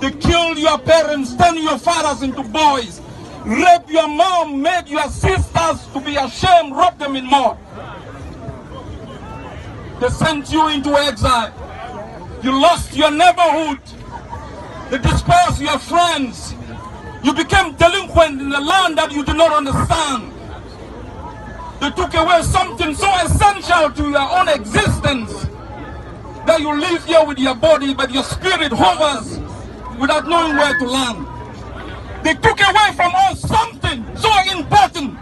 They killed your parents, turned your fathers into boys, raped your mom, made your sisters to be ashamed, robbed them in mud. They sent you into exile. You lost your neighborhood. They dispersed your friends. You became delinquent in the land that you do not understand. They took away something so essential to your own existence that you live here with your body, but your spirit hovers without knowing where to land. They took away from us something so important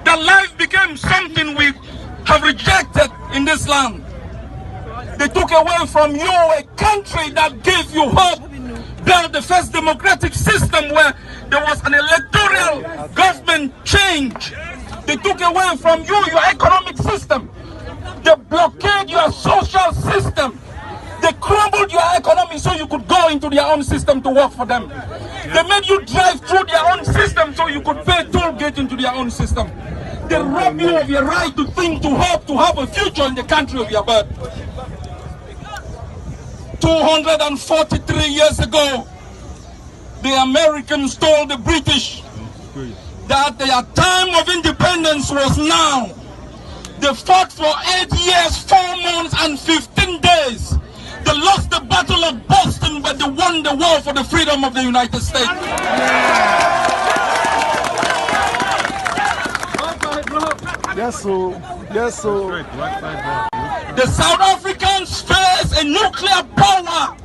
that life became something we have rejected in this land. They took away from you a country that gave you hope, built the first democratic system where there was an electoral government change. They took away from you your economic system. They blockade your social system. They crumbled your economy so you could go into their own system to work for them. They made you drive through their own system so you could pay toll gate into their own system. They robbed you of your right to think, to hope, to have a future in the country of your birth. 243 years ago, the Americans told the British that their time of independence was now. They fought for 8 years, 4 months and 15 days. They lost the Battle of Boston, but they won the war for the freedom of the United States. Yes, sir. Yes, sir. The South Africans face a nuclear power.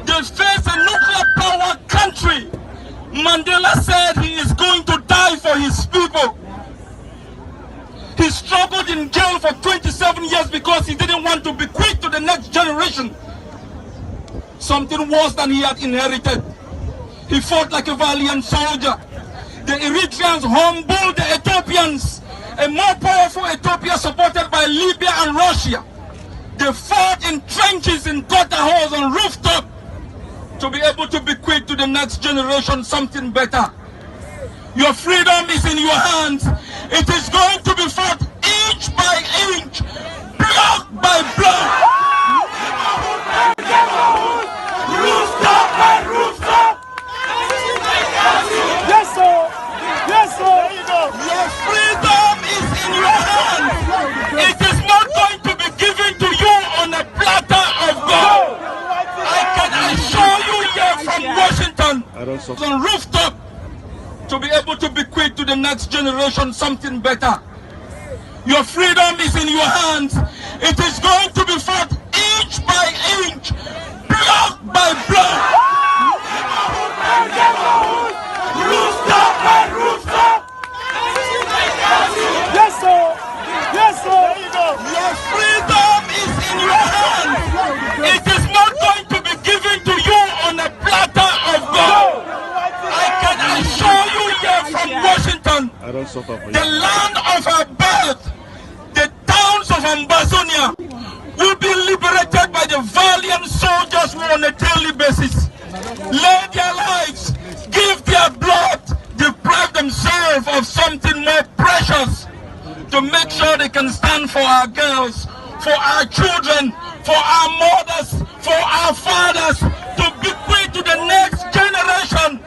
They face a nuclear power country. Mandela said he is going to die for his people. He struggled in jail for 27 years because he didn't want to bequeath to the next generation something worse than he had inherited. He fought like a valiant soldier. The Eritreans humbled the Ethiopians, a more powerful Ethiopia supported by Libya and Russia. They fought in trenches, in gutter holes, on rooftop to be able to bequeath to the next generation something better. Your freedom is in your hands. It is going to be fought inch by inch, block by block. Rooftop by rooftop. Yes, sir. Yes, sir. There you go. Your freedom is in your hands. It is not going to be given to you on a platter of gold. I can assure you here from Washington, on rooftop, to be able to bequeath to the next generation something better. Your freedom is in your hands. It is going to be fought inch by inch, block by block. Rooftop by rooftop. Yes, sir. Yes, sir. There you go. Your freedom is in your hands. It is not going to be given to you on a platter of gold. I can assure you here from Washington, the land of our birth, the towns of Ambazonia will be liberated by the valiant soldiers who on a daily basis lay their lives, give their blood, deprive themselves of something more precious to make sure they can stand for our girls, for our children, for our mothers, for our fathers, to bequeath to the next generation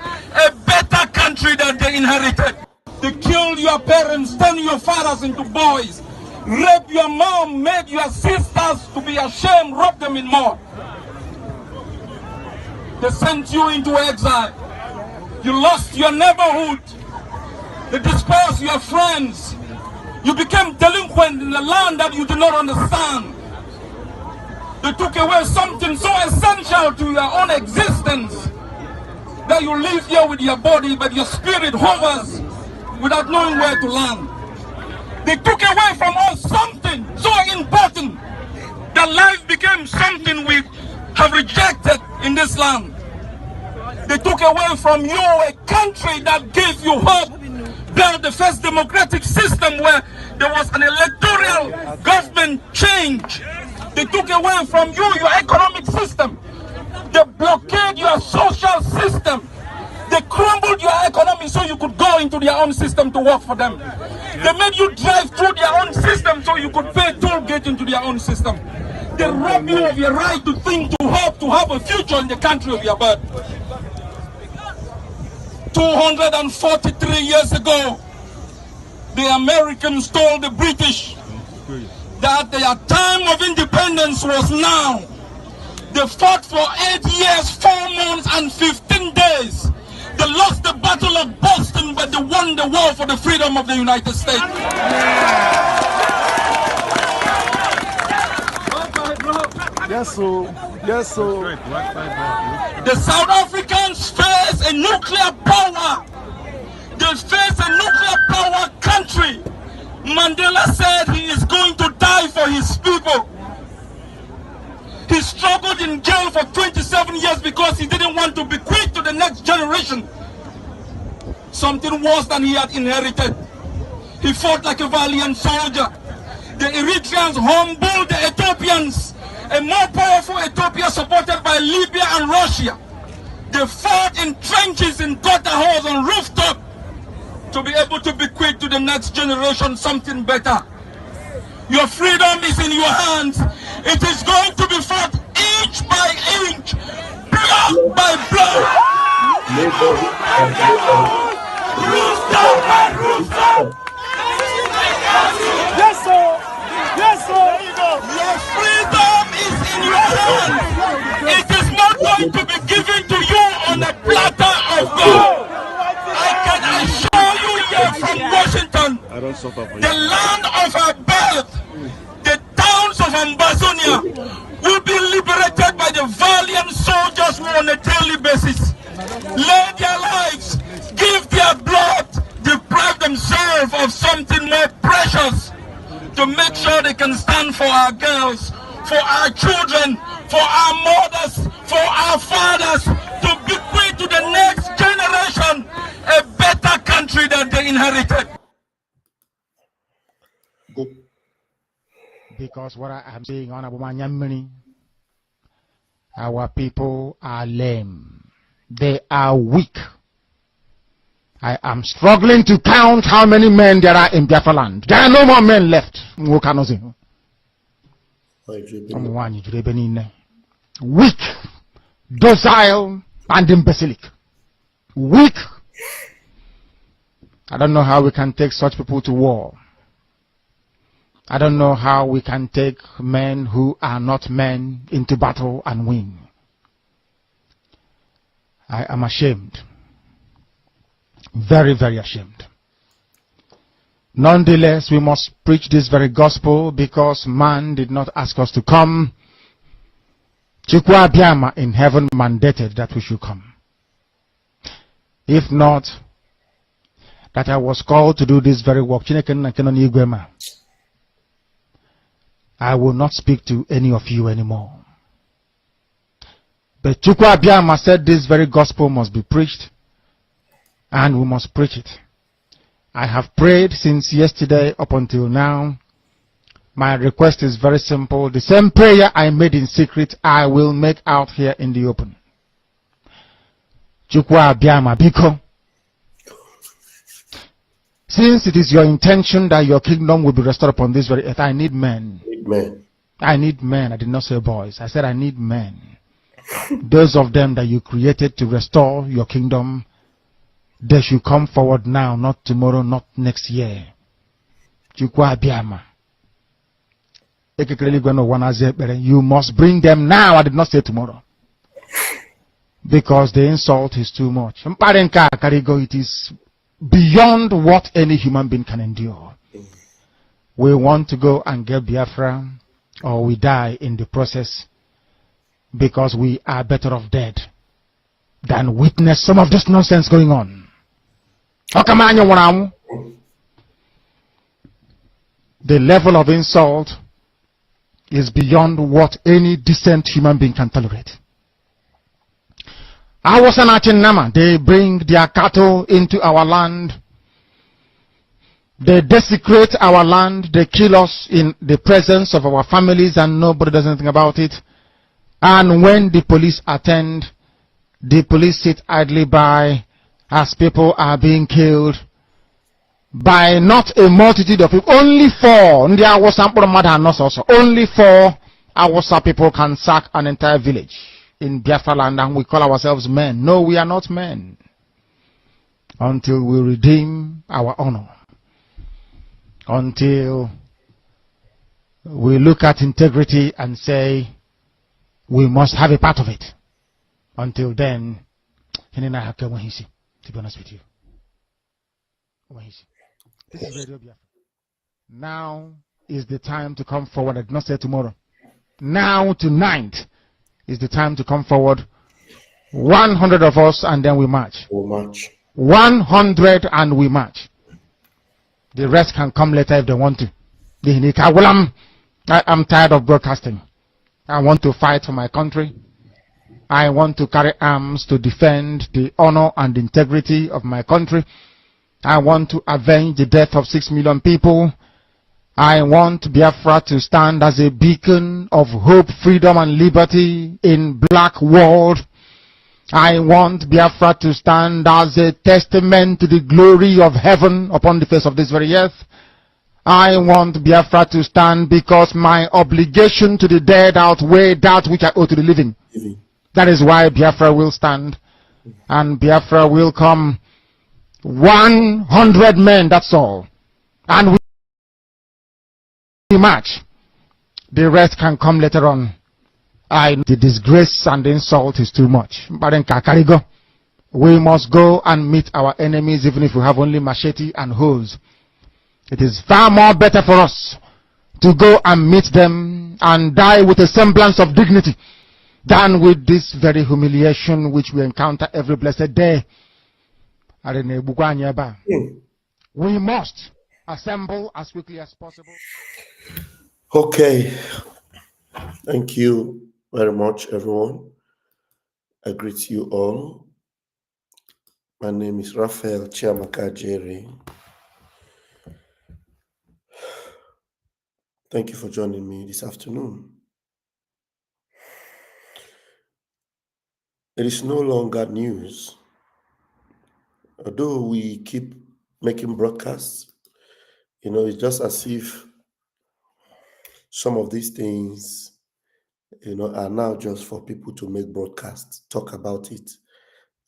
a better country that they inherited. They killed your parents, turned your fathers into boys, raped your mom, made your sisters to be ashamed, robbed them in mud. They sent you into exile. You lost your neighborhood. They dispersed your friends. You became delinquent in the land that you do not understand. They took away something so essential to your own existence that you live here with your body, but your spirit hovers without knowing where to land. They took away from us something so important that life became something we have rejected in this land. They took away from you a country that gave you hope, built the first democratic system where there was an electoral government change. They took away from you your economic system. They blockade your social system. They crumbled your economy so you could go into their own system to work for them. They made you drive through their own system so you could pay toll gate into their own system. They rob you of your right to think, to hope, to have a future in the country of your birth. 243 years ago, the Americans told the British that their time of independence was now. They fought for 8 years, 4 months, and 15 days. They lost the Battle of Boston, but they won the war for the freedom of the United States. Yes, sir. Yes, sir. The South Africans face a nuclear power. They face a nuclear power country. Mandela said he is going to die for his people. He struggled in jail for 27 years because he didn't want to bequeath to the next generation something worse than he had inherited. He fought like a valiant soldier. The Eritreans humbled the Ethiopians, a more powerful Ethiopia supported by Libya and Russia. They fought in trenches, in gutter holes, on rooftop to be able to bequeath to the next generation something better. Your freedom is in your hands. It is going to be fought inch by inch, block by block. Rooster by rooster. Yes, sir. Yes, sir. There you go. Your freedom is in your hands. It is not going to be given to you on a platter of gold. I can assure you here from Washington, the land of our birth, the towns of Ambazonia will be liberated by the valiant soldiers who on a daily basis lay their lives, give their blood, deprive themselves of something more precious to make sure they can stand for our girls, for our children, for our mothers, for our fathers, to bequeath to the next generation a better country that they inherited. Because what I am saying, Honorable Manyamini, our people are lame. They are weak. I am struggling to count how many men there are in Biafra land. There are no more men left. Weak, docile, and imbecilic. Weak. I don't know how we can take such people to war. I don't know how we can take men who are not men into battle and win. I am ashamed. Very, very ashamed. Nonetheless, we must preach this very gospel because man did not ask us to come. Chukwu Abiyama in heaven mandated that we should come. If not, that I was called to do this very work, I will not speak to any of you anymore. But Chukwu Abiyama said this very gospel must be preached, and we must preach it. I have prayed since yesterday up until now. My request is very simple. The same prayer I made in secret, I will make out here in the open. Chukwu Abiyama biko. Since it is your intention that your kingdom will be restored upon this very earth, I need men. I need men. I did not say boys. I said I need men. Those of them that you created to restore your kingdom, they should come forward now, not tomorrow, not next year. Chukwu Abiyama. You must bring them now. I did not say tomorrow. Because the insult is too much. It is beyond what any human being can endure. We want to go and get Biafra, or we die in the process, because we are better off dead than witness some of this nonsense going on. The level of insult is beyond what any decent human being can tolerate. I was an Achinama. They bring their cattle into our land. They desecrate our land. They kill us in the presence of our families and nobody does anything about it. And when the police attend, the police sit idly by as people are being killed by not a multitude of people. Only 4. Only 4 Awasa people can sack an entire village in Biafra land and we call ourselves men. No, we are not men. Until we redeem our honor. Until we look at integrity and say, we must have a part of it. Until then, to be honest with you. This is Radio Biafra. Now is the time to come forward. I did not say tomorrow. Now, tonight, is the time to come forward. 100 of us, and then we march. We'll march. 100 and we march. The rest can come later if they want to. I'm tired of broadcasting. I want to fight for my country. I want to carry arms to defend the honor and integrity of my country. I want to avenge the death of 6 million people. I want Biafra to stand as a beacon of hope, freedom, and liberty in black world. I want Biafra to stand as a testament to the glory of heaven upon the face of this very earth. I want Biafra to stand because my obligation to the dead outweigh that which I owe to the living. That is why Biafra will stand. And Biafra will come. 100 men, that's all. And we march. The rest can come later on. The disgrace and the insult is too much. But then we must go and meet our enemies even if we have only machete and hoes. It is far more better for us to go and meet them and die with a semblance of dignity than with this very humiliation which we encounter every blessed day. We must assemble as quickly as possible. Okay. Thank you very much, everyone. I greet you all. My name is Raphael Chiamaka Jerry. Thank you for joining me this afternoon. It is no longer news. Although we keep making broadcasts, it's just as if some of these things, are now just for people to make broadcasts, talk about it.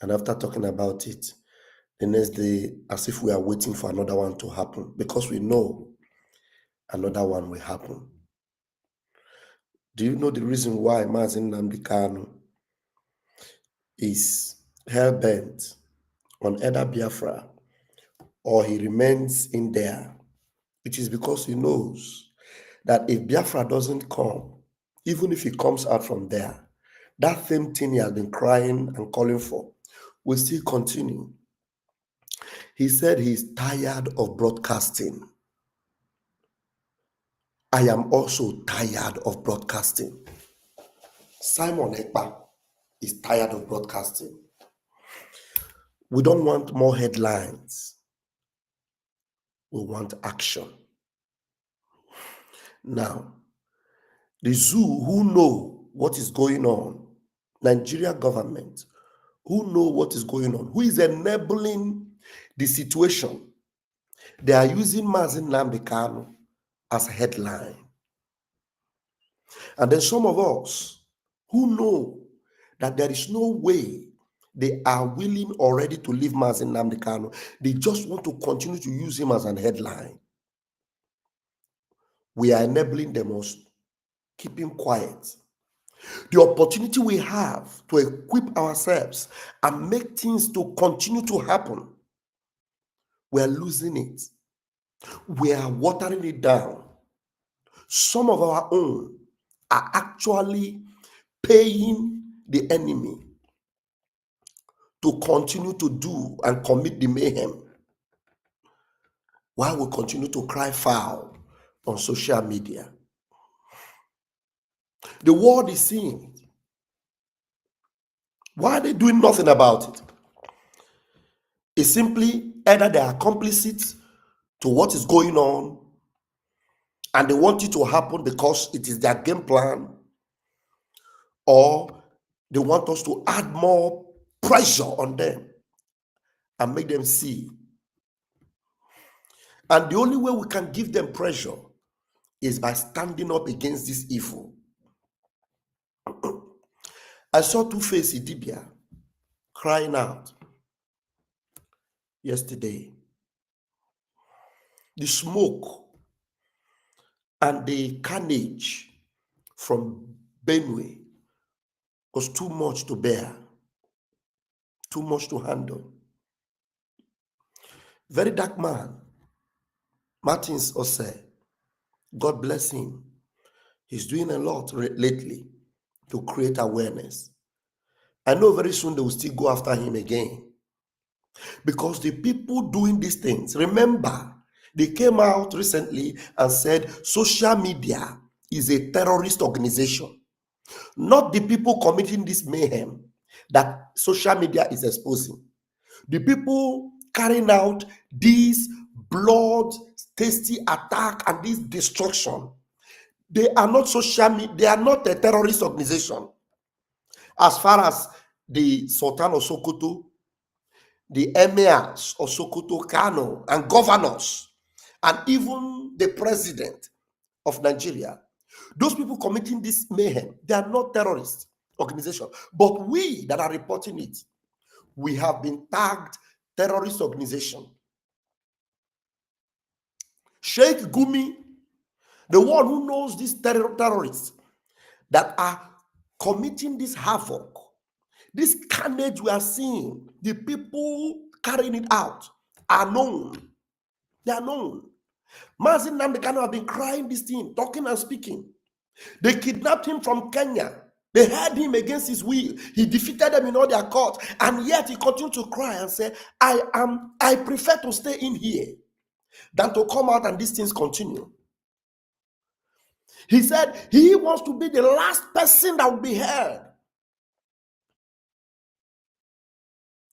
And after talking about it, the next day, as if we are waiting for another one to happen, because we know another one will happen. Do you know the reason why Mazi Nnamdi Kanu is hell-bent on either Biafra or he remains in there? It is because he knows that if Biafra doesn't come, even if he comes out from there, that same thing he has been crying and calling for will still continue. He said he's tired of broadcasting. I am also tired of broadcasting. Simon Ekpa is tired of broadcasting. We don't want more headlines. We want action. Now, the zoo who know what is going on, Nigeria government, who know what is going on, who is enabling the situation, they are using Mazi Nnamdi Kanu as a headline. And then some of us who know that there is no way they are willing or ready to leave Mazi Nnamdi Kanu, they just want to continue to use him as an headline. We are enabling them also. Keep him quiet. The opportunity we have to equip ourselves and make things to continue to happen, we are losing it. We are watering it down. Some of our own are actually paying the enemy to continue to do and commit the mayhem while we continue to cry foul on social media. The world is seeing it. Why are they doing nothing about it? It's simply either they are complicit to what is going on and they want it to happen because it is their game plan, or they want us to add more pressure on them and make them see. And the only way we can give them pressure is by standing up against this evil. I saw Two-Face Idibia crying out yesterday. The smoke and the carnage from Benue was too much to bear, too much to handle. Very dark man, Martins Ose, God bless him. He's doing a lot lately to create awareness. I know very soon they will still go after him again. Because the people doing these things, remember, they came out recently and said social media is a terrorist organization. Not the people committing this mayhem that social media is exposing. The people carrying out this blood-tasty attack and this destruction, they are not social media, they are not a terrorist organization. As far as the Sultan of Sokoto, the emirs of Sokoto, Kano, and governors, and even the president of Nigeria, those people committing this mayhem, they are not terrorist organization. But we that are reporting it, we have been tagged terrorist organization. Sheikh Gumi, the one who knows these terrorists that are committing this havoc, this carnage we are seeing, the people carrying it out are known. They are known. Mazin Namdekano have been crying this thing, talking and speaking. They kidnapped him from Kenya. They had him against his will. He defeated them in all their court, and yet he continued to cry and say, I prefer to stay in here than to come out and these things continue. He said he wants to be the last person that will be heard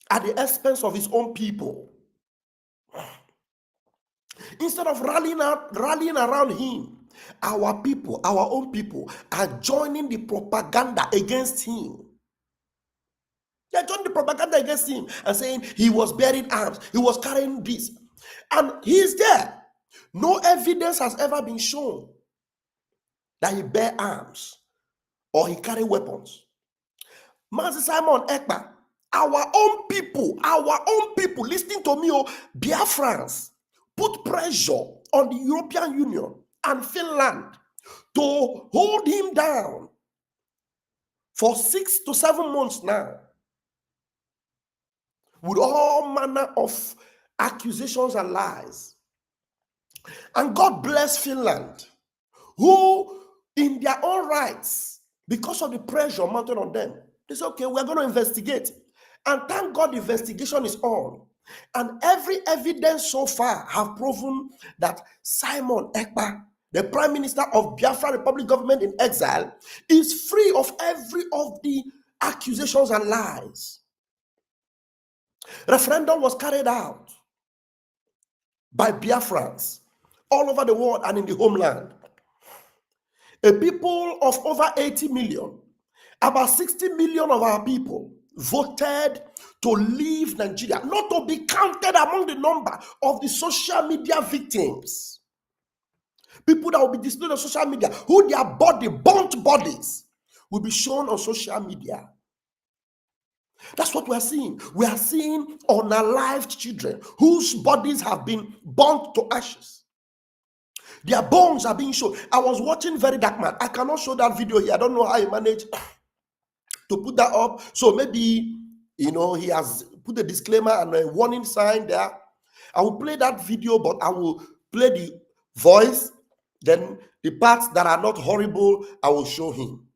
at the expense of his own people. Instead of rallying around him, our people, our own people, are joining the propaganda against him. They're joining the propaganda against him and saying he was bearing arms, he was carrying this. And he is there. No evidence has ever been shown that he bear arms or he carry weapons. Master Simon Ekpa, our own people, listening to me, Biafrans, put pressure on the European Union and Finland to hold him down for 6 to 7 months now, with all manner of accusations and lies. And God bless Finland, who in their own rights, because of the pressure mounted on them, they say, okay, we're going to investigate. And thank God the investigation is on. And every evidence so far have proven that Simon Ekpa, the Prime Minister of Biafra Republic government in exile, is free of every of the accusations and lies. Referendum was carried out by Biafrans all over the world and in the homeland. A people of over 80 million, about 60 million of our people voted to leave Nigeria, not to be counted among the number of the social media victims. People that will be displayed on social media, who their burnt bodies will be shown on social media. That's what we are seeing. We are seeing unalived children whose bodies have been burnt to ashes. Their bones are being shown. I was watching Very Dark Man. I cannot show that video here. I don't know how he managed to put that up. So maybe, he has put a disclaimer and a warning sign there. I will play that video, but I will play the voice. Then the parts that are not horrible, I will show him.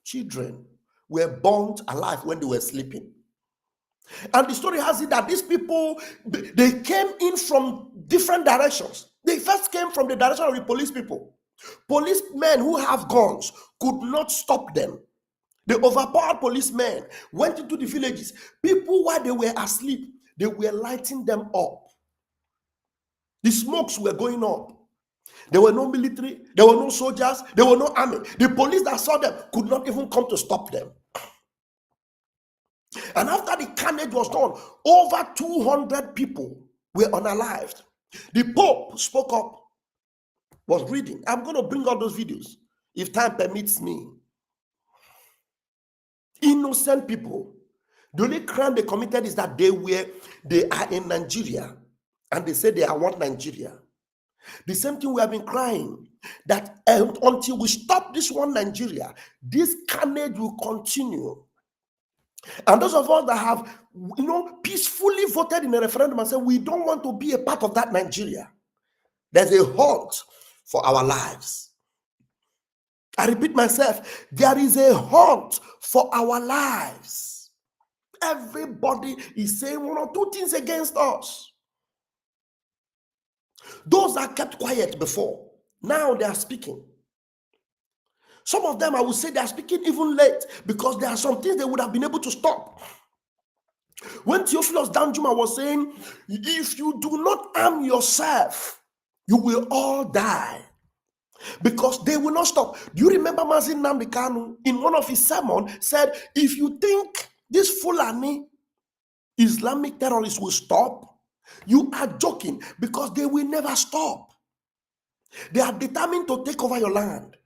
Children were burnt alive when they were sleeping. And the story has it that these people, they came in from different directions. They first came from the direction of the police people. Policemen who have guns could not stop them. The overpowered policemen went into the villages. People, while they were asleep, they were lighting them up. The smokes were going up. There were no military, there were no soldiers, there were no army. The police that saw them could not even come to stop them. And after the carnage was done, over 200 people were unalived. The Pope spoke up, was reading. I'm going to bring out those videos if time permits me. innocent people. The only crime they committed is that they are in Nigeria and they say they are one Nigeria. The same thing we have been crying, that until we stop this one Nigeria, this carnage will continue. And those of us that have, peacefully voted in a referendum and said we don't want to be a part of that Nigeria, there's a halt for our lives. I repeat myself, there is a halt for our lives. Everybody is saying one or two things against us. Those that kept quiet before, now they are speaking. Some of them, I would say, they are speaking even late because there are some things they would have been able to stop. When Theophilus Danjuma was saying, if you do not arm yourself, you will all die. Because they will not stop. Do you remember Mazin Nnamdi Kanu in one of his sermons said, if you think this Fulani Islamic terrorists will stop, you are joking, because they will never stop. They are determined to take over your land.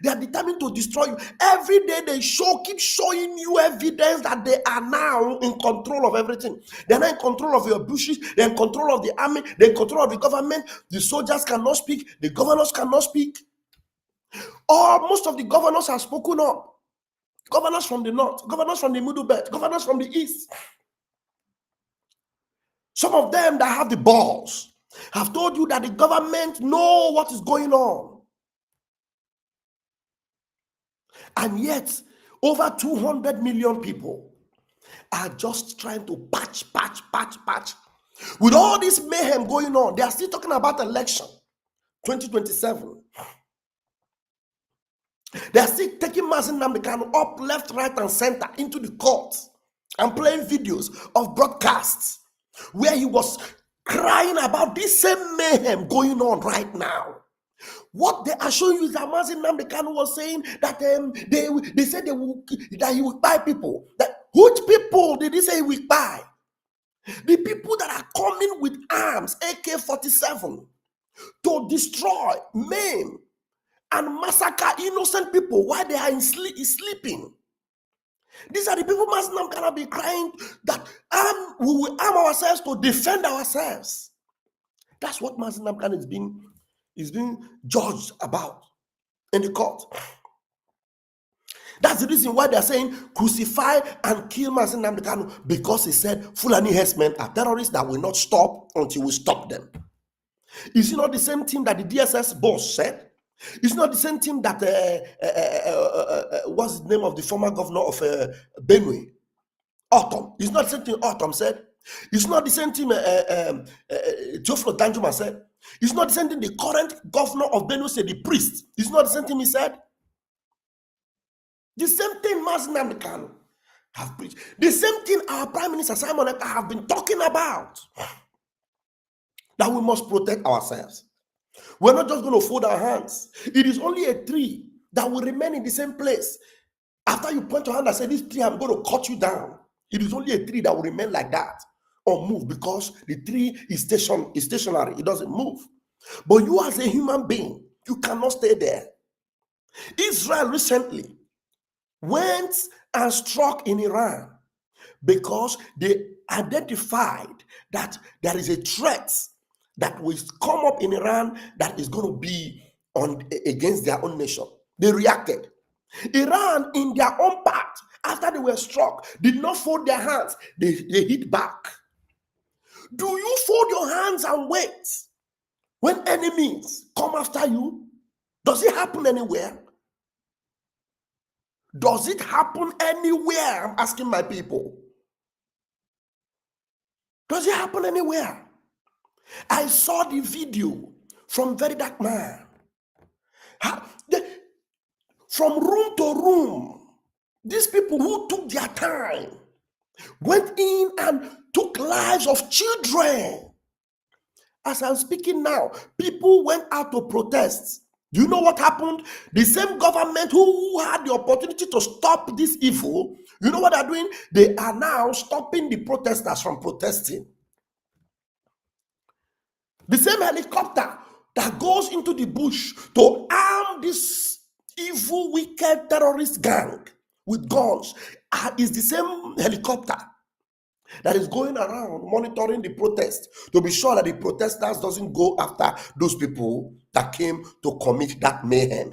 They are determined to destroy you. Every day they keep showing you evidence that they are now in control of everything. They are not in control of your bushes. They are in control of the army. They are in control of the government. The soldiers cannot speak. The governors cannot speak. Or most of the governors have spoken up. Governors from the north, governors from the middle belt, governors from the east. Some of them that have the balls have told you that the government know what is going on. And yet, over 200 million people are just trying to patch. With all this mayhem going on, they are still talking about election 2027. They are still taking Mazin Nnamdi Kanu up, left, right, and center into the courts and playing videos of broadcasts where he was crying about this same mayhem going on right now. What they are showing you is that Mazin Nnamdi Kanu was saying that they said that he would buy people. That which people did he say he will buy? The people that are coming with arms, AK-47, to destroy, maim, and massacre innocent people while they are sleeping. These are the people Mazin Nnamdi Kanu be crying that we will arm ourselves to defend ourselves. That's what Mazin Nnamdi Kanu is being judged about in the court. That's the reason why they are saying crucify and kill Mazin Nnamdi Kanu, because he said Fulani herdsmen are terrorists that will not stop until we stop them. Is it not the same thing that the DSS boss said? It's not the same thing that what's the name of the former governor of Benue, Autumn? It's not the same thing Autumn said. It's not the same thing Theophilus Danjuma said. It's not the same thing the current governor of Benue said, the priest. It's not the same thing he said. The same thing Mazin Nnamdi Kanu have preached. The same thing our Prime Minister Simon Ekpa have been talking about. That we must protect ourselves. We're not just going to fold our hands. It is only a tree that will remain in the same place. After you point your hand and say, this tree, I'm going to cut you down. It is only a tree that will remain like that or move, because the tree is stationary. It doesn't move. But you as a human being, you cannot stay there. Israel recently went and struck in Iran because they identified that there is a threat that will come up in Iran that is going to be against their own nation. They reacted. Iran, in their own part, after they were struck, did not fold their hands. They hit back. Do you fold your hands and wait when enemies come after you? Does it happen anywhere? Does it happen anywhere? I'm asking my people. Does it happen anywhere? I saw the video from Very Dark Man. From room to room, these people who took their time went in and took lives of children. As I'm speaking now, people went out to protest. Do you know what happened? The same government who had the opportunity to stop this evil, you know what they're doing? They are now stopping the protesters from protesting. The same helicopter that goes into the bush to arm this evil, wicked terrorist gang with guns is the same helicopter that is going around monitoring the protest to be sure that the protesters doesn't go after those people that came to commit that mayhem.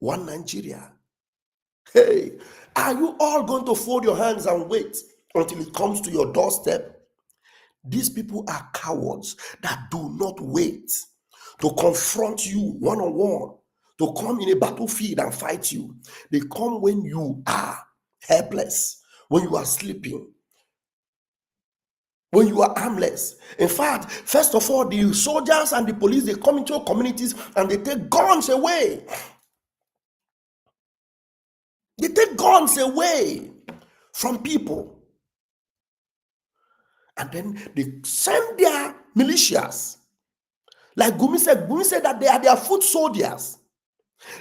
One Nigeria. Hey, are you all going to fold your hands and wait until it comes to your doorstep? These people are cowards that do not wait to confront you one-on-one, to come in a battlefield and fight you. They come when you are helpless, when you are sleeping, when you are armless. In fact, first of all, the soldiers and the police, they come into your communities and they take guns away. They take guns away from people. And then they send their militias. Like Gumi said that they are their foot soldiers.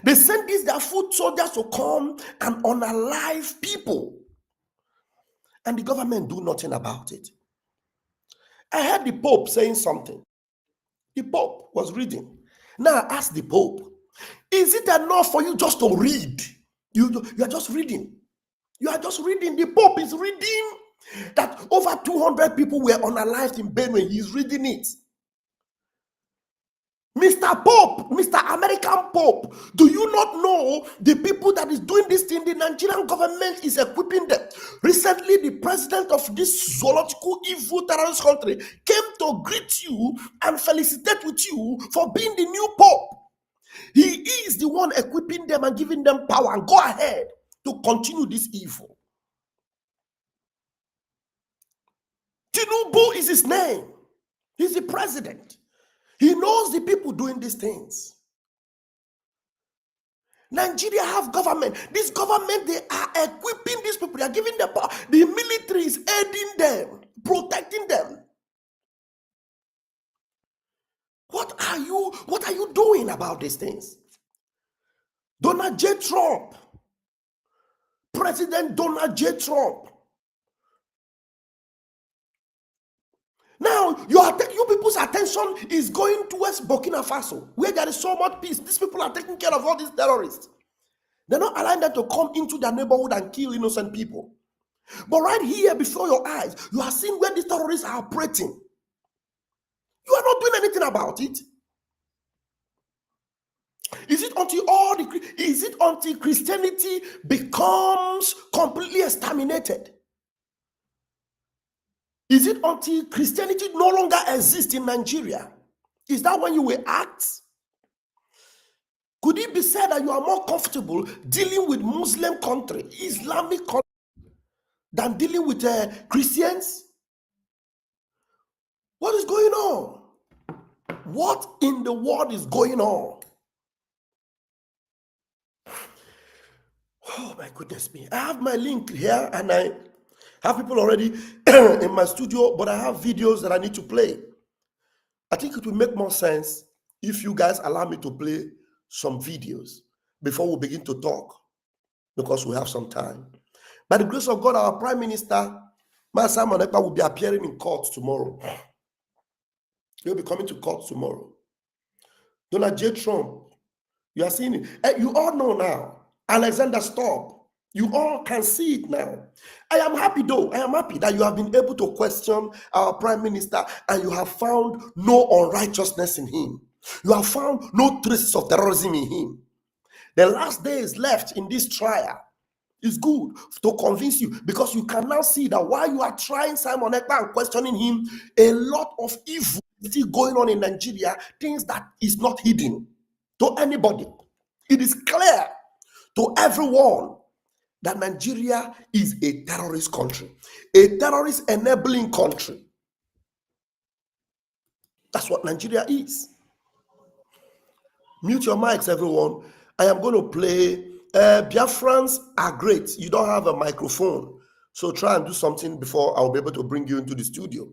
They send their foot soldiers to come and unalive people. And the government do nothing about it. I heard the Pope saying something. The Pope was reading. Now I ask the Pope, is it enough for you just to read? You are just reading. You are just reading. The Pope is reading that over 200 people were unalived in Benue. He is reading it. Mr. Pope, Mr. American Pope, do you not know the people that is doing this thing? The Nigerian government is equipping them. Recently, the president of this zoological evil terrorist country came to greet you and felicitate with you for being the new Pope. He is the one equipping them and giving them power and go ahead to continue this evil. Tinubu is his name. He's the president. He knows the people doing these things. Nigeria have government. This government, they are equipping these people. They are giving them power. The military is aiding them, protecting them. What are you doing about these things? Donald J. Trump, President Donald J. Trump. Now, you people's attention is going towards Burkina Faso, where there is so much peace. These people are taking care of all these terrorists. They're not allowing them to come into their neighborhood and kill innocent people. But right here before your eyes, you are seeing where these terrorists are operating. You are not doing anything about it. Is it until Christianity becomes completely exterminated? Is it until Christianity no longer exists in Nigeria? Is that when you will act? Could it be said that you are more comfortable dealing with Muslim country, Islamic country, than dealing with Christians? What is going on? What in the world is going on? Oh my goodness me. I have my link here and I have people already in my studio, but I have videos that I need to play. I think it will make more sense if you guys allow me to play some videos before we begin to talk, because we have some time. By the grace of God, our Prime Minister, Simon Ekpa, will be appearing in court tomorrow. He'll be coming to court tomorrow. Donald J. Trump, you are seeing it. You all know now. Alexander Stubb, you all can see it now. I am happy though. I am happy that you have been able to question our Prime Minister and you have found no unrighteousness in him. You have found no traces of terrorism in him. The last days left in this trial is good to convince you, because you can now see that while you are trying Simon Ekpa and questioning him, a lot of evil is still going on in Nigeria, things that is not hidden to anybody. It is clear to everyone that Nigeria is a terrorist country, a terrorist enabling country. That's what Nigeria is. Mute your mics, everyone. I am going to play. Biafrans are great. You don't have a microphone, so try and do something before I'll be able to bring you into the studio.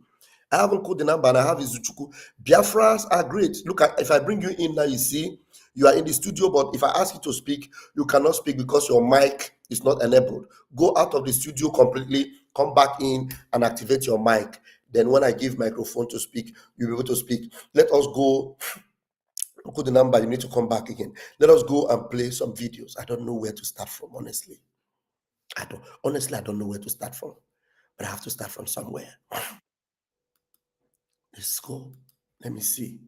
I haven't called the number and I have Izuchuku. Biafrans are great. Look at, if I bring you in now, you see, you are in the studio, but if I ask you to speak, you cannot speak because your mic is not enabled. Go out of the studio completely, come back in and activate your mic. Then when I give microphone to speak, you'll be able to speak. Let us go Put the number, you need to come back again. Let us go and play some videos. I don't know where to start from, honestly. I don't know where to start from, but I have to start from somewhere. Let's go. Let me see.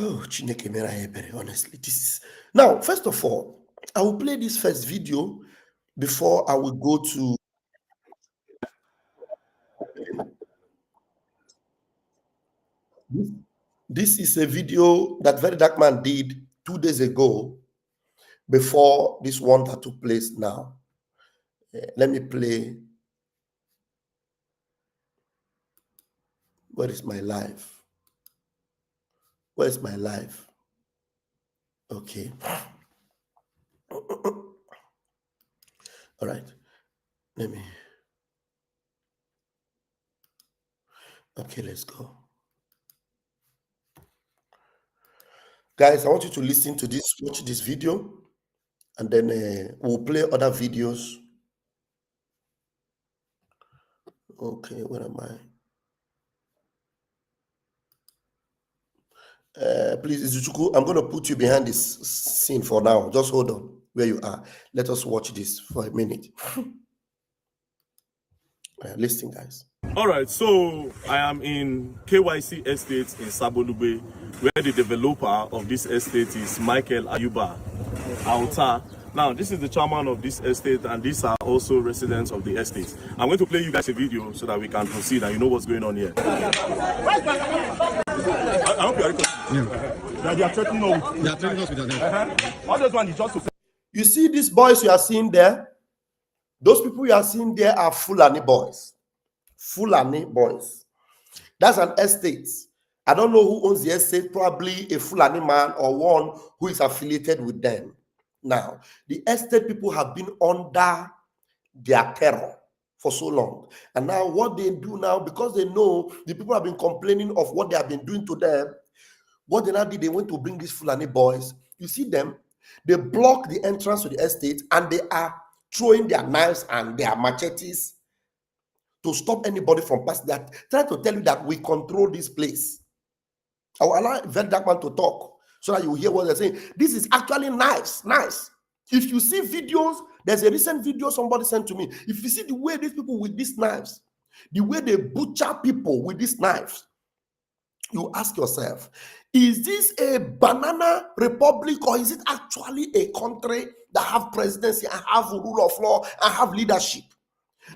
Oh, Chineke mera ebere, honestly. This is now, first of all, I will play this first video before I will go to this is a video that Very Dark Man did 2 days ago before this one that took place now. Let me play. Where is my life? Where is my life? Okay. All right. Let me. Okay, let's go. Guys, I want you to listen to this, watch this video, and then we'll play other videos. Okay, where am I? Please, Izuchukwu, I'm going to put you behind this scene for now. Just hold on where you are. Let us watch this for a minute. Listen, guys. All right, so I am in KYC Estate in Sabolube, where the developer of this estate is Michael Ayuba Auta. Now, this is the chairman of this estate, and these are also residents of the estate. I'm going to play you guys a video so that we can proceed and you know what's going on here. I hope you are recording. Yeah. They are threatening us. They are threatening us with their all those ones is just to say. You see these boys you are seeing there? Those people you are seeing there are Fulani boys. Fulani boys. That's an estate. I don't know who owns the estate, probably a Fulani man or one who is affiliated with them. Now, the estate people have been under their terror for so long. And now what they do now, because they know the people have been complaining of what they have been doing to them, what they now did, they went to bring these Fulani boys. You see them, they block the entrance to the estate and they are throwing their knives and their machetes to stop anybody from passing that. Try to tell you that we control this place. I will allow Very Dark Man to talk so that you hear what they're saying. This is actually nice. If you see videos, there's a recent video somebody sent to me. If you see the way these people with these knives, the way they butcher people with these knives, you ask yourself, is this a banana republic or is it actually a country that have presidency and have rule of law and have leadership?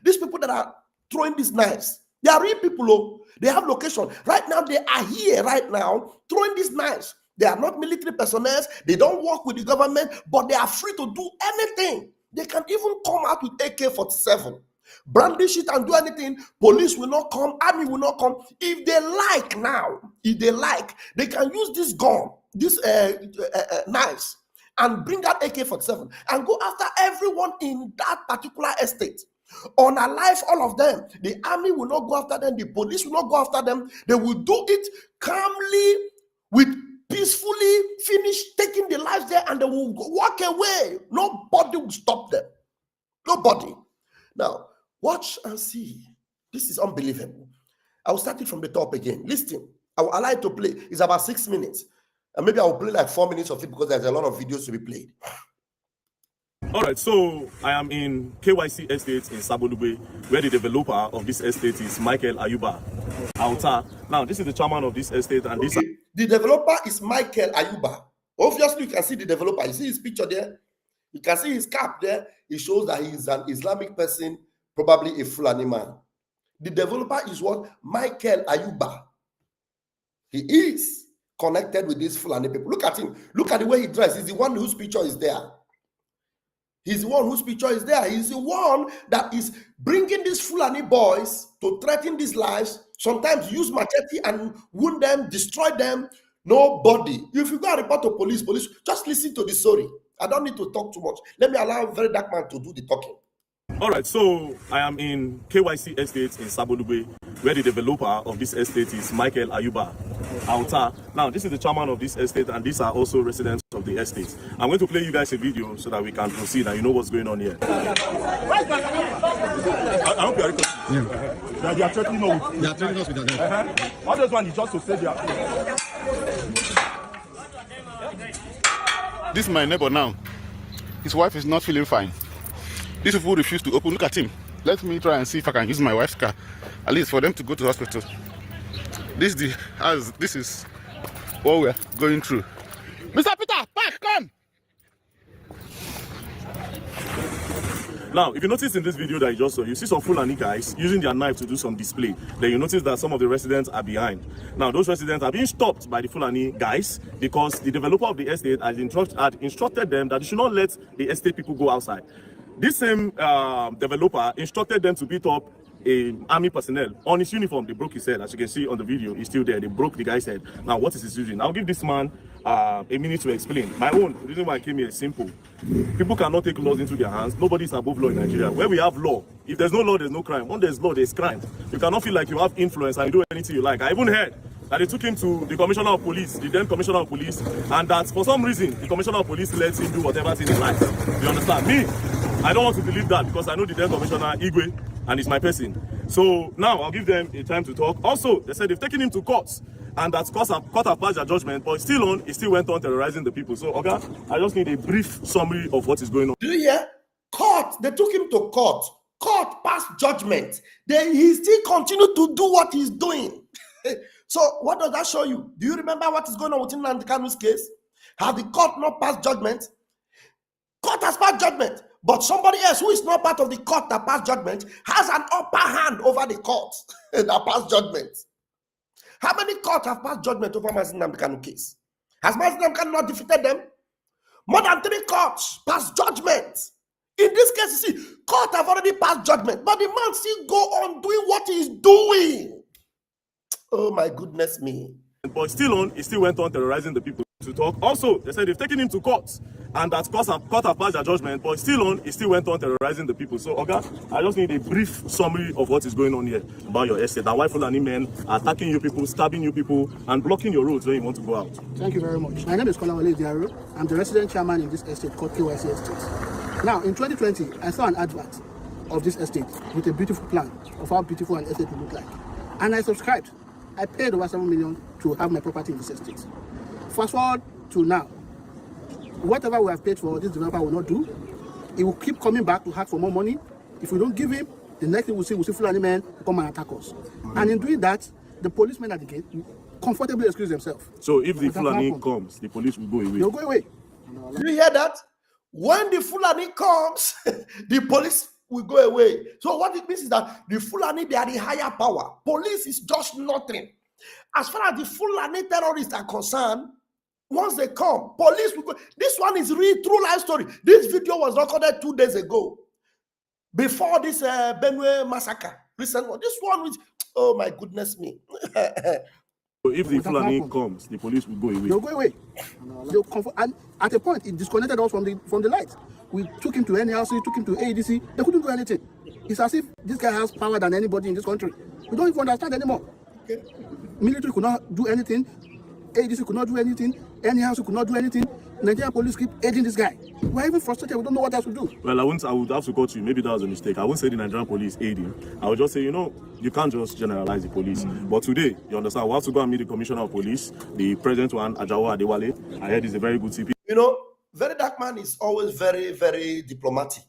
These people that are throwing these knives, they are real people. Oh, they have location. Right now, they are here right now throwing these knives. They are not military personnel. They don't work with the government, but they are free to do anything. They can even come out with AK-47, brandish it and do anything. Police will not come. Army will not come. If they like now, they can use this gun, this knives, and bring that AK-47 and go after everyone in that particular estate. Unalive all of them. The army will not go after them. The police will not go after them. They will do it calmly, with peacefully finish taking the lives there, and they will walk away. Nobody will stop them. Nobody. Now, watch and see. This is unbelievable. I will start it from the top again. Listen, I will allow it to play. It's about 6 minutes. And maybe I will play like 4 minutes of it because there's a lot of videos to be played. All right, so I am in KYC Estate in Sabolube, where the developer of this estate is Michael Ayuba Auta. Now, this is the chairman of this estate, and this. The developer is Michael Ayuba. Obviously, you can see the developer. You see his picture there. You can see his cap there. It shows that he is an Islamic person, probably a Fulani man. The developer is what? Michael Ayuba. He is connected with these Fulani people. Look at him. Look at the way he dresses. He's the one whose picture is there. He's the one whose picture is there. He's the one that is bringing these Fulani boys to threaten these lives, sometimes use machete and wound them, destroy them. Nobody. If you go and report to police, just listen to the story. I don't need to talk too much. Let me allow Very Dark Man to do the talking. All right, so I am in KYC Estate in Sabolube, where the developer of this estate is Michael Ayuba Auta. Now, this is the chairman of this estate, and these are also residents of the estate. I'm going to play you guys a video so that we can proceed and you know what's going on here. I hope you are recording. Yeah. They are threatening us. They are threatening us with that. All those ones is just to say they are. This is my neighbor now. His wife is not feeling fine. These people refuse to open. Look at him. Let me try and see if I can use my wife's car, at least for them to go to hospital. This is what we're going through. Mr. Peter, back, come! Now, if you notice in this video that you just saw, you see some Fulani guys using their knife to do some display. Then you notice that some of the residents are behind. Now, those residents are being stopped by the Fulani guys because the developer of the estate had instructed them that they should not let the estate people go outside. This same developer instructed them to beat up a army personnel on his uniform. They broke his head. As you can see on the video, he's still there. They broke the guy's head. Now, what is his reason? I'll give this man a minute to explain. My own reason why I came here is simple. People cannot take laws into their hands. Nobody is above law in Nigeria. Where we have law, if there's no law, there's no crime. When there's law, there's crime. You cannot feel like you have influence and do anything you like. I even heard that they took him to the commissioner of police, the then commissioner of police, and that for some reason, the commissioner of police lets him do whatever thing he likes. You understand? Me, I don't want to believe that because I know the then commissioner, Igwe, and it's my person. So now I'll give them a time to talk. Also, they said they've taken him to court, and that court have passed their judgment, but he still went on terrorizing the people. So, okay, I just need a brief summary of what is going on. Do you hear? Court, they took him to court. Court passed judgment. Then he still continued to do what he's doing. So what does that show you? Do you remember what is going on within Nnamdi Kanu's case? Have the court not passed judgment? Court has passed judgment, but somebody else who is not part of the court that passed judgment has an upper hand over the court that passed judgment. How many courts have passed judgment over Nnamdi Kanu case? Has Nnamdi Kanu not defeated them? More than 3 courts passed judgment. In this case, you see, court have already passed judgment, but the man still go on doing what he's doing. Oh my goodness me. But he still went on terrorizing the people. To talk. Also, they said they've taken him to court, and that court have passed their judgment, but he still went on terrorizing the people. So, okay, I just need a brief summary of what is going on here about your estate. And why Fulani men are attacking you people, stabbing you people, and blocking your roads when you want to go out. Thank you very much. My name is Kolawole Diaro. I'm the resident chairman in this estate called KYC Estate. Now, in 2020, I saw an advert of this estate with a beautiful plan of how beautiful an estate would look like. And I subscribed. I paid over 7 million to have my property in this estate. Fast forward to now, whatever we have paid for, this developer will not do. He will keep coming back to ask for more money. If we don't give him, the next thing we'll see Fulani men come and attack us. And in doing that, the policemen at the gate comfortably excuse themselves. So if the Fulani comes, the police will go away. They'll go away. Do you hear that? When the Fulani comes, the police will go away. So what it means is that the Fulani, they are the higher power. Police is just nothing. As far as the Fulani terrorists are concerned, once they come, police will go. This one is real true life story. This video was recorded 2 days ago, before this Benue massacre. Recent one. This one which, oh my goodness me. So if the Fulani comes, the police will go away. They'll go away. They'll comfort, and at a point, it disconnected us from the light. We took him to NLC, took him to ADC. They couldn't do anything. It's as if this guy has power than anybody in this country. We don't even understand anymore. Okay. Military could not do anything. ADC could not do anything. Any house could not do anything. Nigerian police keep aiding this guy. We're even frustrated. We don't know what else to do. Well, I would have to cut you. Maybe that was a mistake. I won't say the Nigerian police aiding. I would just say, you can't just generalize the police. But today, you understand, we have to go and meet the commissioner of police, the present one, Ajawa Adewale. I heard he's a very good CP. Very Dark Man is always very, very diplomatic.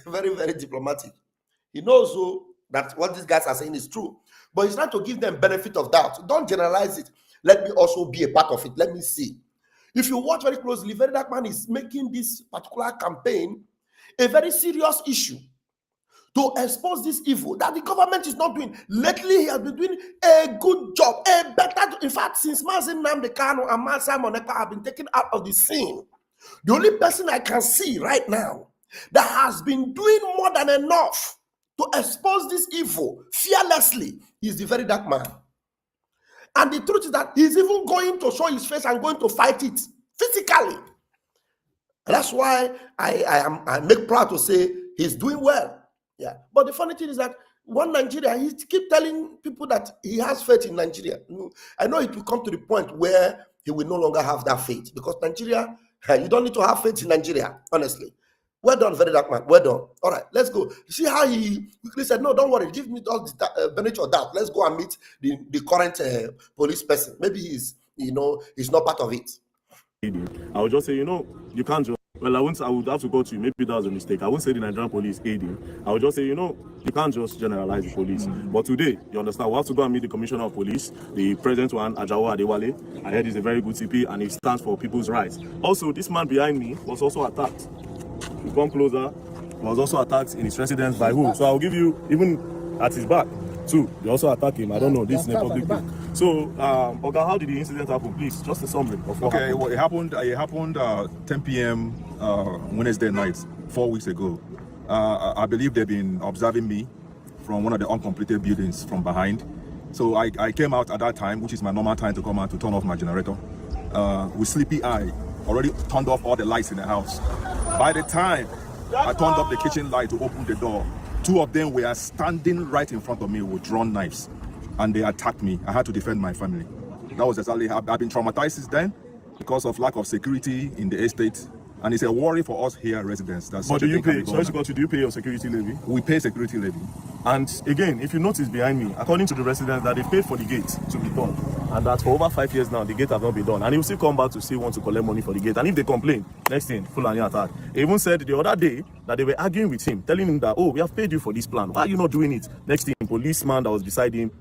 Very, very diplomatic. He knows that what these guys are saying is true. But he's trying to give them benefit of doubt. Don't generalize it. Let me also be a part of it. Let me see. If you watch very closely, Very Dark Man is making this particular campaign a very serious issue to expose this evil that the government is not doing. Lately, he has been doing a good job, a better. In fact, since Mazin Nnamdi Kanu and Mansa Moneka have been taken out of the scene, the only person I can see right now that has been doing more than enough to expose this evil fearlessly is the Very Dark Man. And the truth is that he's even going to show his face and going to fight it physically. That's why I make proud to say he's doing well. Yeah. But the funny thing is that one Nigeria, he keeps telling people that he has faith in Nigeria. I know it will come to the point where he will no longer have that faith, because Nigeria, you don't need to have faith in Nigeria, honestly. Well done, very dark man. Well done. All right, let's go. You see how he quickly said, no, don't worry. Give me all the benefit of doubt. Let's go and meet the current police person. Maybe he's not part of it. I would just say, you can't just, well, I would have to go to you. Maybe that was a mistake. I won't say the Nigerian police aiding. I would just say, you can't just generalize the police. But today, you understand, we have to go and meet the commissioner of police, the present one, Ajawa Adewale. I heard he's a very good CP and he stands for people's rights. Also, this man behind me was also attacked. You come closer, was also attacked in his residence by who? So I'll give you, even at his back, too. They also attack him. I don't know. This is a public place. So, Oga, how did the incident happen? Please, just a summary of what happened. Well, it happened 10 p.m. Wednesday night, 4 weeks ago. I believe they've been observing me from one of the uncompleted buildings from behind. So I came out at that time, which is my normal time to come out to turn off my generator. With sleepy eye, already turned off all the lights in the house. By the time I turned up the kitchen light to open the door, two of them were standing right in front of me with drawn knives, and they attacked me. I had to defend my family. That was exactly how I've been traumatized since then because of lack of security in the estate. And it's a worry for us here residents. But do you pay? Do you pay your security levy? We pay security levy. And again, if you notice behind me, according to the residents, that they paid for the gate to be done, and that for over 5 years now, the gate have not been done. And he will still come back to still want to collect money for the gate. And if they complain, next thing, Fulani attack. He even said the other day that they were arguing with him, telling him that, oh, we have paid you for this plan. Why are you not doing it? Next thing, policeman that was beside him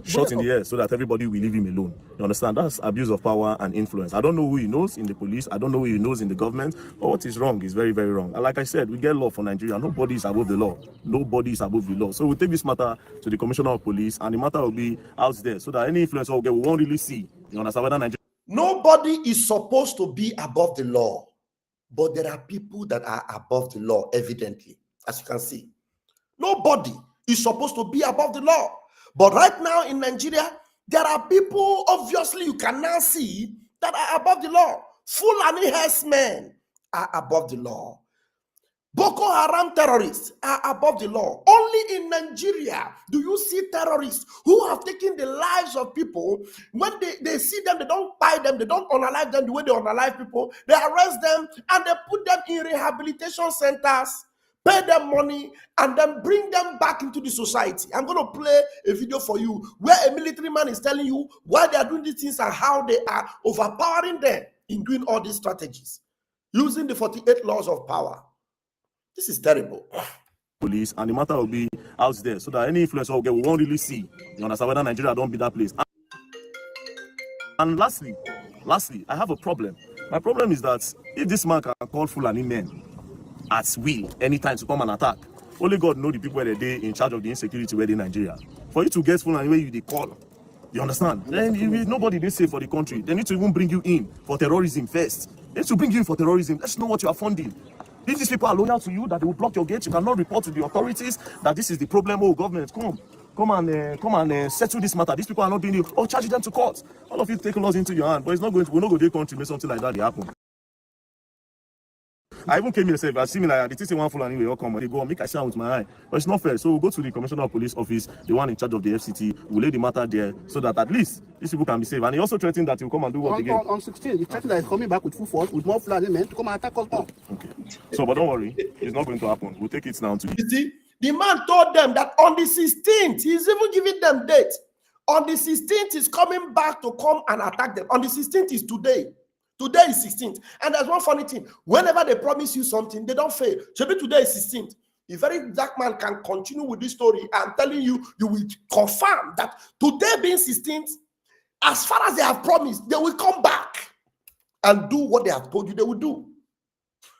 shot in the air so that everybody will leave him alone. You understand? That's abuse of power and influence. I don't know who he knows in the police. I don't know who he knows in the government. But what is wrong is very, very wrong. And like I said, we get law for Nigeria. Nobody is above the law. Nobody is above the law. So we'll take this matter to the commissioner of police, and the matter will be out there so that any influence we won't really see. You understand? Whether Nigeria. Nobody is supposed to be above the law, but there are people that are above the law, evidently, as you can see. Nobody is supposed to be above the law. But right now in Nigeria, there are people, obviously, you can now see that are above the law. Fulani herdsmen are above the law. Boko Haram terrorists are above the law. Only in Nigeria do you see terrorists who have taken the lives of people. When they see them, they don't buy them, they don't unalive them the way they unalive people. They arrest them and they put them in rehabilitation centers, pay them money, and then bring them back into the society. I'm going to play a video for you where a military man is telling you why they are doing these things and how they are overpowering them in doing all these strategies, using the 48 laws of power. This is terrible. Police, and the matter will be out there so that any influence we won't really see. You understand? Whether Nigeria don't be that place. And lastly, I have a problem. My problem is that if this man can call Fulani men at will anytime to come and attack, only God knows the people where they in charge of the insecurity where they in Nigeria. For you to get Fulani where you they call, you understand? Then nobody they say for the country. They need to even bring you in for terrorism first. They need to bring you in for terrorism. Let's know what you are funding. If these people are loyal to you, that they will block your gate, you cannot report to the authorities that this is the problem. Oh, government, come and settle this matter. These people are not doing it. Oh, charge them to court. All of you take laws into your hand, but it's not going to. We're not going to country make something like that happen. I even came here myself. I see me like the one full anyway. Come, they go make a sound with my eye, but it's not fair. So we'll go to the commissioner of police office, the one in charge of the FCT. We'll lay the matter there so that at least these people can be safe. And he also threatened that he'll come and do what again? On 16, he threatened that he's coming back with full force, with more Fulani men to come and attack us more. Okay. So, but don't worry, it's not going to happen. We'll take it now to you. See, the man told them that on the 16th, he's even giving them date. On the 16th, he's coming back to come and attack them. On the 16th is today. Today is 16th. And there's one funny thing. Whenever they promise you something, they don't fail. Maybe today is 16th. A very dark man can continue with this story. I'm telling you, you will confirm that today being 16th, as far as they have promised, they will come back and do what they have told you they will do.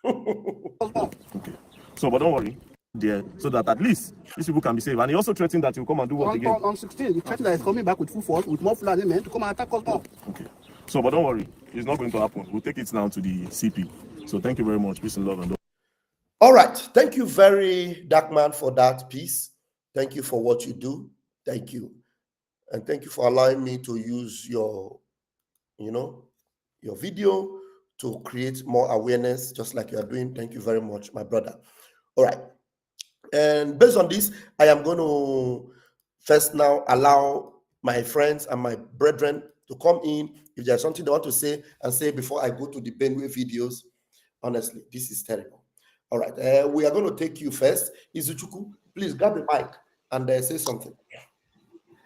Okay. So, but don't worry. There, so that at least these people can be safe. And he also threatened that he'll come and do what again? On 16, he threatened that he's coming back with full force, with more Fulani men to come and attack us more. Okay. So, but don't worry, it's not going to happen. We'll take it now to the CP. So, thank you very much. Peace and love. And all right. Thank you very, dark man, for that piece. Thank you for what you do. Thank you. And thank you for allowing me to use your video to create more awareness, just like you are doing. Thank you very much, my brother. All right. And based on this, I am going to first now allow my friends and my brethren to come in. If there's something they want to say, and say before I go to the Benway videos. Honestly, this is terrible. All right. We are going to take you first. Izuchuku, please grab the mic and say something.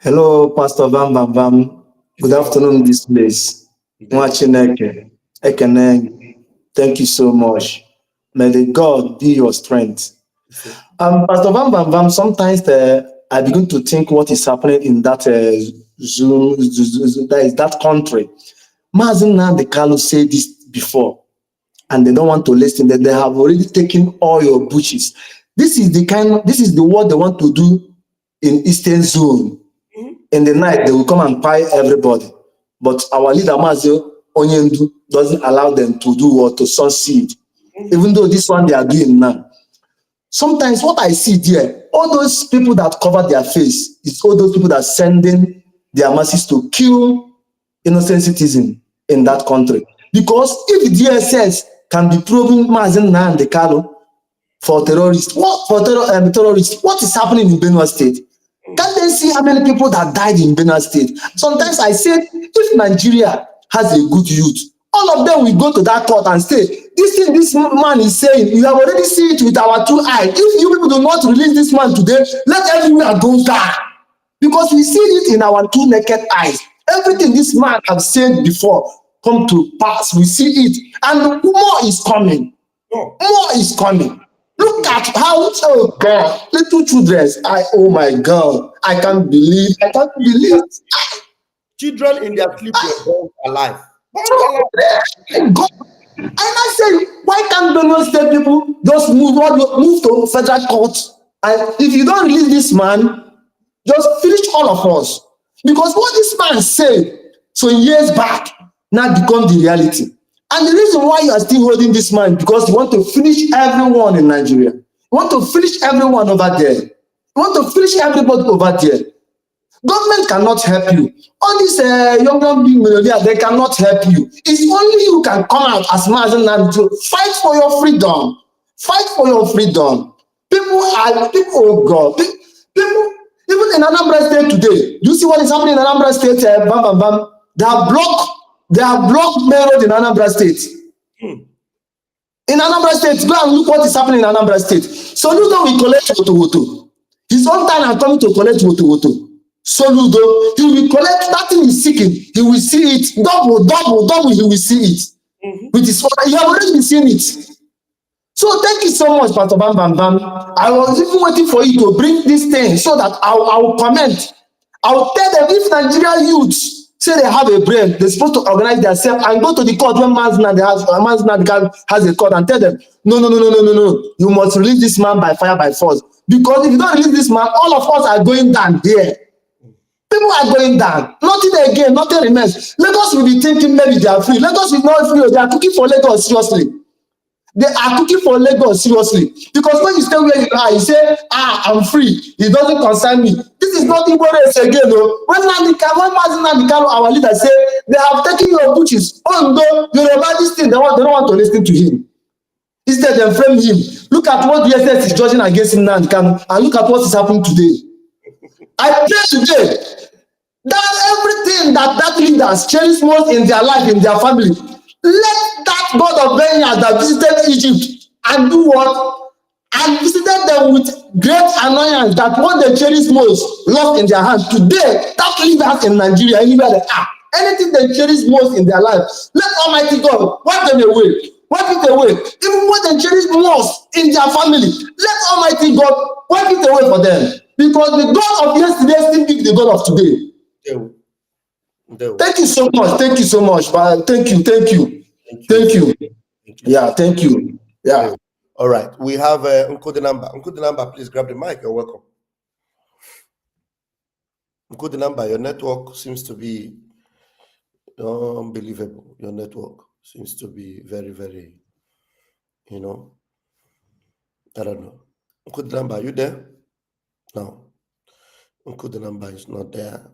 Hello, Pastor Bam Bam Bam. Good afternoon, this place. Mwachineke, Ekene. Thank you so much. May the God be your strength. Pastor Bam Bam Bam, sometimes I begin to think what is happening in that Zoom, that is that country. Mazen Nnamdi Kanu said this before, and they don't want to listen. That they have already taken all your bushes. This is the what they want to do in Eastern Zone. In the night, they will come and buy everybody. But our leader, Mazio Onyendu, doesn't allow them to do what? To sow seed. Even though this one they are doing now. Sometimes what I see there, all those people that cover their face, it's all those people that are sending their masses to kill innocent citizens in that country. Because if DSS can be proven Mazen Nnamdi Kanu for terrorists, what is happening in Benue State? Can't they see how many people that died in Benue State? Sometimes I say, if Nigeria has a good youth, all of them will go to that court and say, this thing this man is saying, you have already seen it with our two eyes. If you people do not release this man today, let everywhere go down. Because we see it in our two naked eyes. Everything this man has said before come to pass. We see it. And more is coming. More is coming. Look at how, oh God, little children, oh my God, I can't believe. Children in their sleep were born alive. God. And I say, why can't Benue State people just move to federal court? And if you don't release this man, just finish all of us. Because what this man said some years back now become the reality. And the reason why you are still holding this man because you want to finish everyone in Nigeria. You want to finish everyone over there. You want to finish everybody over there. Government cannot help you. All these young big millionaires, they cannot help you. It's only you can come out as Mazen Nnamdi to fight for your freedom. Fight for your freedom. People, oh God. People, even in Anambra State today, you see what is happening in Anambra State? Bam, bam, bam. They have blocked main road in Anambra State. In Anambra State, go and look what is happening in Anambra State. Soludo will collect woto. His own time has come to collect woto. Soludo, he will collect that thing he's seeking. He will see it. Double, he will see it. With his father, you have already been seeing it. So thank you so much, Pastor Bam Bam Bam. I was even waiting for you to bring this thing so that I will comment. I will tell them if Nigerian youths say they have a brain, they're supposed to organize themselves and go to the court when Mazen Nnamdi has a court and tell them, no. You must release this man by fire, by force. Because if you don't release this man, all of us are going down here. People are going down. Nothing again, nothing remains. Lagos will be thinking maybe they are free. Lagos is not free. They are cooking for Lagos seriously. They are cooking for Lagos seriously. Because when you stay where you are, you say, I'm free. It doesn't concern me. This is not Igbo race again. No. When Mazen Nnamdi Kanu, our leader, say, they have taken your butches. Oh no, you're about this thing. They don't want to listen to him. Instead, they frame him. Look at what the SS is judging against Nnamdi Kanu, and look at what is happening today. I pray today that everything that leaders cherish most in their life, in their family, let that God of Kenya that visited Egypt and do what? And visited them with great annoyance that what they cherish most lost in their hands. Today, that leaders in Nigeria, anywhere they are, anything they cherish most in their life, let Almighty God wipe them away. Wipe it away. Even what they cherish most in their family, let Almighty God wipe it away for them. Because the God of yesterday still be the God of today. Thank you so much. Thank you so much. Thank you. Yeah, thank you. Yeah. All right. We have Uncle Denamba. Uncle Denamba, please grab the mic. You're welcome. Uncle Denamba, your network seems to be unbelievable. Your network seems to be very, very, I don't know. Uncle Denamba, are you there? No. Uncle Denamba is not there.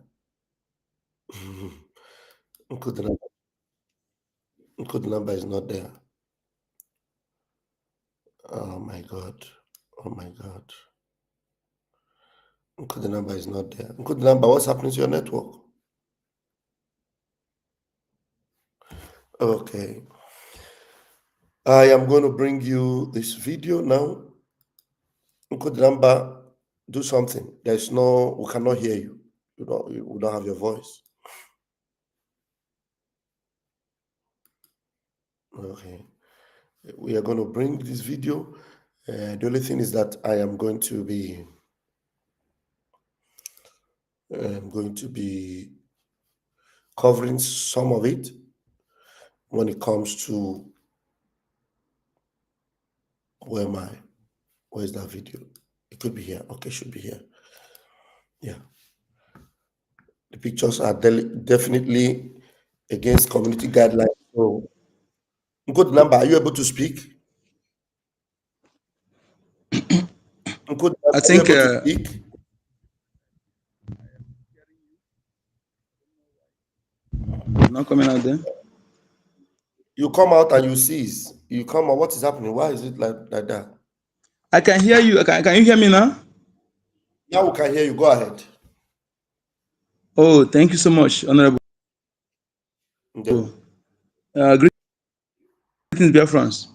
Uncle Denamba is not there. Oh my God. Uncle Denamba is not there. Uncle Denamba, what's happening to your network? Okay. I am going to bring you this video now. Good number, do something. There's no, we cannot hear you. We don't have your voice. Okay. We are going to bring this video. The only thing is that I am going to be covering some of it when it comes to where am I? Where's that video? It could be here. Okay, should be here. Yeah. The pictures are definitely against community guidelines. So, good number. Are you able to speak? Good number, I think are you able to speak? not coming out there. You come out and you cease. You come out. What is happening? Why is it like that? I can hear you. Can you hear me now? Now we can hear you. Go ahead. Oh, thank you so much, Honorable. Okay. Greetings, dear friends.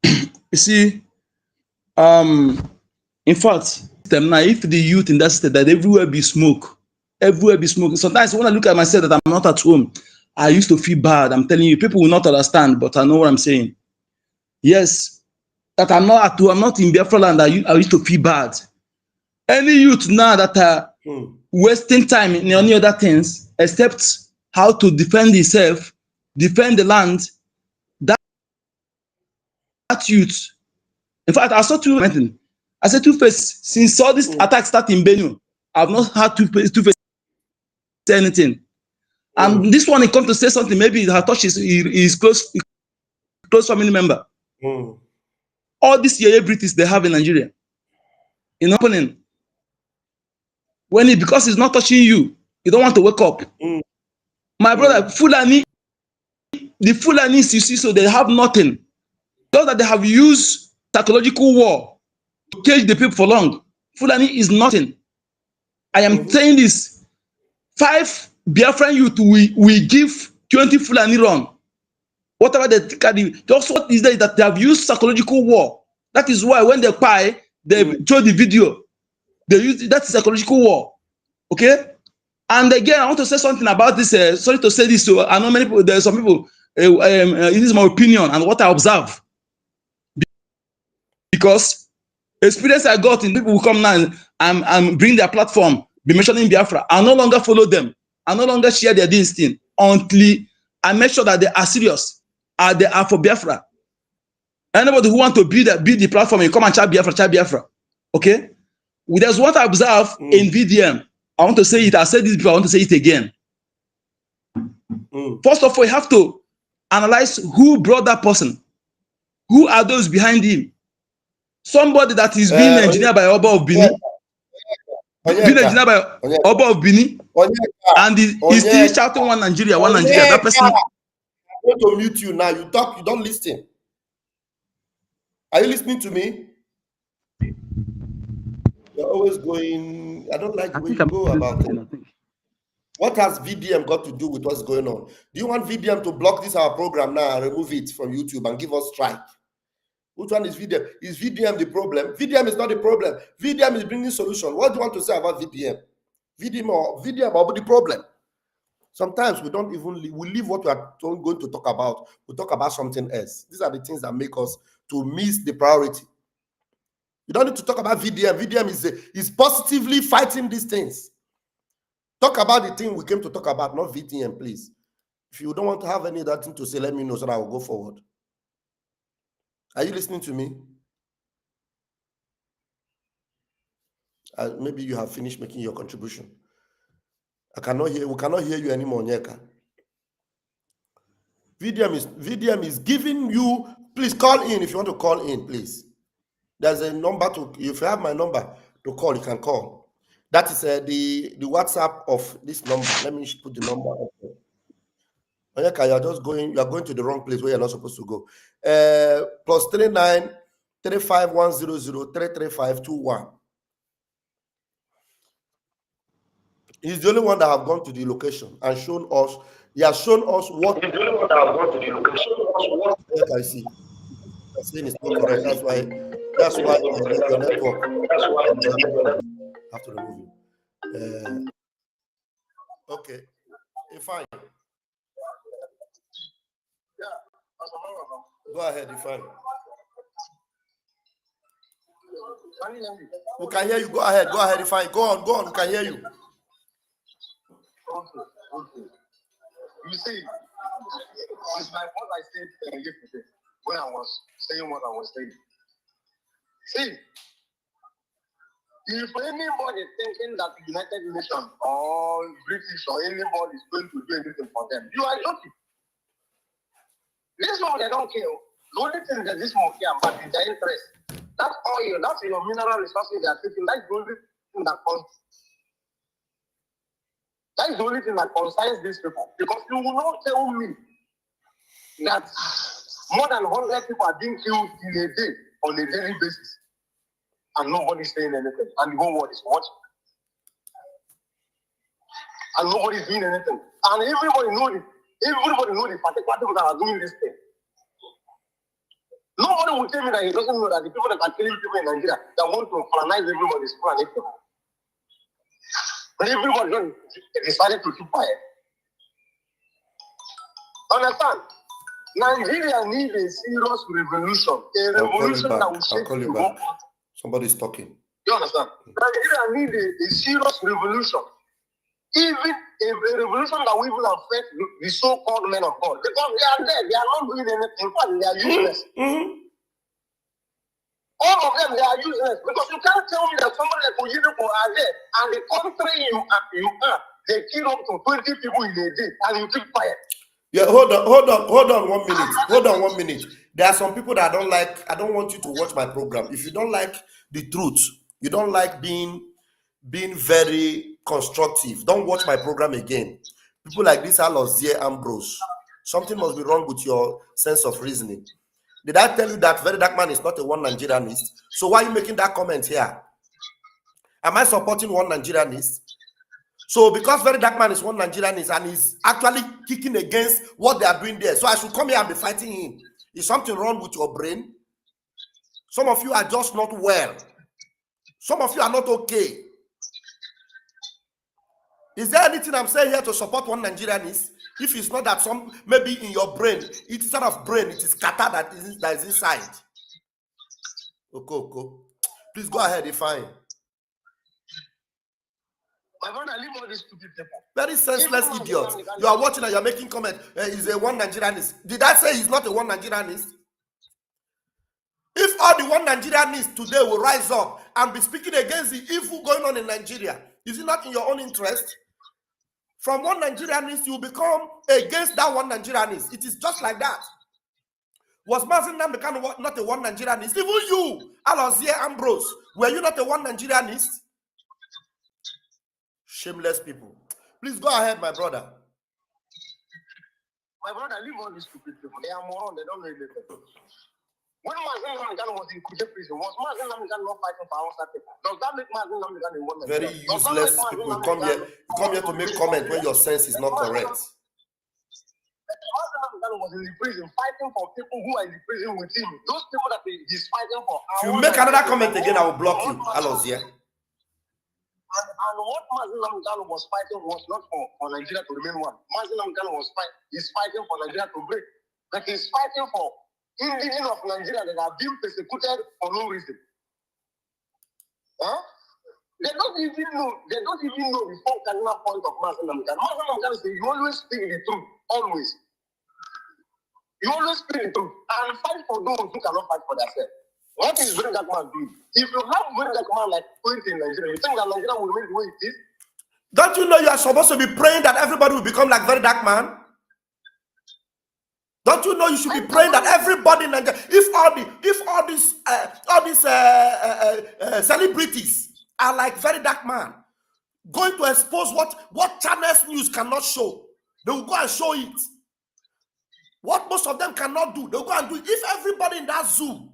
You see, in fact, now if the youth in that state that everywhere be smoke, Sometimes when I look at myself that I'm not at home, I used to feel bad. I'm telling you, people will not understand, but I know what I'm saying. Yes, that I'm not at home, I'm not in Biafra land. I used to feel bad. Any youth now that are wasting time in any other things except how to defend himself, defend the land, that youth. In fact, I saw Two-Face. I said Two-Face, since all this attack started in Benue, I've not had Two-Face say anything. And this one, he come to say something, maybe he touched his close family member. All these celebrities they have in Nigeria, in opening, because it's not touching you, you don't want to wake up. My brother, Fulani, the Fulanis you see, so they have nothing. Those that they have used psychological war to cage the people for long. Fulani is nothing. I am saying this. 5 Biafran youth we give 20 Fulani run. Whatever they carry, just what is there that they have used psychological war. That is why when they cry, they show the video. They use that psychological war. Okay? And again, I want to say something about this. Sorry to say this. So I know many people, there are some people, it is my opinion and what I observe. Because experience I got in people who come now and bring their platform, be mentioning Biafra, I no longer follow them. I no longer share their thing until I make sure that they are serious. They are for Biafra. Anybody who want to build the platform, you come and chat Biafra. Okay? There's what I observe in VDM. I want to say it. I said this before. I want to say it again. First of all, you have to analyze who brought that person. Who are those behind him? Somebody that is being engineered by Oba of Bini. Being engineered by Oba of Bini. And he's still shouting one Nigeria. That person. I'm going to mute you now. You talk, you don't listen. Are you listening to me? You're always going. I don't like the way you go about it. What has VDM got to do with what's going on? Do you want VDM to block this our program now and remove it from YouTube and give us strike? Which one is VDM? Is VDM the problem? VDM is not the problem. VDM is bringing solution. What do you want to say about VDM? VDM or the problem? Sometimes we don't even we leave what we are going to talk about. We talk about something else. These are the things that make us to miss the priority. You don't need to talk about VDM. VDM is positively fighting these things. Talk about the thing we came to talk about, not VDM, please. If you don't want to have any other thing to say, let me know so that I will go forward. Are you listening to me? Maybe you have finished making your contribution. We cannot hear you anymore, Nyeka. VDM is giving you, please call in if you want to call in, please. There's a number if you have my number to call, you can call. That is the WhatsApp of this number. Let me put the number up there. Onyeka, you are going to the wrong place where you're not supposed to go. +39 35100 33521. He's the only one that have gone to the location and shown us He has shown us what. He's the only one that has gone to the location. What I see. I'm saying it's not correct. That's why your network. That's why I have to remove it. Okay. Fine. Go ahead, fine. We can hear you. Go ahead, fine. Go on. We can hear you. Okay. You see, it's like what I said yesterday when I was saying what I was saying. See, if anybody thinking that the United Nations or British or anybody is going to do anything for them, you are joking. This one, they don't care. The only thing that this one care about is their interest. That oil, that's your mineral resources they are taking. That's the only thing that counts. That is the only thing that concerns these people. Because you will not tell me that more than 100 people are being killed in a day on a daily basis. And nobody's saying anything. And the whole world is watching. And nobody's doing anything. And everybody knows it. Everybody knows the particular people that are doing this thing. Nobody will tell me that he doesn't know that the people that are killing people in Nigeria that want to colonize everybody's planet. But everybody decided to keep quiet. Understand? Nigeria needs a serious revolution. A revolution that will shake the world. Somebody's talking. You understand? Nigeria needs a serious revolution. Even a revolution that will even affect the so-called men of God. Because they are there. They are not doing anything. In fact, they are useless. All of them, they are useless. Because you can't tell me that somebody like Oyedepo are there and the country you are, they kill up to 20 people in a day and you keep quiet. Yeah, hold on 1 minute. Hold on 1 minute. There are some people that I don't like. I don't want you to watch my program. If you don't like the truth, you don't like being very constructive, don't watch my program again. People like this are Lozier Ambrose. Something must be wrong with your sense of reasoning. Did I tell you that Very Dark Man is not a one Nigerianist? So why are you making that comment here? Am I supporting one Nigerianist? So because Very Dark Man is one Nigerianist and he's actually kicking against what they are doing there, so I should come here and be fighting him. Is something wrong with your brain? Some of you are just not well. Some of you are not okay. Is there anything I'm saying here to support one Nigerianist? If it's not that maybe in your brain, instead of brain, it is kata that is inside. Okay. Please go ahead, fine. My brother, leave all these stupid people. Very senseless idiot. You are watching and you're making comment. He's a one Nigerianist. Did I say he's not a one Nigerianist? If all the one Nigerianists today will rise up and be speaking against the evil going on in Nigeria, is it not in your own interest? From one Nigerianist, you become against that one Nigerianist. It is just like that. Was Mazen Namdekan not a one Nigerianist? Even you, Alozie Ambrose, were you not a one Nigerianist? Shameless people. Please go ahead, my brother. My brother, leave all these stupid people. They are morons. They don't know anything. When Mazen Namdekan was in Kuje prison, was Mazen Namdekan not fighting for our people? Does that make Mazen Namdekan a one? Very useless people. You come here to make comment when your sense is not correct. Mazen Namdekan was in the prison fighting for people who are in the prison with him. Those people that he's fighting for. If you make another comment again, I will block you. Alozie. And what Mazen Namdekan was fighting was not for Nigeria to remain one. Mazen Namdekan is fighting for Nigeria to break. Like he's fighting for indigenous of Nigeria that are being persecuted for no reason. Huh? They don't even know the full cardinal point of Mazen Namdekan. Mazen Namdekan says you always speak the truth. Always. You always speak the truth and fight for those who cannot fight for themselves. What is Very Dark Man doing? If you have Very Dark Man like 20 in Nigeria, you think that Nigeria will remain the way it is? Don't you know you are supposed to be praying that everybody will become like Very Dark Man? Don't you know you should be praying that everybody in Nigeria, if all these celebrities are like Very Dark Man, going to expose what channels news cannot show, they will go and show it. What most of them cannot do, they'll go and do it. If everybody in that zoo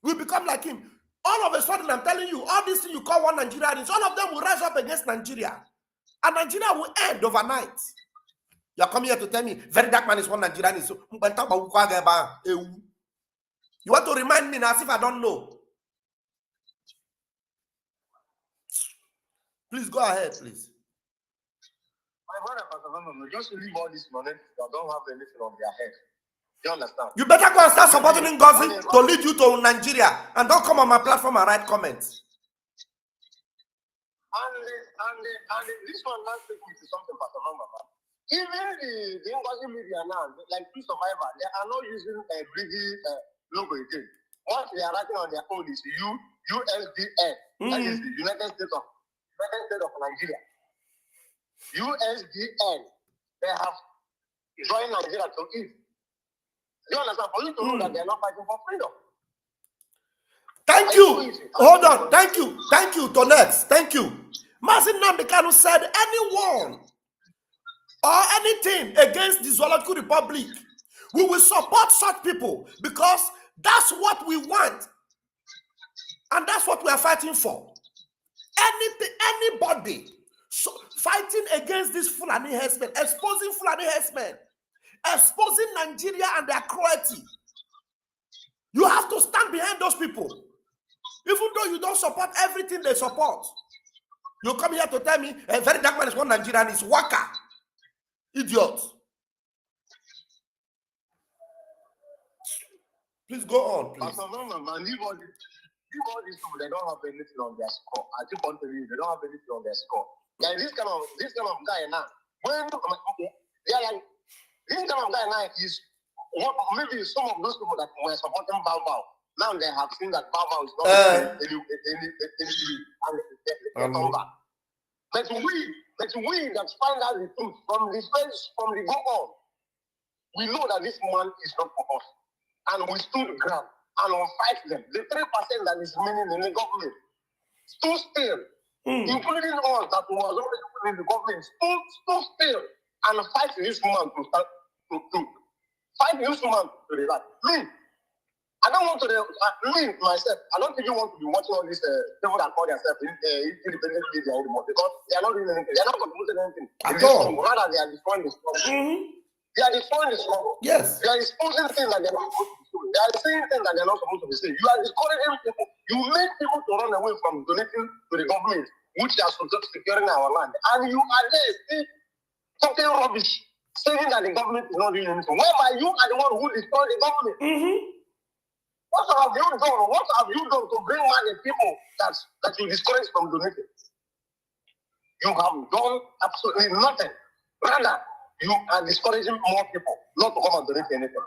will become like him, all of a sudden, I'm telling you, all these things you call one Nigerians, all of them will rise up against Nigeria, and Nigeria will end overnight. You're coming here to tell me very dark man is one Nigerian. So you want to remind me now as if I don't know. Please go ahead, please. My brother, just leave all this money that don't have anything on their head. You understand? You better go and start supporting Govt to lead you to Nigeria, and don't come on my platform and write comments. And this one now take me to something, Pastor Mama. Even the Ngozi media now, like two survivors, they are not using a Brigi logo again. What they are writing on their own is USDN. That is the United States of Nigeria. USDN. They have joined Nigeria to eat. You understand? For you to know that they are not fighting for freedom. Thank you. Hold on. Thank you. Thank you, Tonex. Thank you. Mazin Namdekanu said anyone or anything against the Zoological Republic, we will support such people because that's what we want. And that's what we are fighting for. Anybody fighting against this Fulani herdsmen, exposing Fulani herdsmen, exposing Nigeria and their cruelty. You have to stand behind those people. Even though you don't support everything they support. You come here to tell me a very dark man is one Nigerian is waka. Idiot. Please go on, please. Leave all these people, they don't have anything on their score. I keep on telling you, they don't have anything on their score. Like this kind of guy now, when they are like this kind of guy now is what maybe some of those people that were supporting Bao, now they have seen that Bao is not any But we that find out the truth from the go on, we know that this man is not for us. And we stood ground and will fight them. The 3% that is remaining in the government stood still, including us that was already in the government, stood still and fight this man to start to fight this man to the right. Me, I don't want to myself, I don't even want to be watching all these people that call themselves independent media anymore because they are not doing anything. They are not contributing anything. Rather, they are destroying the struggle. They are destroying the struggle. Yes. They are exposing things that they are not supposed to be doing. They are saying things that they are not supposed to be saying. You are discouraging people. You make people to run away from donating to the government, which are securing our land. And you are there still talking rubbish, saying that the government is not doing anything. Whereby you are the one who destroyed the government. What have you done? What have you done to bring back the people that you discourage from donating? You have done absolutely nothing. Rather, you are discouraging more people not to come and donate anything.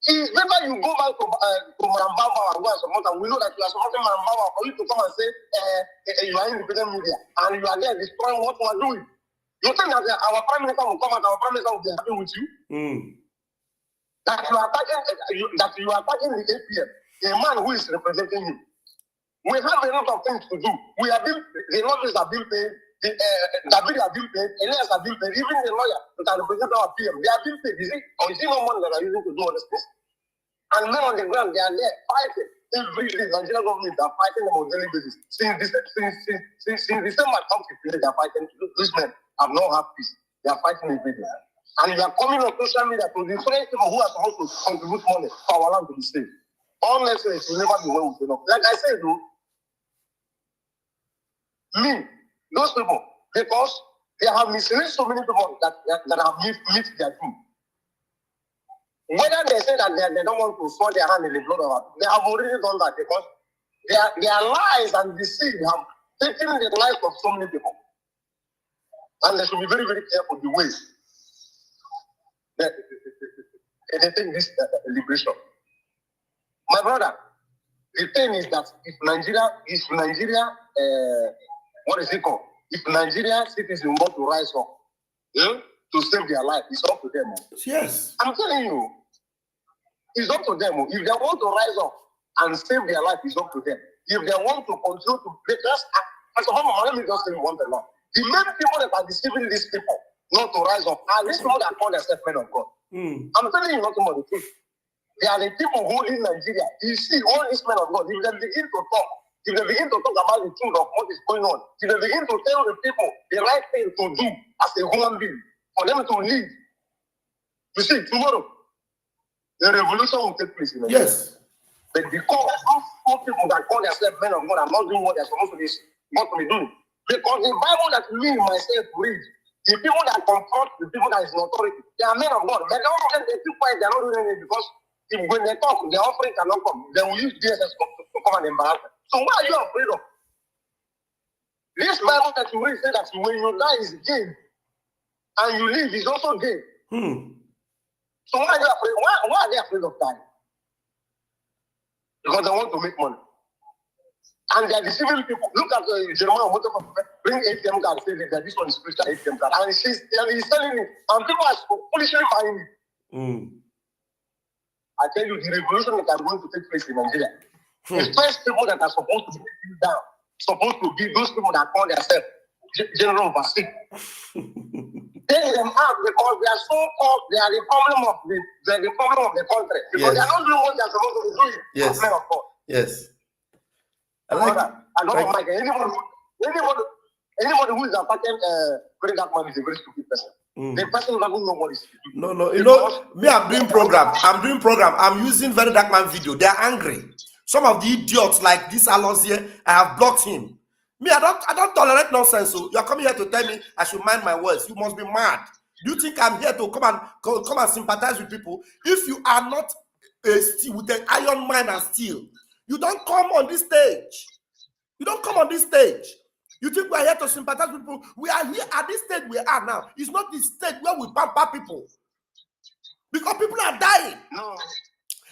It's better you go back to Marambawa and go and support, and we know that you are supporting Marambawa for you to come and say you are independent media and you are there destroying what we are doing. You think that our prime minister will come and our prime minister will be happy with you? That you are attacking the APM, a man who is representing you. We have a lot of things to do. We have been, the lawyers have been paid, David have been paid, Elias have been paid, even the lawyer that represent our PM, they have been paid. Is it no money that are using to do all this thing? And men on the ground, they are there fighting. Every day, Nigerian government are fighting them on a daily basis. Since December 2015, they are fighting. These men have not had peace. They are fighting every day. And you are coming on social media to different people who are supposed to contribute money for our land to be saved. Honestly, it will never be well with enough. Like I said, though, those people, because they have misled so many people that have missed their doom. Whether they say that they don't want to soil their hand in the blood of others, they have already done that because their lies and deceit have taken the life of so many people. And they should be very, very careful the ways they take this liberation. My brother, the thing is that if Nigeria, what is it called? If Nigeria citizens want to rise up to save their life, it's up to them. Yes. I'm telling you, it's up to them. If they want to rise up and save their life, it's up to them. If they want to continue to break us, as a let me just say one thing. The main people that are deceiving these people not to rise up are these people that call themselves men of God. I'm telling you nothing but the truth. They are the people holding Nigeria. You see, all these men of God, if they begin to talk, about the truth of what is going on, if they begin to tell the people the right thing to do as a human being, for them to leave. You see, tomorrow, the revolution will take place in Nigeria. Yes. But because all people that call themselves men of God are not doing what they're supposed to be doing. Because the Bible that me myself read, the people that confront the people that is in authority, they are men of God. But all of them, they keep quiet, they're not doing anything because when they talk, the offering cannot come. They will use DSS to come and embarrass them. So what are you afraid of? This Bible that you read says that when you die is gain, and you live is also gain. So why are you afraid? Why are they afraid of dying? Because they want to make money. And they are deceiving people. Look at Jeremiah bring ATM card, say that this one is spiritual ATM card. And he's selling it. And people are foolishly buying it. I tell you, the revolution that are going to take place in Nigeria, the first people that are supposed to be taken down, supposed to be those people that call themselves general overseas. Take them out because they are so called, they are the problem of the country. Because they are not doing what they are supposed to be doing. Yes. Men of God. Yes. I like I don't like anybody who is attacking very dark man is a very stupid person. The person doesn't know what is stupid. No. You know, me, I'm doing program. I'm using very dark man video. They are angry. Some of the idiots like this Alonso here, I have blocked him. Me, I don't tolerate nonsense. So you're coming here to tell me I should mind my words. You must be mad. Do you think I'm here to come and sympathize with people? If you are not with an iron mind and steel, you don't come on this stage. You don't come on this stage. You think we're here to sympathize with people? We are here at this stage we are now. It's not the stage where we pamper people. Because people are dying. No.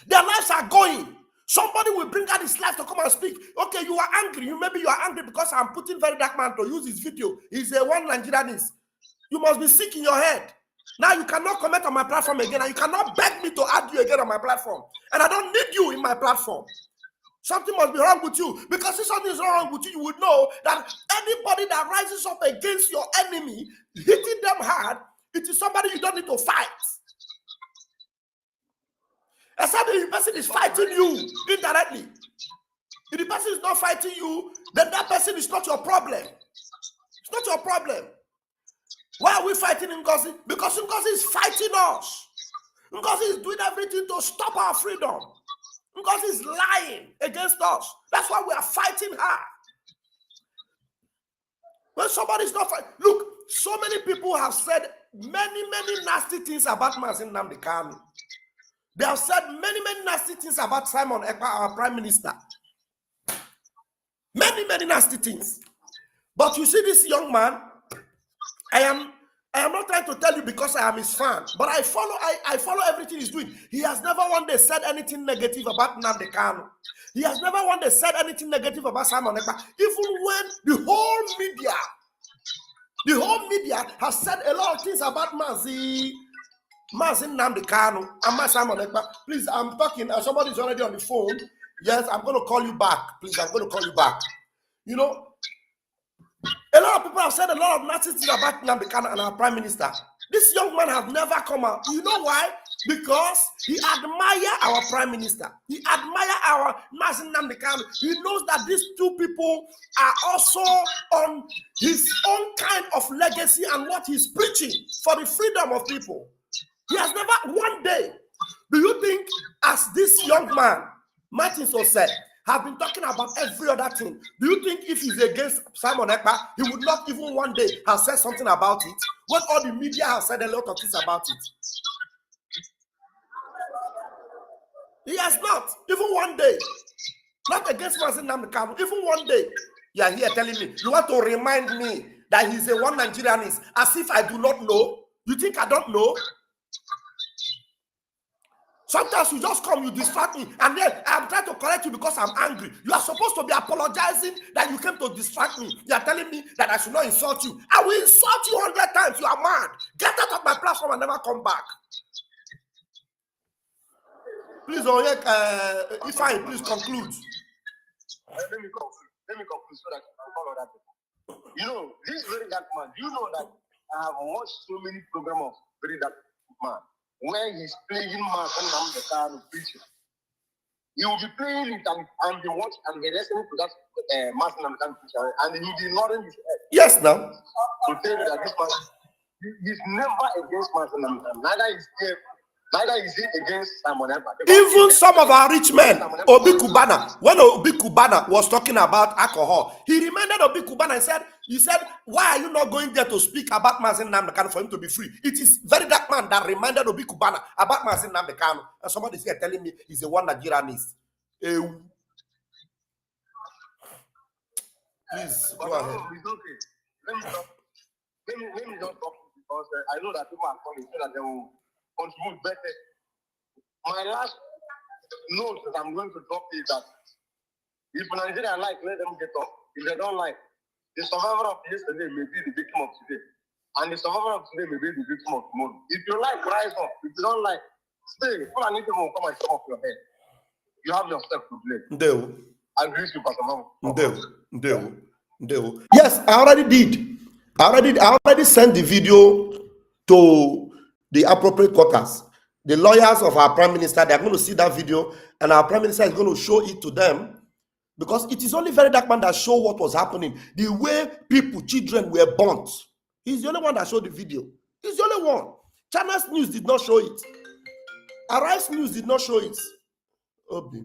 Their lives are going. Somebody will bring out his life to come and speak. Okay, you are angry. Maybe you are angry because I'm putting very dark man to use his video. He's a one Nigerianist. You must be sick in your head. Now you cannot comment on my platform again, and you cannot beg me to argue again on my platform. And I don't need you in my platform. Something must be wrong with you. Because if something is wrong with you, you would know that anybody that rises up against your enemy, hitting them hard, it is somebody you don't need to fight. Except if the person is fighting you indirectly. If the person is not fighting you, then that person is not your problem. It's not your problem. Why are we fighting Ngozi? Because Ngozi is fighting us. Ngozi is doing everything to stop our freedom. Ngozi is lying against us. That's why we are fighting her. When somebody is not fighting, look, so many people have said many nasty things about Mazin Nnamdi Kanu. They have said many nasty things about Simon Ekpa, our prime minister. Many nasty things. But you see this young man, I am not trying to tell you because I am his fan, but I follow everything he's doing. He has never one day said anything negative about Nnamdi Kanu. He has never one day said anything negative about Simon Ekpa. Even when the whole media has said a lot of things about Mazin Nnamdi Kanu and Simon Ekpa. Please, I'm talking, and somebody's already on the phone. Yes, I'm going to call you back. Please, I'm going to call you back. You know, a lot of people have said a lot of nasty things about Nnamdi Kanu and our prime minister. This young man has never come out. You know why? Because he admires our prime minister. He admires our Mazin Nnamdi Kanu. He knows that these two people are also on his own kind of legacy and what he's preaching for the freedom of people. He has never one day. Do you think, as this young man, Martin so said, have been talking about every other thing, do you think if he's against Simon Ekpa, he would not even one day have said something about it? When all the media have said a lot of things about it. He has not, even one day. Not against Mazin Nnamdi Kanu, even one day. You are here telling me, you want to remind me that he's a one Nigerianist, as if I do not know? You think I don't know? Sometimes you just come, you distract me, and then I'm trying to correct you because I'm angry. You are supposed to be apologizing that you came to distract me. You are telling me that I should not insult you. I will insult you 100 times. You are mad. Get out of my platform and never come back. Please, Ifeanyi, please conclude. Let me conclude so that I can follow that. You know, this very dark man, you know that I have watched so many programs of very dark man. Where he's playing Mazin Nnamdi Kanu preaching. He will be playing it and be watching and be listening to that Mazin Nnamdi Kanu preaching, and he will be nodding his head. Yes, now. To tell you that He's never against Mazen. Neither is he against Simon Ekpa. Even some of our rich men, Obi Kubana, when Obi Kubana was talking about alcohol, he reminded Obi Kubana and he said, why are you not going there to speak about Mazen Namdekano for him to be free? It is very dark man that reminded Obi Kubana about Mazen Namdekano. And somebody is here telling me he's the one Nigerianist. Please, go ahead. It's okay. Let me just talk because I know that people are calling so that they will contribute better. My last note that I'm going to drop is that if Nigeria like, let them get up. If they don't like, the survivor of yesterday may be the victim of today. And the survivor of today may be the victim of tomorrow. If you like, rise up. If you don't like, stay. All I need to go come and come off your head. You have yourself to blame. I agree with you, Pastor Mamo. Yes, I already did. I already sent the video to the appropriate quarters. The lawyers of our prime minister, they're going to see that video, and our prime minister is going to show it to them, because it is only very dark man that showed what was happening. The way people, children were burnt. He's the only one that showed the video. He's the only one. Channels News did not show it. Arise News did not show it. Obi.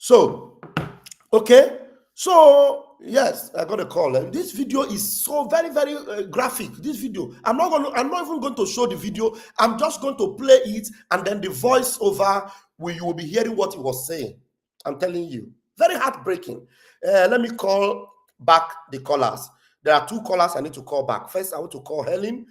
So, okay. So, yes, I got a call. This video is so very, very graphic. This video, I'm not even going to show the video. I'm just going to play it, and then the voiceover, you will be hearing what he was saying. I'm telling you, very heartbreaking. Let me call back the callers. There are 2 callers I need to call back. First, I want to call Helen.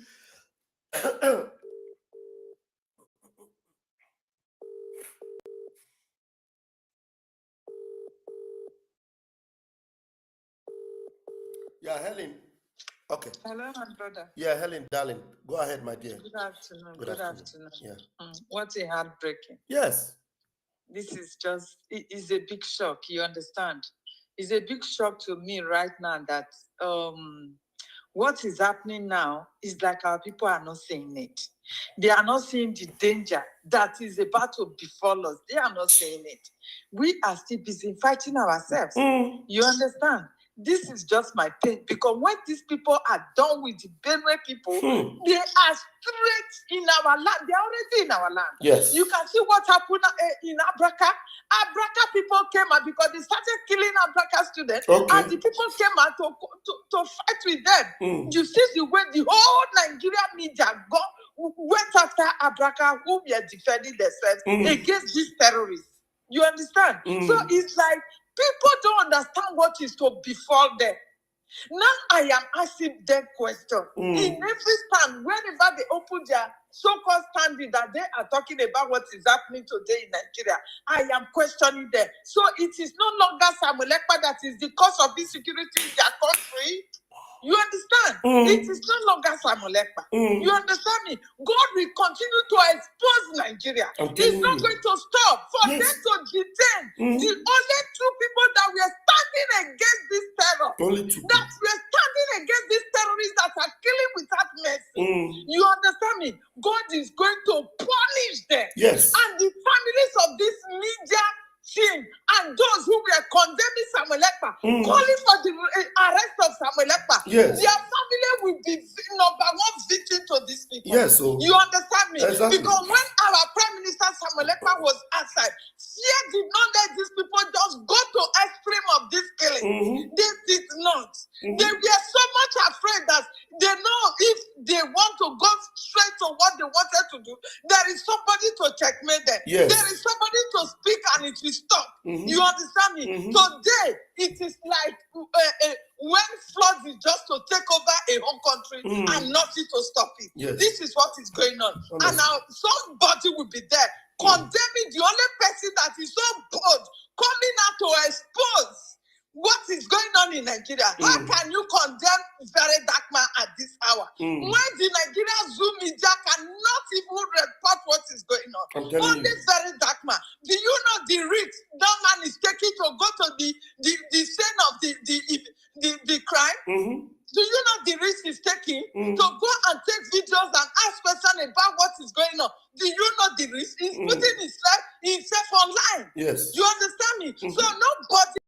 Yeah, Helen. Okay. Hello, my brother. Yeah, Helen, darling. Go ahead, my dear. Good afternoon. Good afternoon. Yeah. What a heartbreaking. Yes. This is just, it is a big shock. You understand? It's a big shock to me right now that what is happening now is like our people are not seeing it. They are not seeing the danger that is about to befall us. They are not seeing it. We are still busy fighting ourselves. You understand? This is just my pain, because when these people are done with the Benue people, they are straight in our land. They are already in our land. Yes. You can see what happened in Abraka. Abraka people came out because they started killing Abraka students, and the people came out to fight with them. You see the way the whole Nigerian media went after Abraka, who were defending themselves against these terrorists. You understand? So it's like, people don't understand what is to befall them. Now I am asking them question. In every stand, whenever they open their so-called standing that they are talking about what is happening today in Nigeria, I am questioning them. So it is no longer Samuel Ekpa that is the cause of insecurity in their country. You understand? It is no longer Samuel Ekpa. You understand me? God will continue to expose Nigeria. It's not going to stop for them to detain the only 2 people that were standing against this terror. That were standing against these terrorists that are killing without mercy. You understand me? God is going to punish them. Yes. And the families of this media team and those who were condemning Samuel Ekpa, calling for the arrest of Samuel Ekpa, their family will be number 1 victim to these people. Yes, so you understand me? Exactly. Because when our Prime Minister Samuel Ekpa was outside, fear did not let these people just go to extreme of this killing. They did not. They were so much afraid that they know if they want to go straight to what they wanted to do, there is somebody to checkmate them. Yes. There is somebody to speak and it will stop. You understand me? Today, it is like when flood is just to take over a whole country and nothing to stop it. Yes. This is what is going on. And now somebody will be there condemning the only person that is so bold, coming out to expose what is going on in Nigeria. How can you condemn very dark man at this hour? When the Nigerian Zoom media cannot even report what is going on. Only very dark man. Do you know the risk that man is taking to go to the scene of the crime? Do you know the risk he's taking to go and take videos and ask questions about what is going on? Do you know the risk? He's putting himself online. Yes. You understand me? So nobody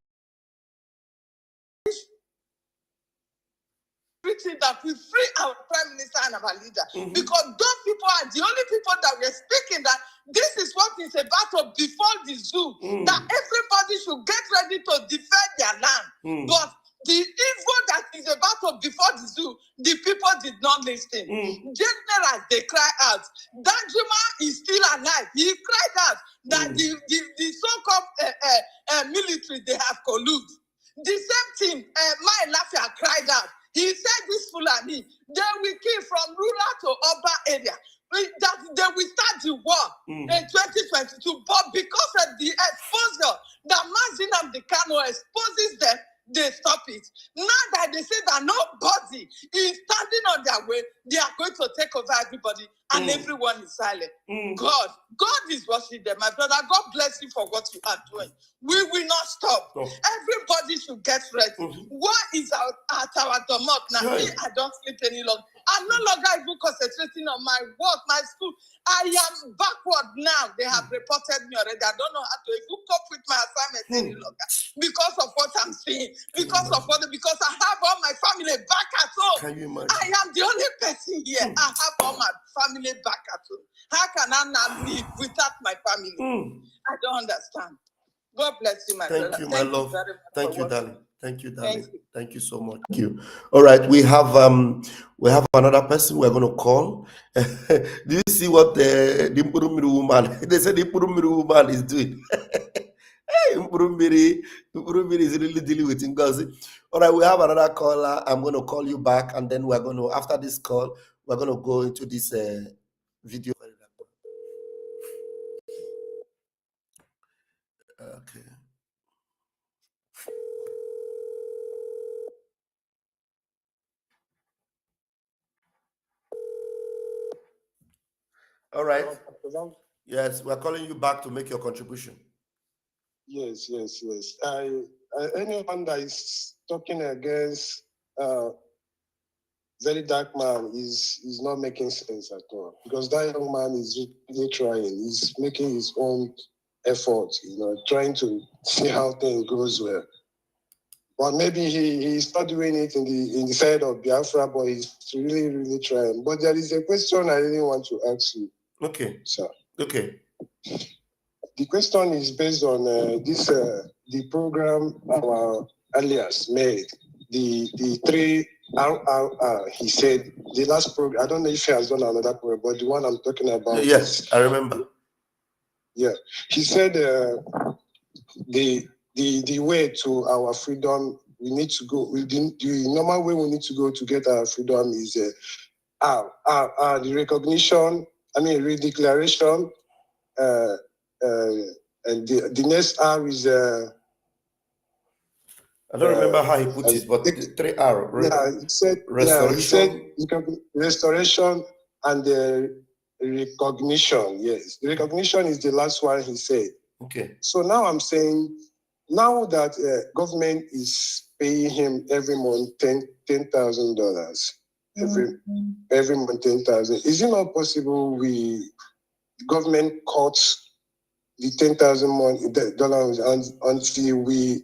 that we free our prime minister and our leader, because those people are the only people that we're speaking that this is what is about to befall the zoo, that everybody should get ready to defend their land. But the evil that is about to befall the zoo, the people did not listen. Generals, they cry out. Danjuma is still alive. He cried out that the so-called military, they have colluded. The same thing, my Lafia cried out. He said this Fulani, they will kill from rural to urban area. That they will start the war in 2022. But because of the exposure that Mazinam the Kano exposes them, they stop it. Now that they say that nobody is standing on their way, they are going to take over everybody and everyone is silent. God is watching them. My brother, God bless you for what you are doing. We will not stop. Everybody should get ready. What is at our domot? Now, me, I don't sleep any longer. I'm no longer even concentrating on my work, my school. I am backward now. They have reported me already. I don't know how to even cope with my assignment any longer because of what I'm seeing. Because I have all my family back at home. Can you imagine? I am the only person here. I have all my family back at home. How can I now live without my family? I don't understand. God bless you, my brother. Thank you, my love. Thank you, darling. Thank you, darling. Thank you. Thank you so much. Thank you. All right, we have another person we're going to call. Do you see what the Mpurumiru woman? They said the Mpurumiru woman is doing. Hey, Mpurumbiri is really dealing with Ngozi. All right, we have another caller. I'm going to call you back, and then we're going to, after this call, we're going to go into this video. Okay. All right. Yes, we're calling you back to make your contribution. Yes. Anyone that is talking against very dark man is not making sense at all, because that young man is really trying. He's making his own effort, trying to see how things goes well. But maybe he's not doing it in the side of Biafra, but he's really trying. But there is a question I really want to ask you. Okay. Sir. Okay. The question is based on the program our alias made, the 3 RRR. He said the last program. I don't know if he has done another program, but the one I'm talking about. Yes, I remember. Yeah, he said the way to our freedom, we need to go. The normal way we need to go to get our freedom is the recognition. Redeclaration. And the next R is I don't remember how he put it, but 3R. He said restoration. Restoration and the recognition. Yes, the recognition is the last one he said. Okay. So now I'm saying, now that government is paying him every month $10,000 every month 10,000. Is it not possible government cuts the $10,000 until we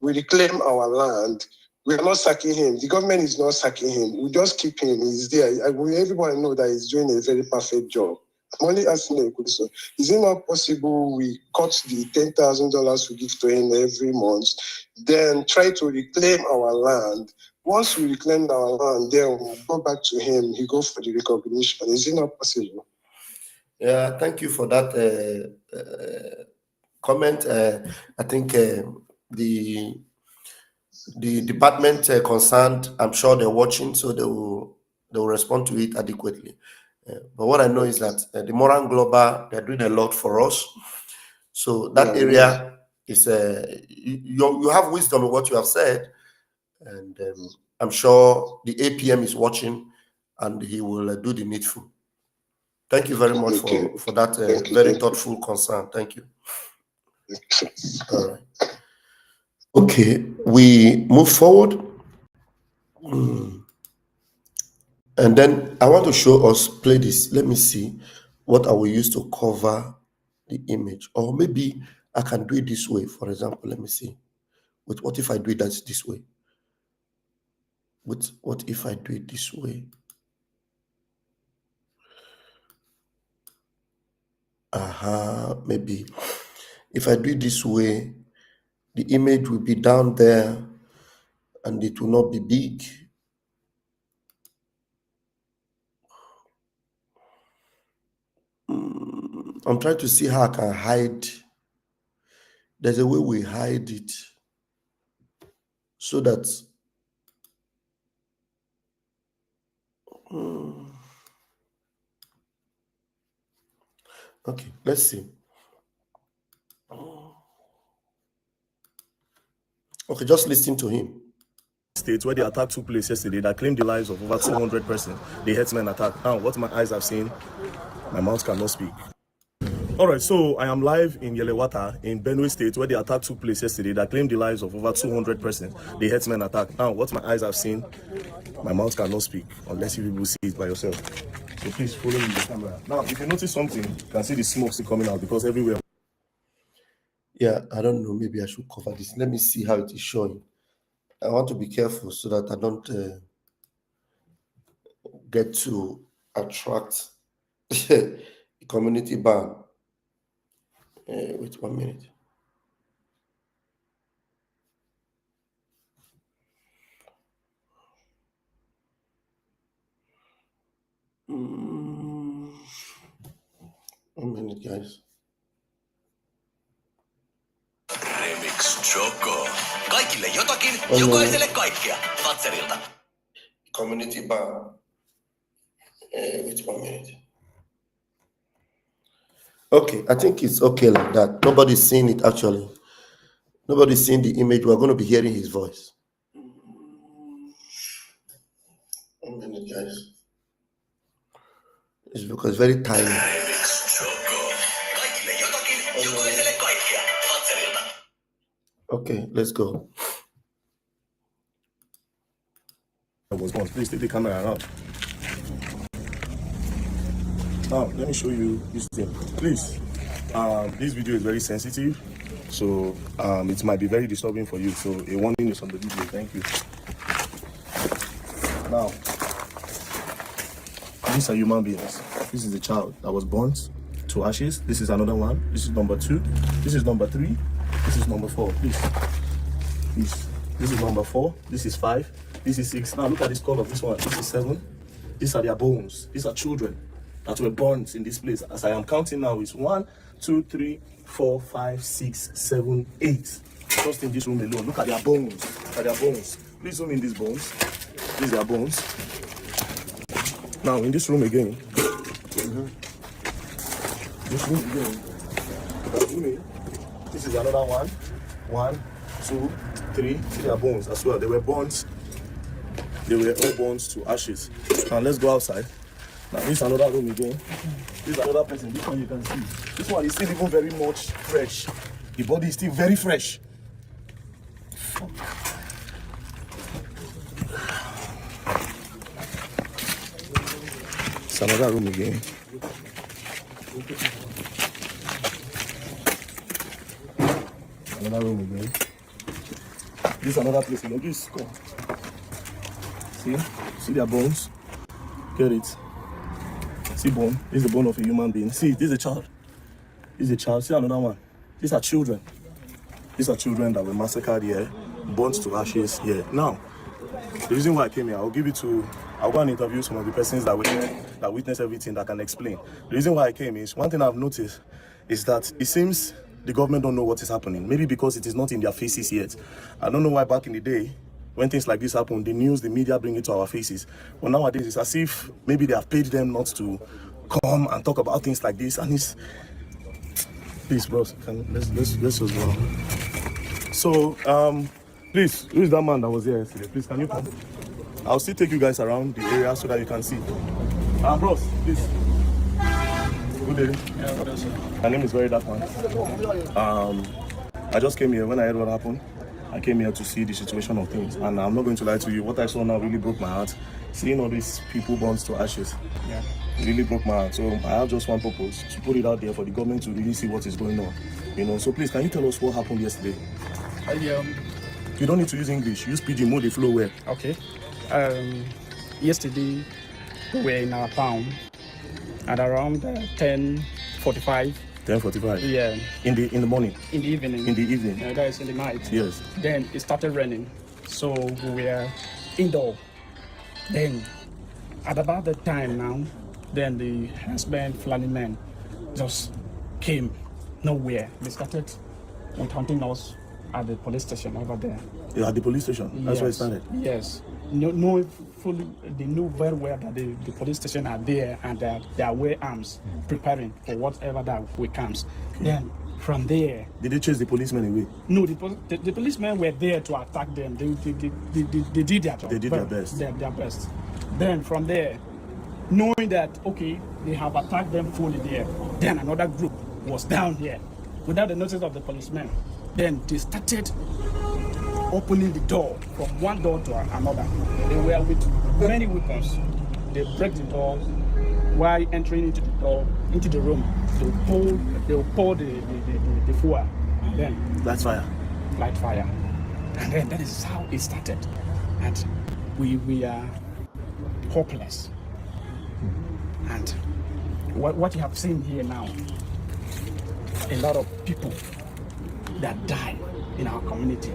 reclaim our land? We are not sacking him. The government is not sacking him. We just keep him. He's there. Everyone know that he's doing a very perfect job. I'm only asking a question. Is it not possible we cut the $10,000 we give to him every month, then try to reclaim our land? Once we reclaim our land, then we'll go back to him. He go for the recognition. Is it not possible? Yeah, thank you for that comment. I think the department concerned, I'm sure they're watching, so they will respond to it adequately. But what I know is that the Moran Global, they're doing a lot for us. So that area is you have wisdom in what you have said, and I'm sure the APM is watching, and he will do the needful. Thank you very much for that very thoughtful concern. Thank you. All right. Okay, we move forward. And then I want to show us, play this. Let me see what I will use to cover the image. Or maybe I can do it this way. For example, let me see. What if I do it this way? What if I do it this way? Maybe if I do it this way, the image will be down there and it will not be big. I'm trying to see how I can hide. There's a way we hide it so that okay, let's see. Okay, just listen to him. States where the attack took place yesterday that claimed the lives of over 200 persons. The herdsmen attack. Now, what my eyes have seen, my mouth cannot speak. All right, so I am live in Yelewata in Benue State where the attack took place yesterday that claimed the lives of over 200 persons. The herdsmen attack. Now, what my eyes have seen, my mouth cannot speak unless you people see it by yourself. So please follow me with the camera. Now, if you notice something, you can see the smoke still coming out because everywhere. Yeah, I don't know. Maybe I should cover this. Let me see how it is showing. I want to be careful so that I don't get to attract the community ban. Wait 1 minute. Mm. 1 minute, guys. Remix Choco. Kaikille jotakin, jokaiselle kaikkea. Fatserilta. Community ban. Wait 1 minute. Okay, I think it's okay like that. Nobody's seeing it actually. Nobody's seeing the image. We're going to be hearing his voice. 1 minute, guys. It's because it's very tiny. Okay, let's go. I was born. Please take the camera around. Now, let me show you this thing. Please, this video is very sensitive, so it might be very disturbing for you. So a warning is on the video. Thank you. Now, these are human beings. This is a child that was burnt to ashes. This is another one. This is number 2. This is number 3. This is number 4. Please. This is number 4. This is 5. This is 6. Now look at this color of this one. This is 7. These are their bones. These are children that were burnt in this place. As I am counting now, it's 1, 2, 3, 4, 5, 6, 7, 8. Just in this room alone. Look at their bones. Look at their bones. Please zoom in these bones. These are bones. Now in this room again. This room again. This is another one. 1, 2, 3. See their bones as well. They were burnt. They were all burnt to ashes. Now let's go outside. Now this is another room again. This is another person. This one you can see. This one is still even very much fresh. The body is still very fresh. It's another room again. Another room again. This is another place. Look, this is cool. See their bones? Get it? See bone? This is the bone of a human being. See, this is a child. This is a child. See another one. These are children. These are children that were massacred here, burnt to ashes here. Now, the reason why I came here, I'll go and interview some of the persons that were here, that witnessed everything, that can explain. The reason why I came is, one thing I've noticed is that it seems the government don't know what is happening. Maybe because it is not in their faces yet. I don't know why back in the day, when things like this happen, the news, the media bring it to our faces. But nowadays, it's as if maybe they have paid them not to come and talk about things like this. And it's... Please, bros, let's just go. So, please, who is that man that was here yesterday? Please, can you come? I'll still take you guys around the area so that you can see. Bros, please. Good day. Yeah, my name is Very Dark Man. I just came here when I heard what happened. I came here to see the situation of things, and I'm not going to lie to you. What I saw now really broke my heart. Seeing all these people burnt to ashes, it really broke my heart. So I have just one purpose: to put it out there for the government to really see what is going on. You know. So please, can you tell us what happened yesterday? You don't need to use English. Use pidgin, move the flow well. Okay. Yesterday we were in our town at around 10:45. 10:45. Yeah. In the morning. In the evening. In the evening. That is in the night. Yes. Then it started raining, so we were indoor. Then, at about the time now, then the husband Fulani men just came nowhere. They started hunting us at the police station over there. Yeah, at the police station. That's where it started. Yes. They knew very well that the police station are there and they are wearing arms, preparing for whatever that way comes. Okay. Then from there, did they chase the policemen away? No, the policemen were there to attack them. They did their job. They did their best. Their best. Then from there, knowing that okay, they have attacked them fully there, then another group was down here without the notice of the policemen. Then they started opening the door from one door to another. They were with many weapons. They break the door while entering into the door, into the room. They'll pour the fuel. Then light fire. And then that is how it started. And we are hopeless. And what you have seen here now, a lot of people that die in our community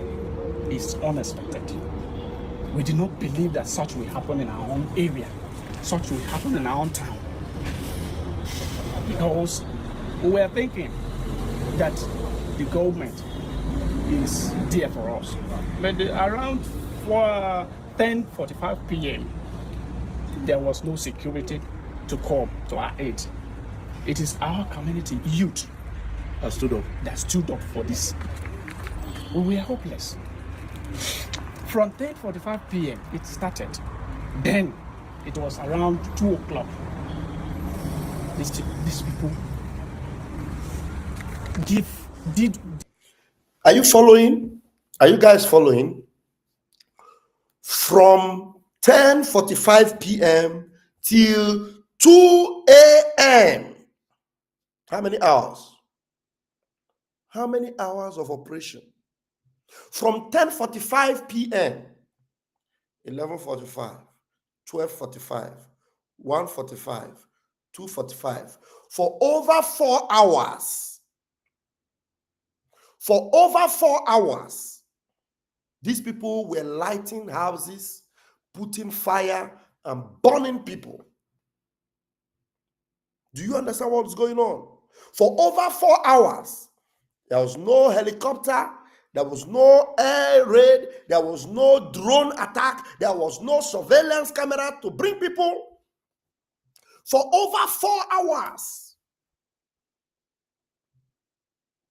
is unexpected. We did not believe that such will happen in our own area, such will happen in our own town. Because we were thinking that the government is there for us. But around 10:45 p.m., there was no security to come to our aid. It is our community youth that stood up for this. We were hopeless. From 10:45 p.m. it started. Then it was around 2 o'clock. These people did. Are you following? Are you guys following? From 10:45 p.m. till 2 a.m. How many hours? How many hours of operation? From 10:45 p.m., 11:45, 12:45, 1:45, 2:45, for over 4 hours. For over 4 hours, these people were lighting houses, putting fire, and burning people. Do you understand what's going on? For over 4 hours, there was no helicopter, there was no air raid, there was no drone attack, there was no surveillance camera to bring people. For over 4 hours,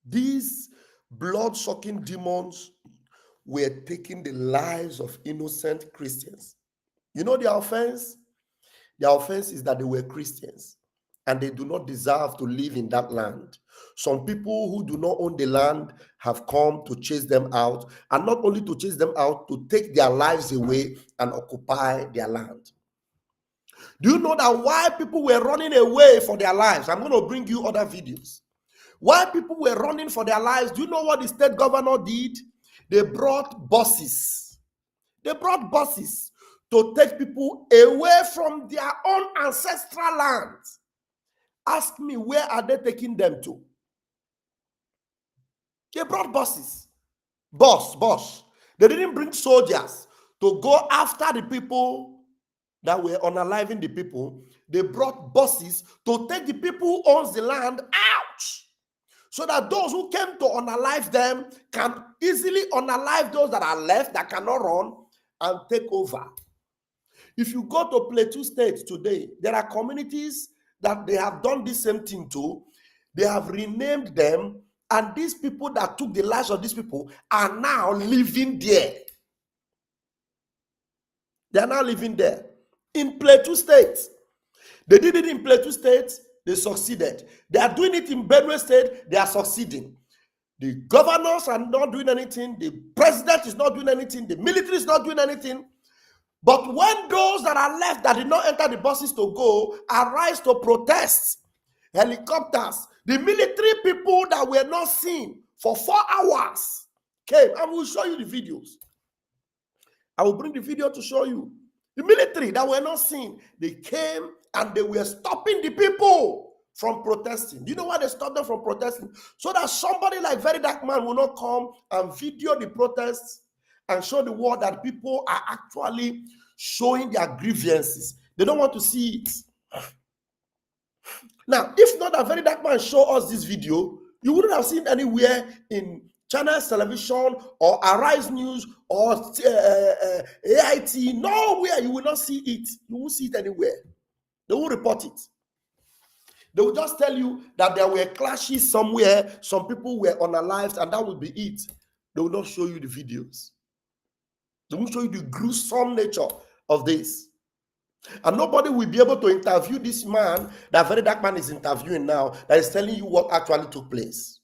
these blood-sucking demons were taking the lives of innocent Christians. You know the offense? The offense is that they were Christians and they do not deserve to live in that land. Some people who do not own the land have come to chase them out, and not only to chase them out, to take their lives away and occupy their land. Do you know that why people were running away for their lives? I'm going to bring you other videos. Why people were running for their lives, do you know what the state governor did? They brought buses. They brought buses to take people away from their own ancestral land. Ask me, where are they taking them to? They brought buses. Bus. They didn't bring soldiers to go after the people that were unaliving the people. They brought buses to take the people who owns the land out, so that those who came to unalive them can easily unalive those that are left that cannot run and take over. If you go to Plateau State today, there are communities that they have done the same thing to. They have renamed them, and these people that took the lives of these people are now living there. They are now living there. In Plateau State, they did it in Plateau State, they succeeded. They are doing it in Benue State, they are succeeding. The governors are not doing anything. The president is not doing anything. The military is not doing anything. But when those that are left that did not enter the buses to go arise to protest, helicopters, the military people that were not seen for 4 hours came. I will show you the videos. I will bring the video to show you. The military that were not seen, they came and they were stopping the people from protesting. Do you know why they stopped them from protesting? So that somebody like Very Dark Man will not come and video the protests and show the world that people are actually showing their grievances. They don't want to see it. Now, if not that Very Dark Man show us this video, you wouldn't have seen anywhere in Channels Television or Arise News or AIT. Nowhere you will not see it. You won't see it anywhere. They won't report it. They will just tell you that there were clashes somewhere, some people were unalived, and that would be it. They will not show you the videos. They will show you the gruesome nature of this. And nobody will be able to interview this man that Very Dark Man is interviewing now, that is telling you what actually took place.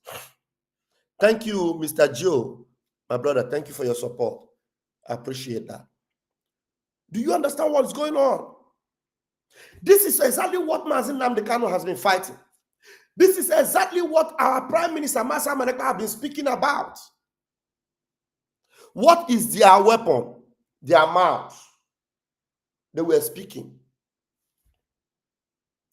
Thank you, Mr. Joe, my brother. Thank you for your support. I appreciate that. Do you understand what's going on? This is exactly what Mazi Nnamdi Kanu has been fighting. This is exactly what our Prime Minister, Masa Maneka, have been speaking about. What is their weapon? Their mouth. They were speaking.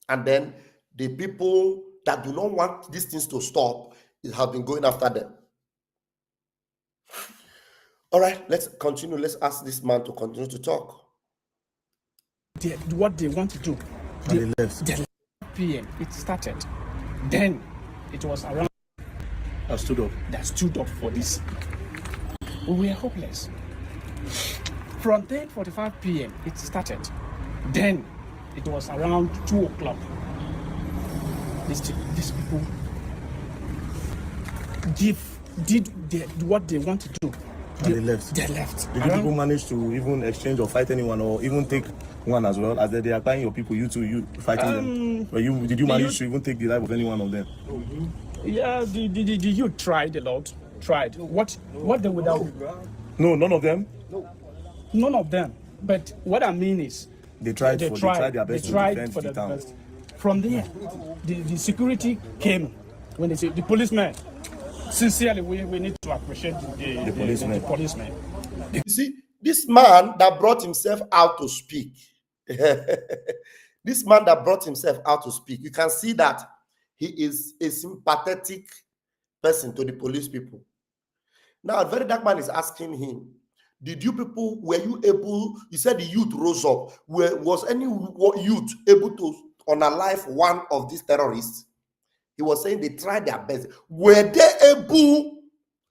And then the people that do not want these things to stop have been going after them. All right, let's continue. Let's ask this man to continue to talk. What they want to do. The 11 p.m. it started. Then it was around that stood up for this. We were hopeless. From 10:45 p.m. it started. Then it was around 2 o'clock. These people did what they want to do. They left. Did people manage to even exchange or fight anyone, or even take one as well? As they are applying your people, you fighting them. But did you manage to even take the life of any one of them? Yeah, the youth tried a lot. Tried. What they would have. No, none of them. None of them. But what I mean is, they tried their best to defend the town. From there, the security came. When they say the policemen, sincerely, we need to appreciate the policemen. You see, this man that brought himself out to speak, this man that brought himself out to speak, you can see that he is a sympathetic person to the police people. Now, a Very Dark Man is asking him, did you people, were you able, you said the youth rose up, was any youth able to unalive one of these terrorists? He was saying they tried their best. Were they able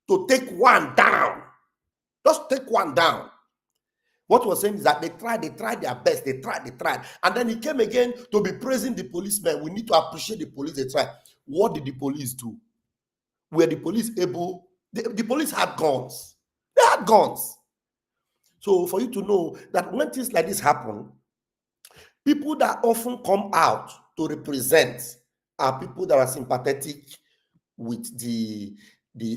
to take one down? Just take one down. What he was saying is that they tried their best, they tried. And then he came again to be praising the policemen. We need to appreciate the police, they tried. What did the police do? Were the police able? The police had guns. They had guns. So for you to know that when things like this happen, people that often come out to represent are people that are sympathetic with the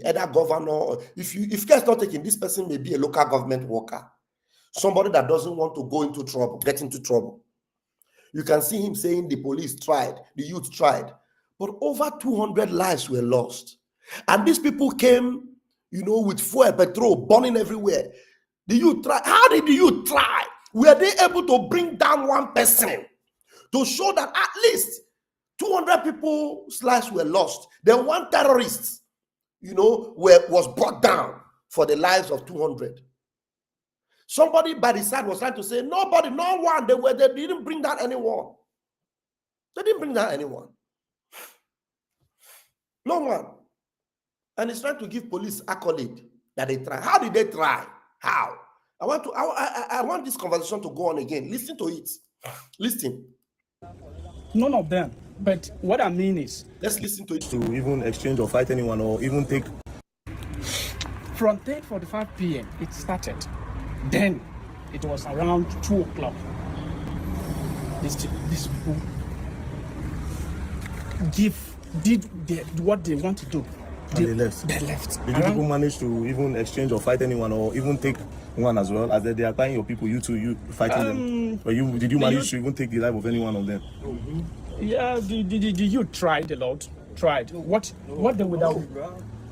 other governor. If care is not taken, this person may be a local government worker, somebody that doesn't want to go into trouble, get into trouble. You can see him saying the police tried, the youth tried, but over 200 lives were lost. And these people came, with fuel, petrol, burning everywhere. The youth tried. How did the youth try? Were they able to bring down one person to show that at least 200 people's lives were lost? Then one terrorist, was brought down for the lives of 200. Somebody by the side was trying to say, nobody, no one. They didn't bring down anyone. They didn't bring down anyone. No one. And he's trying to give police accolade that they try. How did they try? How? I want this conversation to go on again. Listen to it. Listen. None of them. But what I mean is, let's listen to it. To even exchange or fight anyone, or even take. From 10:45 p.m. it started. Then it was around 2 o'clock. These people did what they want to do. They left. They left. Did you people manage to even exchange or fight anyone, or even take one as well? As they are tying your people, you two, you fighting them. But did you manage to even take the life of any one of them? Yeah, the youth tried a lot. Tried. What they would have.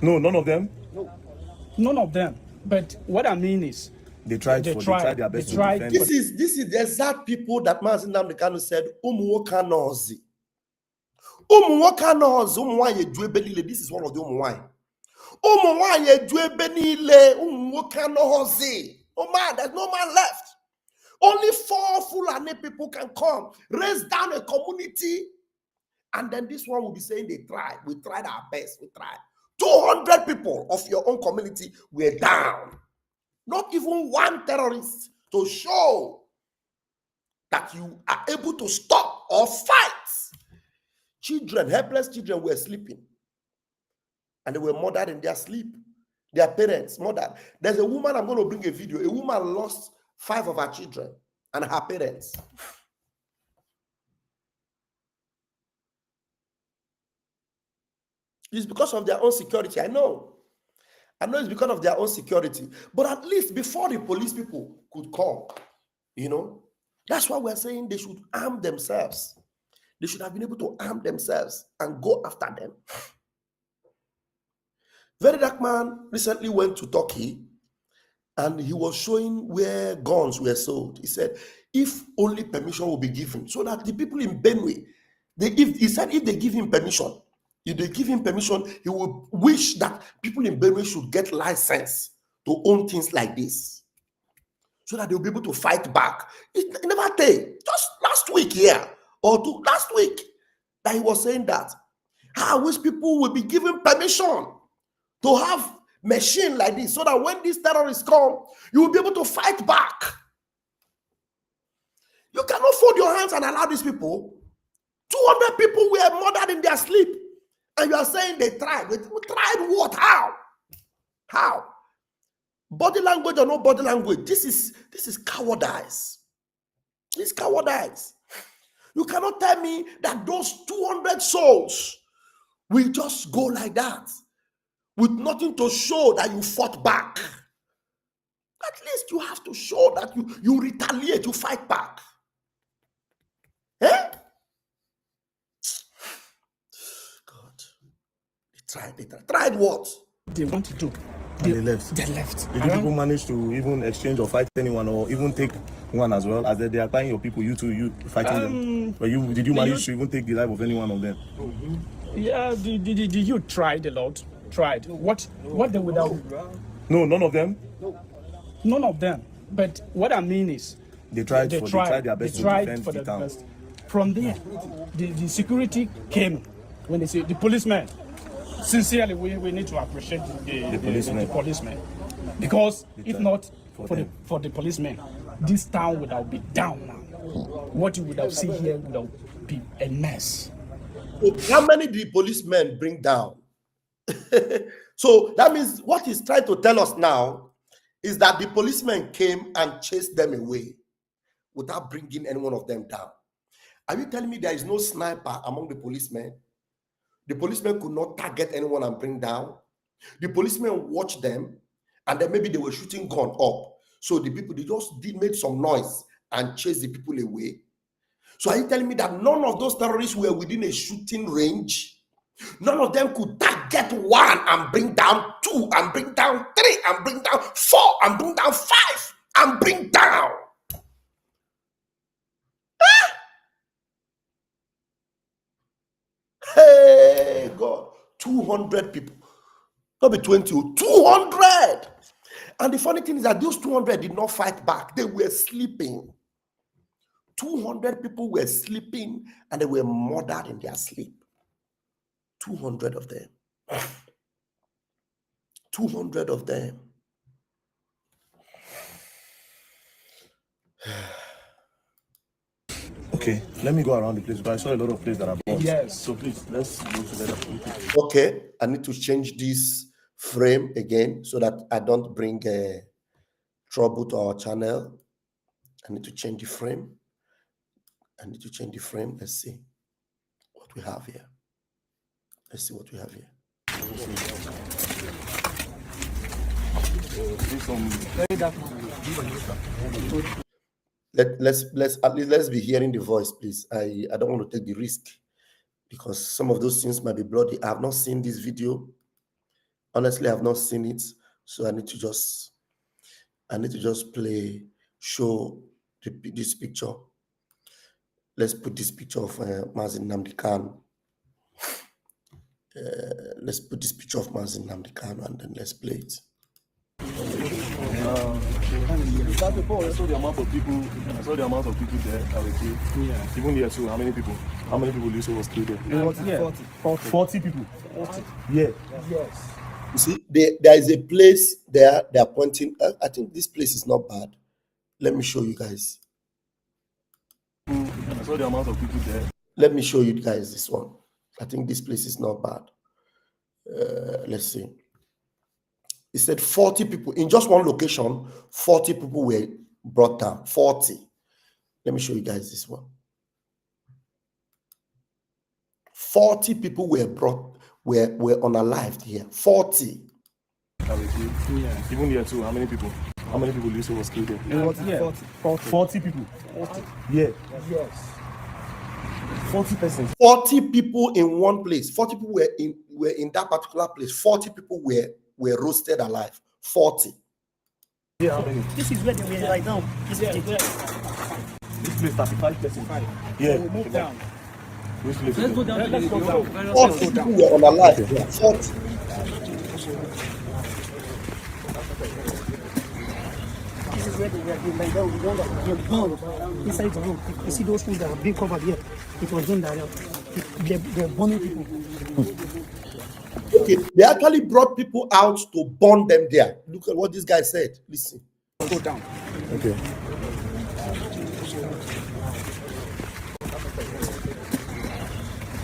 No, none of them. None of them. But what I mean is, they tried their best to defend. This is the exact people that Mazi Nnamdi Kanu said, Umuwokanozi. Umuwokanozi, Umuwanye Dwebenile. This is one of the Umuwanye. Umuwanye Dwebenile, Umuwokanozi. Oh man, there's no man left. Only 4 Fulani people can come, raise down a community, and then this one will be saying they tried. We tried our best. We tried. 200 people of your own community were down. Not even one terrorist to show that you are able to stop or fight. Children, helpless children were sleeping. And they were murdered in their sleep. Their parents murdered. There's a woman, I'm going to bring a video. A woman lost 5 of her children and her parents. It's because of their own security. I know it's because of their own security. But at least before the police people could come, that's why we're saying they should arm themselves. They should have been able to arm themselves and go after them. Very Dark Man recently went to Turkey and he was showing where guns were sold. He said, if only permission will be given, so that the people in Benue, he said if they give him permission, if they give him permission, he will wish that people in Benue should get license to own things like this, so that they'll be able to fight back. It never take. Just last week here, last week, that he was saying that. I wish people will be given permission to have machine like this, so that when these terrorists come, you will be able to fight back. You cannot fold your hands and allow these people. 200 people were murdered in their sleep. And you are saying they tried. We tried what? How? Body language or no body language? This is cowardice. It's cowardice. You cannot tell me that those 200 souls will just go like that with nothing to show that you fought back. At least you have to show that you retaliate, you fight back. Eh? They tried what? They want to do. They left. They left. Did you people manage to even exchange or fight anyone, or even take one as well? As they are tying your people, you two, you fighting them. But did you manage to even take the life of any one of them? Yeah, the youth tried a lot. Tried. What they would have. No, none of them. None of them. But what I mean is, they tried their best to defend the town. Best. From there, the security came. When they say the policemen. Sincerely, we need to appreciate the policemen, because if not for the policemen, this town would have been down now. What you would have seen here would have been a mess. How many did the policemen bring down? So that means what he's trying to tell us now is that the policemen came and chased them away without bringing any one of them down. Are you telling me there is no sniper among the policemen? The policemen could not target anyone and bring down. The policemen watched them, and then maybe they were shooting gun up. So the people, they just made some noise and chased the people away. So are you telling me that none of those terrorists were within a shooting range? None of them could target 1 and bring down 2 and bring down 3 and bring down 4 and bring down 5 and bring down. Hey, God, 200 people. Not be 20, 200. And the funny thing is that those 200 did not fight back. They were sleeping. 200 people were sleeping and they were murdered in their sleep. 200 of them. 200 of them. Okay, let me go around the place, but I saw a lot of places that are bombed. Yes. So please, let's go together. Okay, I need to change this frame again so that I don't bring trouble to our channel. I need to change the frame. Let's see what we have here. Let's see what we have here. Let's at least let's be hearing the voice, please. I don't want to take the risk because some of those things might be bloody. I have not seen this video. Honestly, I have not seen it, so I need to just show this picture. Let's put this picture of Mazin Nnamdi Kanu. Let's put this picture of Mazin Nnamdi Kanu and then let's play it. I saw the amount of people. I saw the amount of people there that were killed. Yeah. Even here too. How many people? How many people do you say was killed there? 40 people. 40. Yeah. Yes. You see, there is a place there. They are pointing. I think this place is not bad. Let me show you guys. I saw the amount of people there. Let me show you guys this one. I think this place is not bad. Let's see. He said 40 people in just one location. 40 people were brought down. 40. Let me show you guys this one. 40 people were unalived here. 40. Yeah. Even here too. How many people? How many people do you say was killed there? 40 people. 40. Yeah. Yes. 40 persons. 40 people in one place. 40 people were in that particular place. 40 people were roasted alive. 40. Yeah, how many? This is where they were right now. This place 35 persons. Yeah. We'll move down. Which place? Let's go down. Let's go down. 40 people were unalive. Yeah, 40. This is where they were like down. They were gone inside the room. You see those things that are being covered here. It was done that they're burning people. Okay, they actually brought people out to burn them there. Look at what this guy said. Listen. Go down. Okay.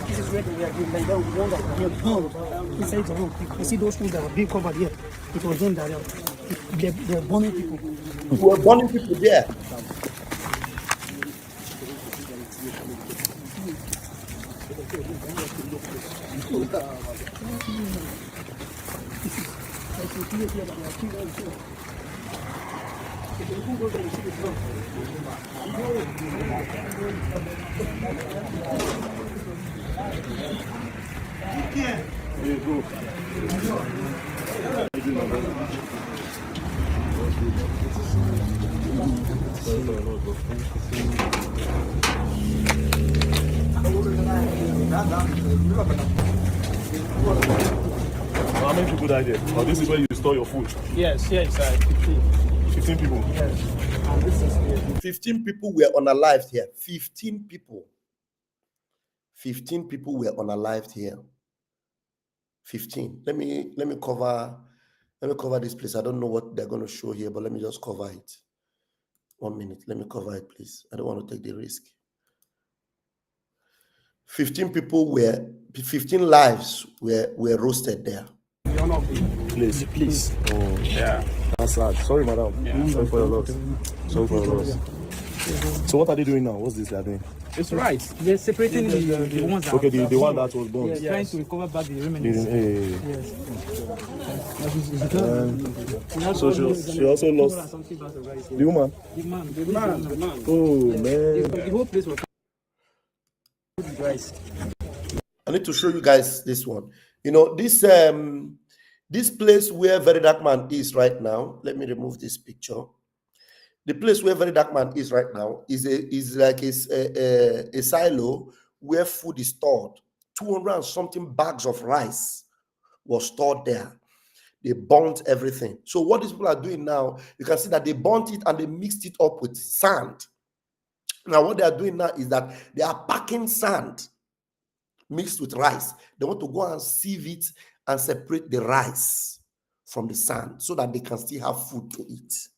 This is where they were like down. They're gone inside the room. You see those things that are being covered here. It was done that they're burning people. We were burning people there. How many people died there? Oh, this is where you store your food. Yes, 15 people. Yes. And this is 15 people were unalived here. 15 people. 15 people were unalived here. 15. Let me cover this place. I don't know what they're going to show here, but let me just cover it. 1 minute. Let me cover it, please. I don't want to take the risk. 15 lives were roasted there. Please. Oh, yeah. That's sad. Sorry, madam. Yeah. Sorry for your loss. Sorry for your loss. So what are they doing now? What's this they're doing? It's rice. They're separating the ones that okay, the one that was burned. Yeah, trying to recover back the remnants. Yes. So she also lost the woman. The man. Oh man. The whole place was rice. I need to show you guys this one. You know, this place where Very Dark Man is right now. Let me remove this picture. The place where Very Dark Man is right now is like a silo where food is stored. 200 and something bags of rice was stored there. They burnt everything. So what these people are doing now, you can see that they burnt it and they mixed it up with sand. Now what they are doing now is that they are packing sand mixed with rice. They want to go and sieve it and separate the rice from the sand so that they can still have food to eat.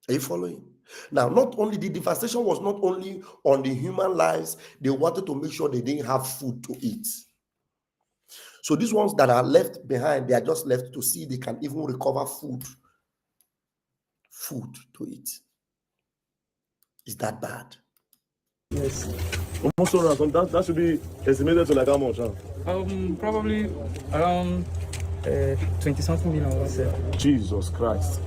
Are you following? Now, not only the devastation was not only on the human lives, they wanted to make sure they didn't have food to eat. So these ones that are left behind, they are just left to see they can even recover food to eat. Is that bad? Yes. Almost that should be estimated to like how much? Huh? Probably around 20-something million, I said. Jesus Christ.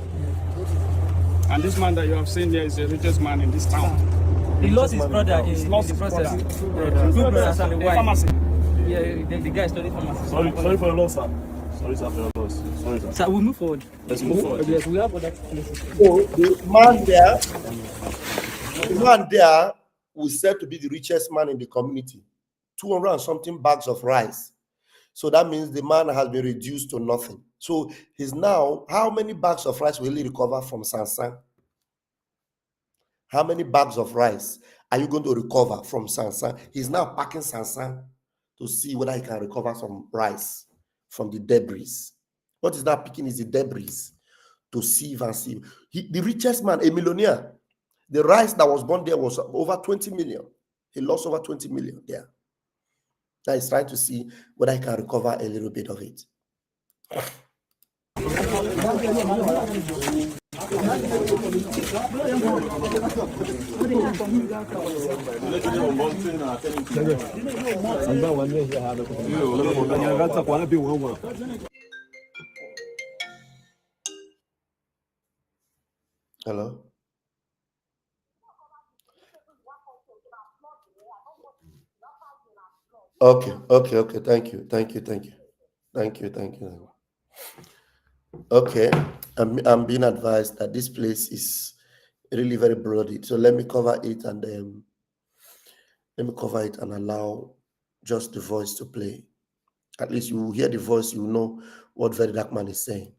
And this man that you have seen there is the richest man in this town. He lost his brother in the process. Two brothers and a wife. Pharmacy. Yeah, the guy studied pharmacy. Sorry for your loss, sir. Sorry, sir, for your loss. Sorry, sir. So we'll move forward. Let's move forward. Yes, we have other places. So the man there was said to be the richest man in the community. 200 and something bags of rice. So that means the man has been reduced to nothing. So he's now, how many bags of rice will he recover from Sansan? How many bags of rice are you going to recover from Sansan? He's now packing Sansan to see whether he can recover some rice from the debris. What is that picking is the debris to sieve and sieve. The richest man, a millionaire, the rice that was born there was over 20 million. He lost over 20 million there. Now he's trying to see whether he can recover a little bit of it. Hello? Okay. Thank you. Okay, I'm being advised that this place is really very bloody. So let me cover it and allow just the voice to play. At least you will hear the voice, you will know what Very Dark Man is saying.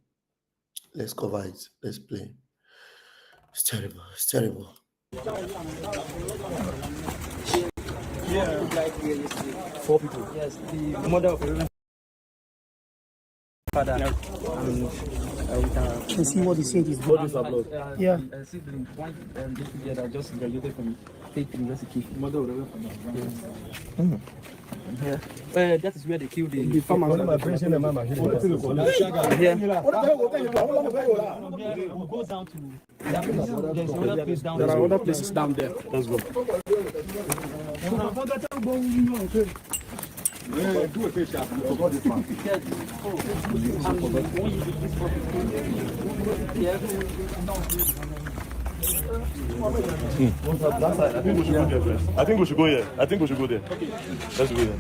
Let's cover it. Let's play. It's terrible. Yeah, 4 people. Yes, the mother of the father. And can see what he said is blood. Yeah. Sibling, one together just graduated from State University. Mother of the father. Yeah. That is where they killed the farmer. Yeah. We'll go down to that place. There's another place down there. There are other places down there. Let's go. I think we should go here. I think we should go there. Let's go there.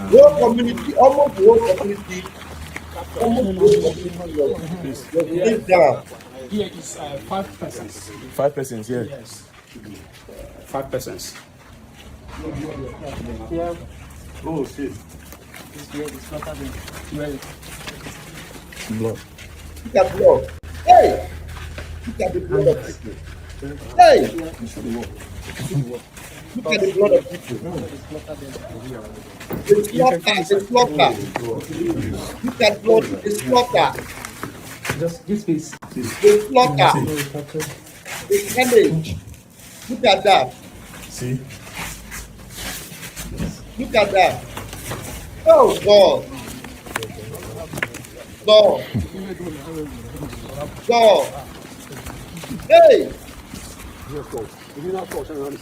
Whole community, almost the whole community. Here is 5 persons. 5 persons, yeah. Yes. 5 persons. Yeah. Oh shit. This way is not Blood. Look at blood. Hey! Look at the blood of people. Hey! Look at the blood of people. The slaughter. Look at blood, the slaughter. Just this piece. The slaughter. The carnage. Look at that. See? Look at that. Oh God. God. Hey.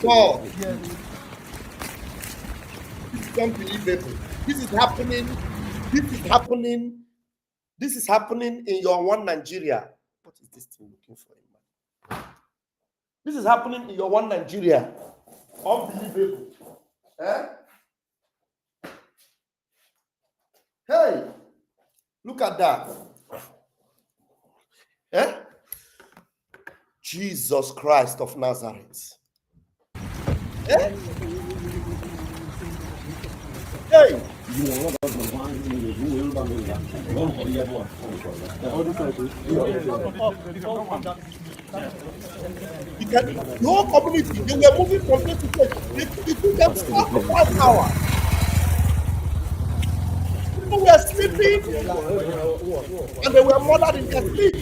God. This is unbelievable. This is happening in your one Nigeria. What is this thing looking for? This is happening in your one Nigeria. Unbelievable. Eh? Hey, look at that. Eh? Jesus Christ of Nazareth. Eh? Hey. The whole community, they were moving from place to place. It took them 5 hours. People were sleeping and they were murdered in their sleep.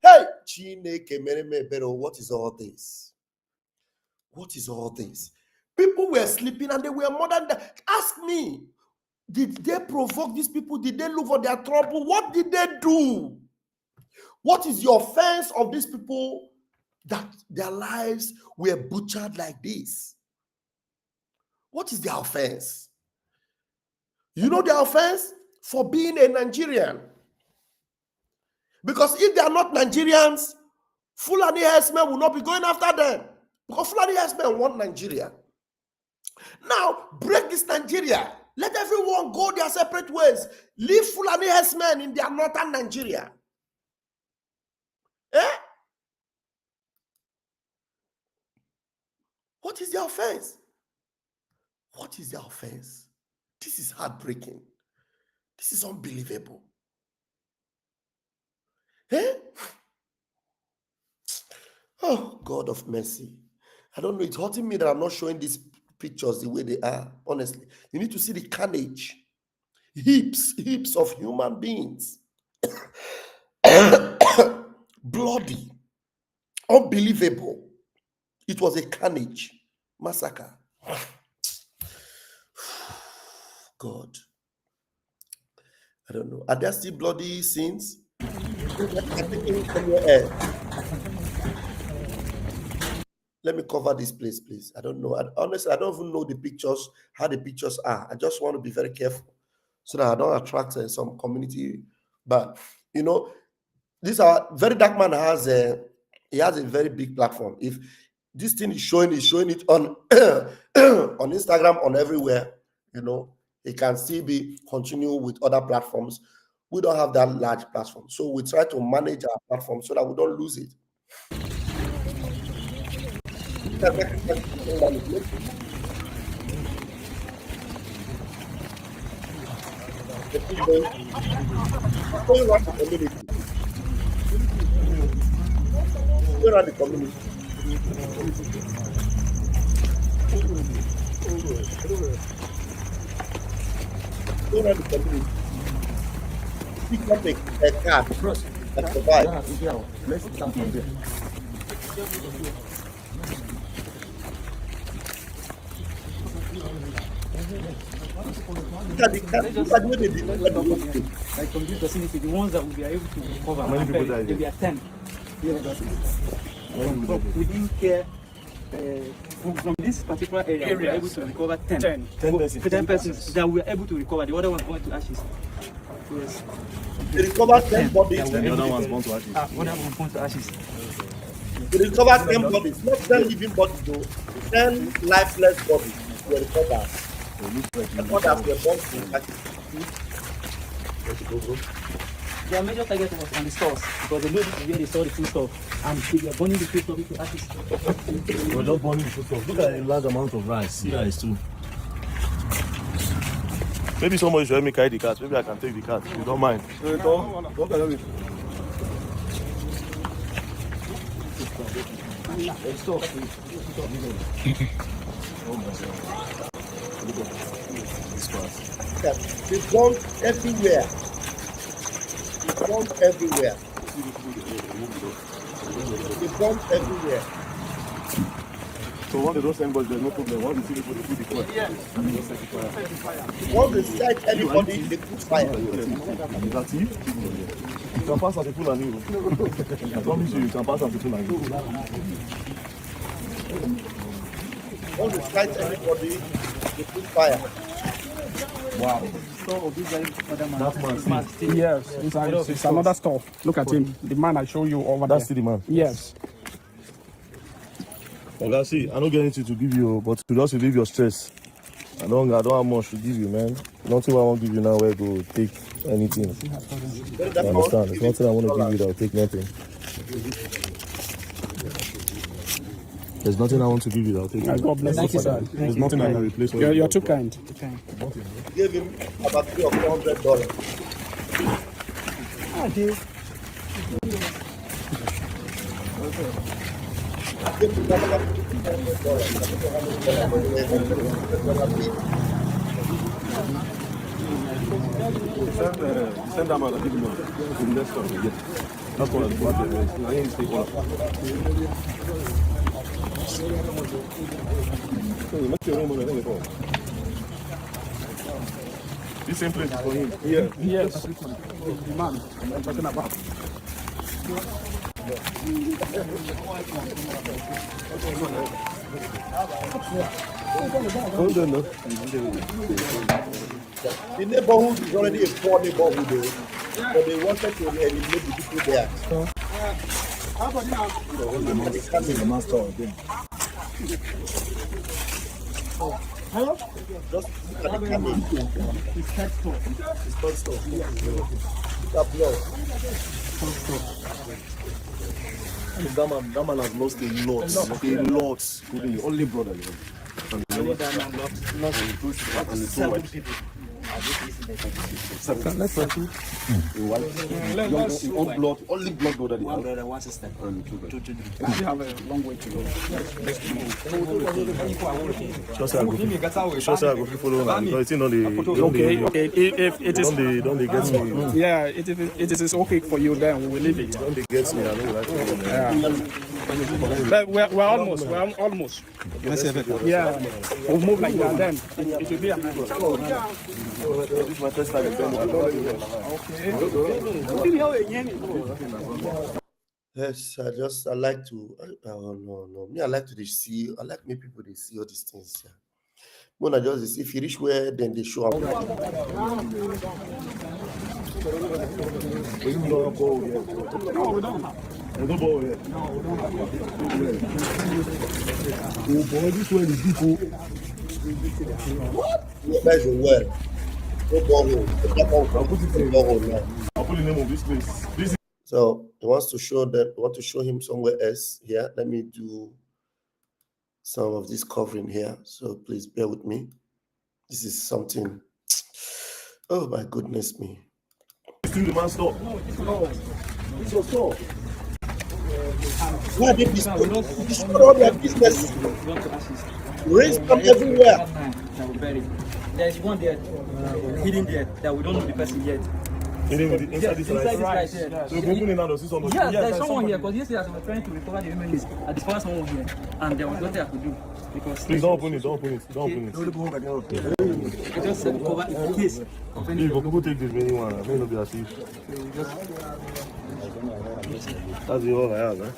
Hey, Chineke mereme ebere, what is all this? What is all this? People were sleeping and they were murdered. Ask me, Did they provoke these people? Did they look for their trouble? What did they do? What is the offense of these people that their lives were butchered like this? What is their offense? You know their offense? For being a Nigerian. Because if they are not Nigerians, Fulani herdsmen will not be going after them. Because Fulani herdsmen want Nigeria. Now, break this Nigeria. Let everyone go their separate ways. Leave Fulani herdsmen in their northern Nigeria. What is their offense? What is their offense? This is heartbreaking. This is unbelievable. Oh, God of mercy. I don't know. It's hurting me that I'm not showing these pictures the way they are. Honestly, you need to see the carnage. Heaps of human beings. Bloody. Unbelievable. It was a carnage. Massacre. God. I don't know. Are there still bloody scenes? Let me cover this place, please. I don't know. Honestly, I don't even know the pictures, how the pictures are. I just want to be very careful so that I don't attract some community. But, you know, this Very Dark Man has a very big platform. If this thing is showing it on, on Instagram, on everywhere, you know, it can still be continue with other platforms. We don't have that large platform. So we try to manage our platform so that we don't lose it. Where are the community? Where are the community? Pick up a card and provide. Let's start from there. Like from this vicinity, the ones that will be able to recover, how many people died? There will be 10. Within care, from this particular area, we were able to recover 10 persons that we were able to recover. The other one went to ashes. Yes. They recovered 10 bodies. The other one's gone to ashes. One of them gone to ashes. They recovered 10 bodies, not 10 living bodies though. 10 lifeless bodies were recovered. The others were born to ashes. Their major target was on the stores because they know this is where they saw the food stuff and they were burning the food stuff into ashes. We're just burning the food stuff. Look at a large amount of rice. See rice too. Maybe somebody should help me carry the cart. Maybe I can take the cart. You don't mind? They bombed everywhere. They bombed everywhere. They bombed everywhere. So once they don't send anybody, there's no problem. Once they see people, they put the fire. Once they sight anybody, they put fire. That's it. You can pass as a fool and you. I promise you, you can pass as a fool and you. Once they sight anybody, they put fire. Wow. That man, see. Yes, it's another store. Look at him. The man I show you over there. That's the man. Yes. Okay, see, I don't get anything to give you, but to just relieve your stress. I don't have much to give you, man. Nothing I won't give you now where I go take anything. You understand? There's nothing I want to give you that will take nothing. There's nothing I want to give you that will take nothing. God bless you, sir. There's nothing I can replace. You're too kind. Give him about $300 or $400. Ah, dude. Send that man and give him money. That's what I'm doing. I ain't stay all up. So you make your own money. This same place is for him. Yeah. Yes. The man I'm talking about. The neighborhood is already a poor neighborhood, though, but they wanted to eliminate the people there. Hello? Just look at the carnage. It's cat store. It's not stuff. Look at blood. That man has lost a lot. Only brother. And the two wives. Only blood brother. One brother, one sister. And two We have a long way to go. Okay. If it is, don't they get me? yeah, it is okay for you, then we will leave it. Don't they get me? I don't like it. But we're almost. Yeah, we'll move like that. Then it will be a nice. This is my first time in Benin. Yes, I like to. No. Me, I like to see. I like me people they see all these things. Yeah. When I just if you reach where, then they show up. No ball yet. Oh boy, this one is deep. What? Where's the well? No borehole. I'll put it in. I'll put the name of this place. This is So he wants to show that. Want to show him somewhere else. Here, let me do some of this covering here. So please bear with me. This is something. Oh my goodness me. still the man's store. It's your store. Why did this destroy all their business? Raise them everywhere. There's one there, hidden there, that we don't know the person yet. Inside this right? Right. Yeah. So we open it now to see someone. Yeah, there's someone here, because yesterday as we were trying to recover the remains, I discovered someone here, and there was nothing I could do. Because please don't open it, don't open it, don't open it. I just recover in case of any. If people take this many one, I may not be as if. That's the whole I have, eh?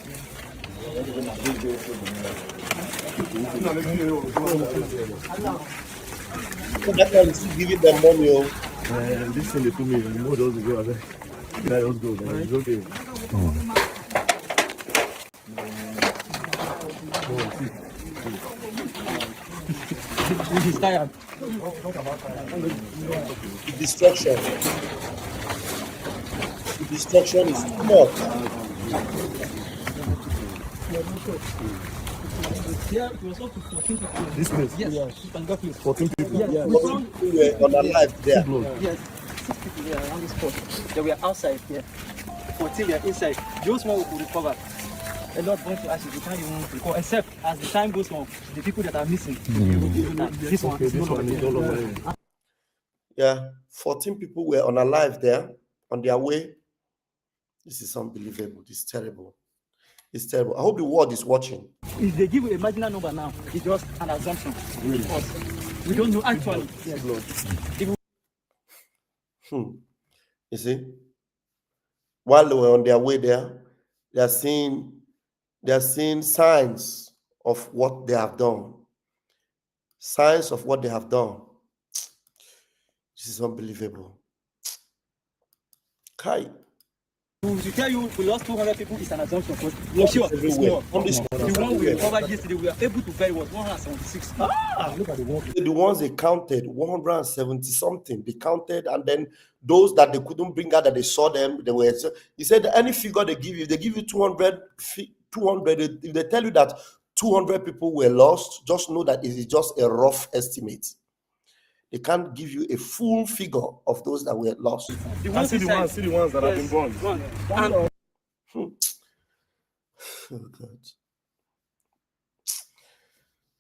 That guy is giving them money. This thing they put me, the more doesn't go, I think. Yeah, just go, man. It's okay. He's tired. Destruction. The destruction is too much. Yeah, it was up to 14 people. This place? Yes, you can go please. 14 people? Yes. Yeah. We were unalive there. Yes, 6 people there around the spot. They were outside here. 14 were inside. Those one we could recover. A lot bunch of ashes, we can't even recover. Except as the time goes on, the people that are missing. This one is no longer there. Yeah, 14 people were unalive there on their way. This is unbelievable. This is terrible. It's terrible. I hope the world is watching. If they give you a marginal number now, it's just an assumption. Really? We don't know actually. Yes. You see, while they were on their way there, they are seeing signs of what they have done. Signs of what they have done. This is unbelievable. Kai. To tell you we lost 200 people is an assumption, but for sure it's small. The one we recovered yesterday, we were able to bury was 176. Look at the ones they counted, 170 something. They counted, and then those that they couldn't bring out that they saw them, they were. He said any figure they give you 200. If they tell you that 200 people were lost, just know that it is just a rough estimate. They can't give you a full figure of those that were lost. See the ones that have been born. Oh God.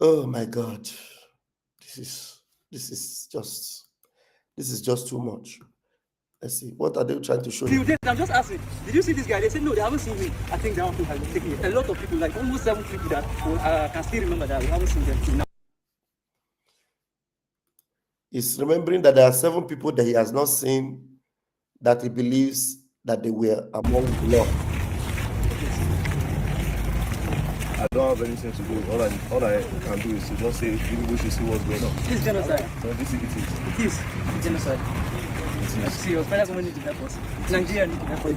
Oh my God. This is just too much. Let's see. What are they trying to show you? I'm just asking, did you see this guy? They said no, they haven't seen me. I think that one has been taken. A lot of people, like almost 7 people that can still remember that we haven't seen them till now. He's remembering that there are 7 people that he has not seen that he believes that they were among the Lord. I don't have anything to do. All I can do is to just say people should see what's going on. This is genocide. So this it is. It is genocide. It is. See, Australia government need to help us. Nigeria need to help us.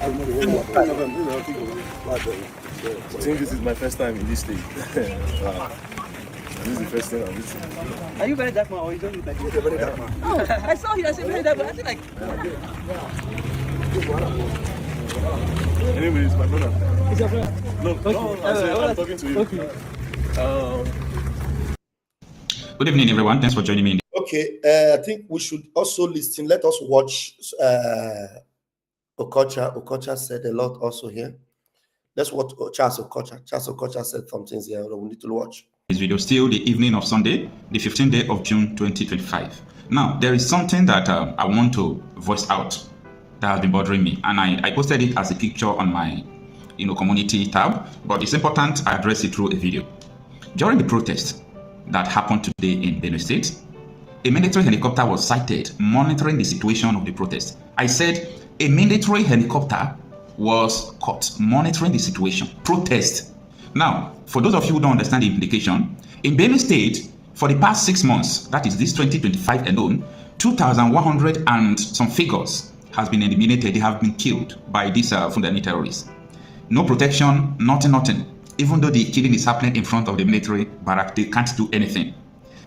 I think this is my first time in this state. This is the first thing I'm listening. Are you very dark man or you don't look like this? Very dark man. Oh, I saw you. I said very dark man. I feel like. Anyways, my brother. It's your friend. No, okay. No, I'm talking to you. Okay. Good evening, everyone. Thanks for joining me. Okay, I think we should also listen. Let us watch Okocha. Okocha said a lot also here. Let's watch Charles Okocha. Charles Okocha said some things here that we need to watch. This video still the evening of Sunday, the 15th day of June 2025. Now, there is something that I want to voice out that has been bothering me, and I posted it as a picture on my community tab, but it's important I address it through a video. During the protest that happened today in Benue State, a military helicopter was sighted monitoring the situation of the protest. I said a military helicopter was caught monitoring the situation. Protest. Now, for those of you who don't understand the implication, in Benue State, for the past 6 months, that is this 2025 alone, 2,100 and some figures has been eliminated. They have been killed by these Fulani terrorists. No protection, nothing. Even though the killing is happening in front of the military barrack, they can't do anything.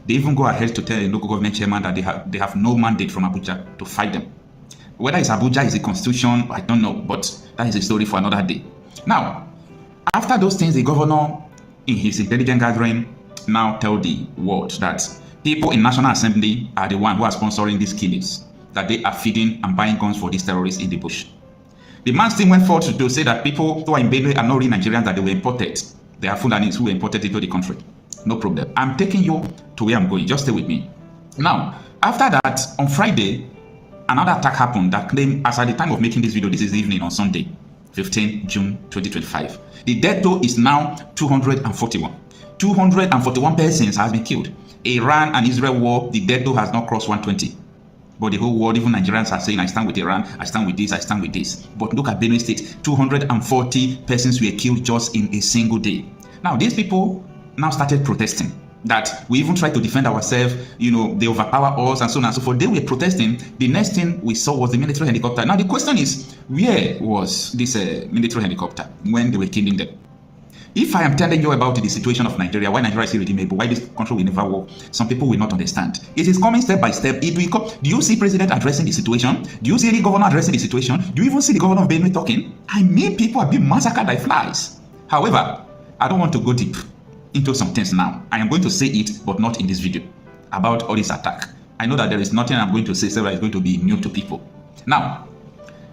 They even go ahead to tell the local government chairman that they have no mandate from Abuja to fight them. Whether it's Abuja is the constitution, I don't know, but that is a story for another day. Now, after those things, the governor, in his intelligence gathering, now tell the world that people in National Assembly are the one who are sponsoring these killings, that they are feeding and buying guns for these terrorists in the bush. The man still went forward to say that people who are in Benue are not really Nigerians, that they were imported. They are Fulanis who were imported into the country. No problem. I'm taking you to where I'm going. Just stay with me. Now, after that, on Friday, another attack happened that claimed, as at the time of making this video, this is the evening on Sunday, 15 June 2025. The death toll is now 241. 241 persons has been killed. Iran and Israel war, the death toll has not crossed 120. But the whole world, even Nigerians are saying, I stand with Iran, I stand with this, I stand with this. But look at Benue State, 240 persons were killed just in a single day. Now, these people now started protesting that we even tried to defend ourselves, they overpower us and so on and so forth. They were protesting. The next thing we saw was the military helicopter. Now, the question is, where was this military helicopter when they were killing them? If I am telling you about the situation of Nigeria, why Nigeria is irredeemable, why this country will never work, some people will not understand. It is coming step by step. Do you see President addressing the situation? Do you see any governor addressing the situation? Do you even see the governor of Benue talking? I mean, people are being massacred like flies. However, I don't want to go deep into some things now. I am going to say it, but not in this video, about all this attack. I know that there is nothing I'm going to say that is going to be new to people. Now,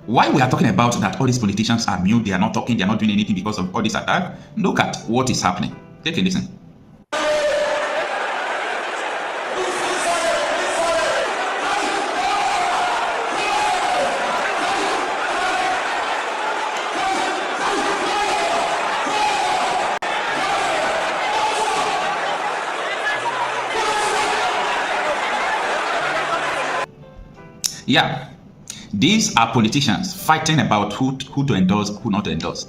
why we are talking about that all these politicians are mute, they are not talking, they are not doing anything because of all this attack, look at what is happening. Take a listen. Yeah. These are politicians fighting about who to endorse, who not to endorse.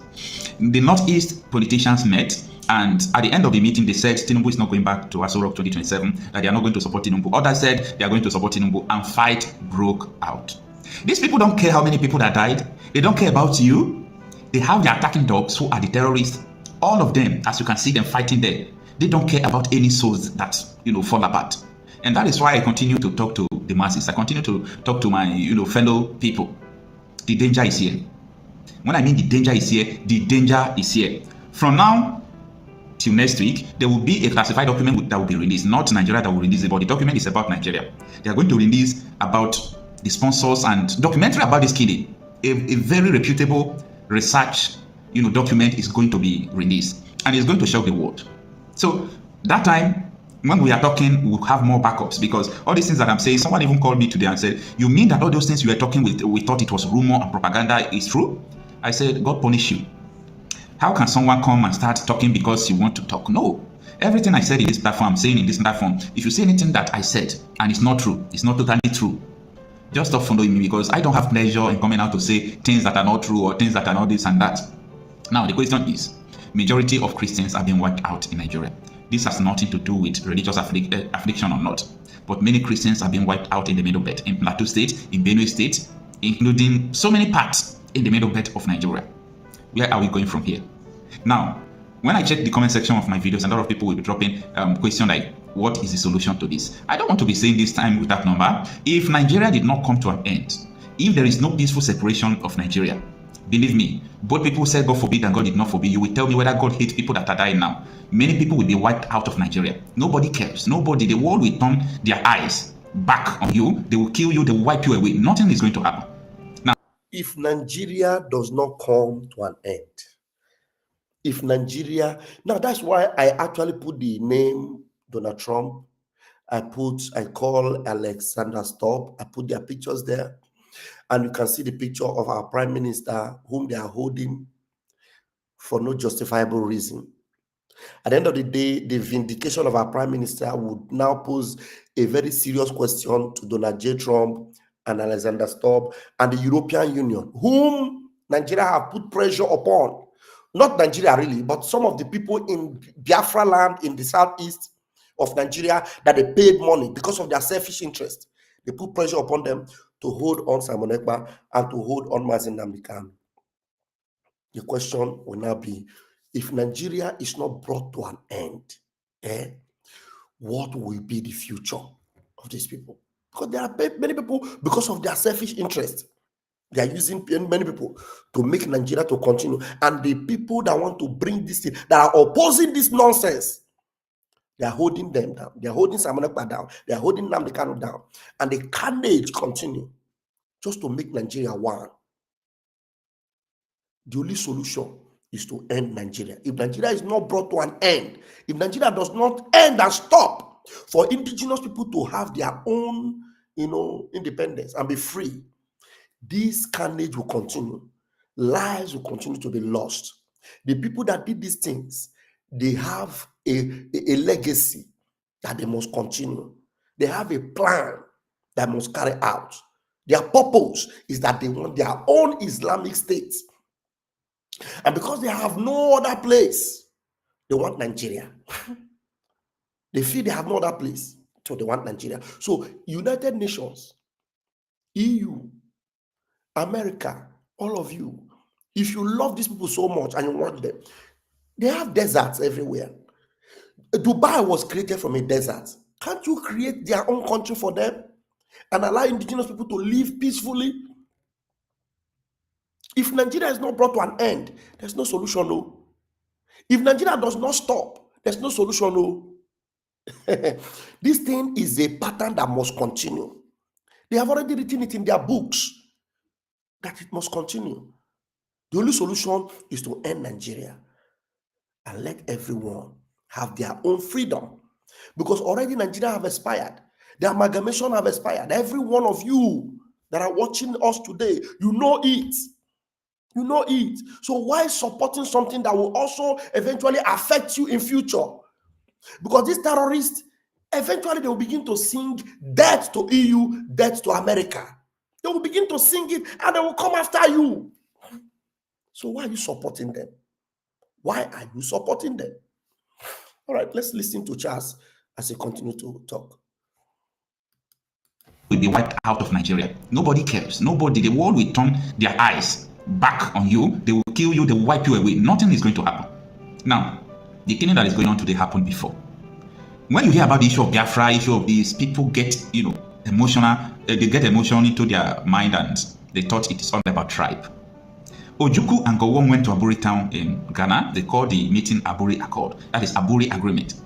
The Northeast politicians met, and at the end of the meeting, they said Tinubu is not going back to Aso Rock 2027, that they are not going to support Tinubu. Others said they are going to support Tinubu, and fight broke out. These people don't care how many people that died. They don't care about you. They have the attacking dogs who are the terrorists. All of them, as you can see them fighting there, they don't care about any souls that fall apart. And that is why I continue to talk to the masses. I continue to talk to my fellow people. The danger is here. When I mean the danger is here, the danger is here. From now till next week, there will be a classified document that will be released. Not Nigeria that will release it, but the document is about Nigeria. They are going to release about the sponsors and documentary about this killing. A very reputable research document is going to be released, and it's going to shock the world. So that time, when we are talking, we'll have more backups, because all these things that I'm saying, someone even called me today and said, you mean that all those things you were talking with, we thought it was rumor and propaganda, is true? I said, God punish you. How can someone come and start talking because you want to talk? No. Everything I said in this platform, I'm saying in this platform, if you say anything that I said and it's not true, it's not totally true, just stop following me, because I don't have pleasure in coming out to say things that are not true or things that are not this and that. Now, the question is, majority of Christians are being wiped out in Nigeria. This has nothing to do with religious affliction or not, but many Christians are being wiped out in the Middle Belt, in Plateau State, in Benue State, including so many parts in the Middle Belt of Nigeria. Where are we going from here? Now, when I check the comment section of my videos, a lot of people will be dropping questions like, what is the solution to this? I don't want to be saying this time with that number. If Nigeria did not come to an end, if there is no peaceful separation of Nigeria, believe me, both people said God forbid and God did not forbid. You will tell me whether God hates people that are dying now. Many people will be wiped out of Nigeria. Nobody cares. Nobody. The world will turn their eyes back on you. They will kill you. They will wipe you away. Nothing is going to happen. Now, if Nigeria does not come to an end, if Nigeria, now that's why I actually put the name Donald Trump. I call Alexander Stubb. I put their pictures there. And you can see the picture of our prime minister, whom they are holding for no justifiable reason. At the end of the day, the vindication of our prime minister would now pose a very serious question to Donald J. Trump and Alexander Stubb and the European Union, whom Nigeria have put pressure upon. Not Nigeria really, but some of the people in Biafra land in the southeast of Nigeria that they paid money because of their selfish interest. They put pressure upon them to hold on Simon Ekpa and to hold on Mazi Nnamdi Kanu. The question will now be, if Nigeria is not brought to an end, what will be the future of these people? Because there are many people, because of their selfish interest, they are using many people to make Nigeria to continue. And the people that want to bring this thing, that are opposing this nonsense, they are holding them down. They are holding Simon Ekpa down. They are holding Nnamdi Kanu down. And the carnage continue just to make Nigeria one. The only solution is to end Nigeria. If Nigeria is not brought to an end, if Nigeria does not end and stop for indigenous people to have their own, independence and be free, this carnage will continue. Lives will continue to be lost. The people that did these things, they have a legacy that they must continue. They have a plan that must carry out. Their purpose is that they want their own Islamic state. And because they have no other place, they want Nigeria. They feel they have no other place, so they want Nigeria. So United Nations, EU, America, all of you, if you love these people so much and you want them, they have deserts everywhere. Dubai was created from a desert. Can't you create their own country for them and allow indigenous people to live peacefully? If Nigeria is not brought to an end, there's no solution, no. If Nigeria does not stop, there's no solution, no. This thing is a pattern that must continue. They have already written it in their books that it must continue. The only solution is to end Nigeria and let everyone have their own freedom. Because already Nigeria have expired. The amalgamation have expired. Every one of you that are watching us today, you know it. You know it. So why supporting something that will also eventually affect you in future? Because these terrorists, eventually they will begin to sing death to EU, death to America. They will begin to sing it and they will come after you. So why are you supporting them? Why are you supporting them? All right, let's listen to Charles as he continues to talk. Will be wiped out of Nigeria. Nobody cares. Nobody. The world will turn their eyes back on you. They will kill you. They will wipe you away. Nothing is going to happen. Now, the killing that is going on today happened before. When you hear about the issue of Biafra, issue of these, people get, emotional. They get emotion into their mind and they thought it is all about tribe. Ojukwu and Gowon went to Aburi town in Ghana. They called the meeting Aburi Accord. That is Aburi Agreement.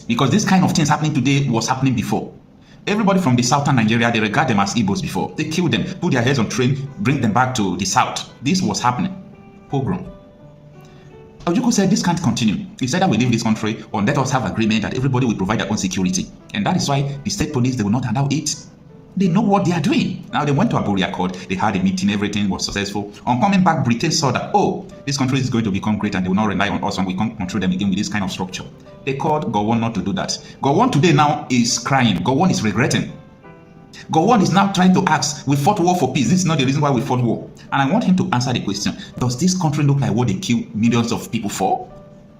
Because this kind of things happening today was happening before. Everybody from the southern Nigeria, they regard them as Igbos before. They kill them, put their heads on train, bring them back to the south. This was happening. Pogrom. Ojukwu said this can't continue. He said that we leave this country or let us have agreement that everybody will provide their own security. And that is why the state police, they will not allow it. They know what they are doing. Now they went to Abuja Court, they had a meeting, everything was successful. On coming back, Britain saw that, oh, this country is going to become great and they will not rely on us and we can't control them again with this kind of structure. They called Gowon not to do that. Gowon today now is crying. Gowon is regretting. Gowon is now trying to ask, we fought war for peace. This is not the reason why we fought war. And I want him to answer the question, does this country look like what they kill millions of people for?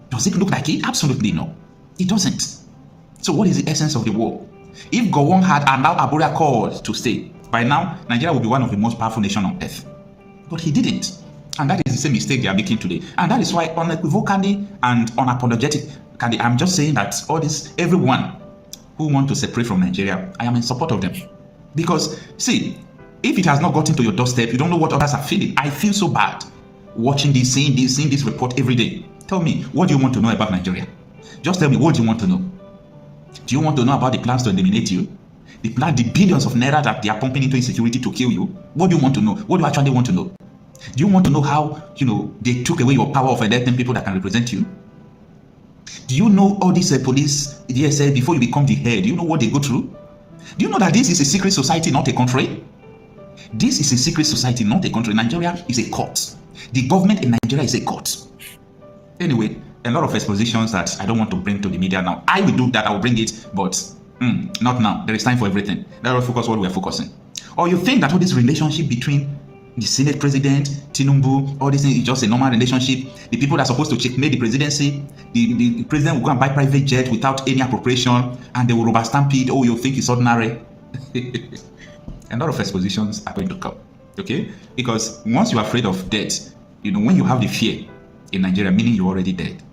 Does it look like it? Absolutely no. It doesn't. So what is the essence of the war? If Gowon had allowed Abuja Court to stay, by now, Nigeria would be one of the most powerful nations on earth. But he didn't. And that is the same mistake they are making today. And that is why unequivocally and unapologetically, I'm just saying that all this, everyone who want to separate from Nigeria, I am in support of them. Because, see, if it has not gotten to your doorstep, you don't know what others are feeling. I feel so bad watching this, seeing this report every day. Tell me, what do you want to know about Nigeria? Just tell me, what do you want to know? Do you want to know about the plans to eliminate you? The billions of naira that they are pumping into insecurity to kill you? What do you want to know? What do you actually want to know? Do you want to know how, they took away your power of electing people that can represent you? Do you know all these police, DSL, before you become the head? Do you know what they go through? Do you know that this is a secret society, not a country? This is a secret society, not a country. Nigeria is a court. The government in Nigeria is a court. Anyway, a lot of expositions that I don't want to bring to the media now. I will do that, I will bring it, but not now. There is time for everything. Let us focus what we are focusing. Or you think that all this relationship between the Senate President, Tinubu, all this thing is just a normal relationship? The people that are supposed to checkmate the presidency, the president will go and buy private jet without any appropriation, and they will rubber stamp it. Oh, you think it's ordinary? A lot of expositions are going to come, okay? Because once you are afraid of death, when you have the fear in Nigeria, meaning you're already dead.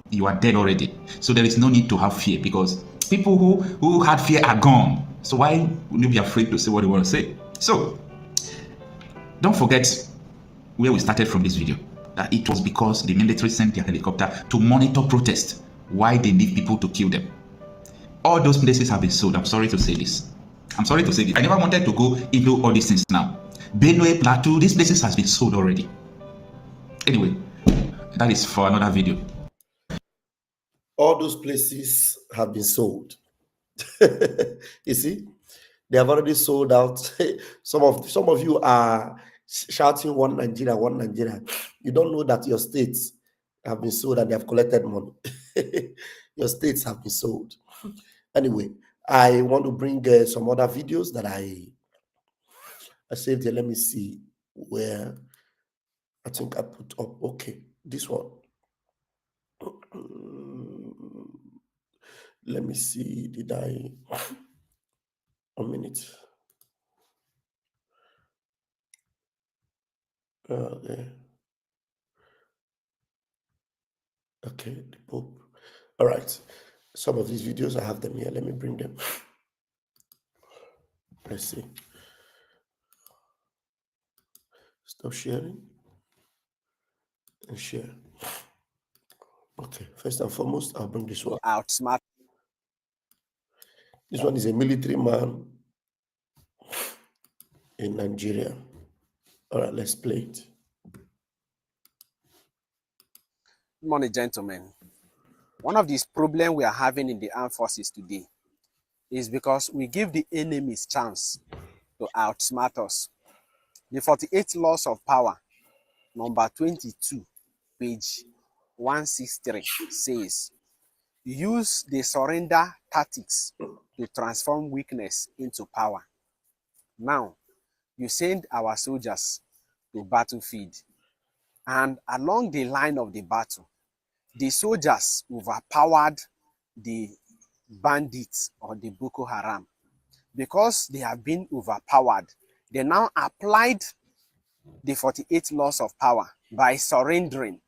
You are dead already. So there is no need to have fear because people who had fear are gone. So why would you be afraid to say what you want to say? So don't forget where we started from this video. That it was because the military sent their helicopter to monitor protests. Why they need people to kill them. All those places have been sold. I'm sorry to say this. I'm sorry to say this. I never wanted to go into all these things now. Benue, Plateau, these places has been sold already. Anyway, that is for another video. All those places have been sold. You see, they have already sold out. Some of you are shouting one Nigeria, one Nigeria. You don't know that your states have been sold and they have collected money. Your states have been sold. Anyway, I want to bring some other videos that I saved here. Let me see where I think I put up. Okay, this one. Let me see. Did I? A minute. Okay. Okay, the Pope. All right. Some of these videos, I have them here. Let me bring them. Let's see. Stop sharing and share. Okay, first and foremost, I'll bring this one. Outsmart. This one is a military man in Nigeria. All right, let's play it. Good morning, gentlemen. One of these problems we are having in the armed forces today is because we give the enemies chance to outsmart us. The 48 Laws of Power, number 22, page 163, says, use the surrender tactics to transform weakness into power. Now, you send our soldiers to battlefield, and along the line of the battle, the soldiers overpowered the bandits or the Boko Haram. Because they have been overpowered, they now applied the 48 Laws of Power by surrendering.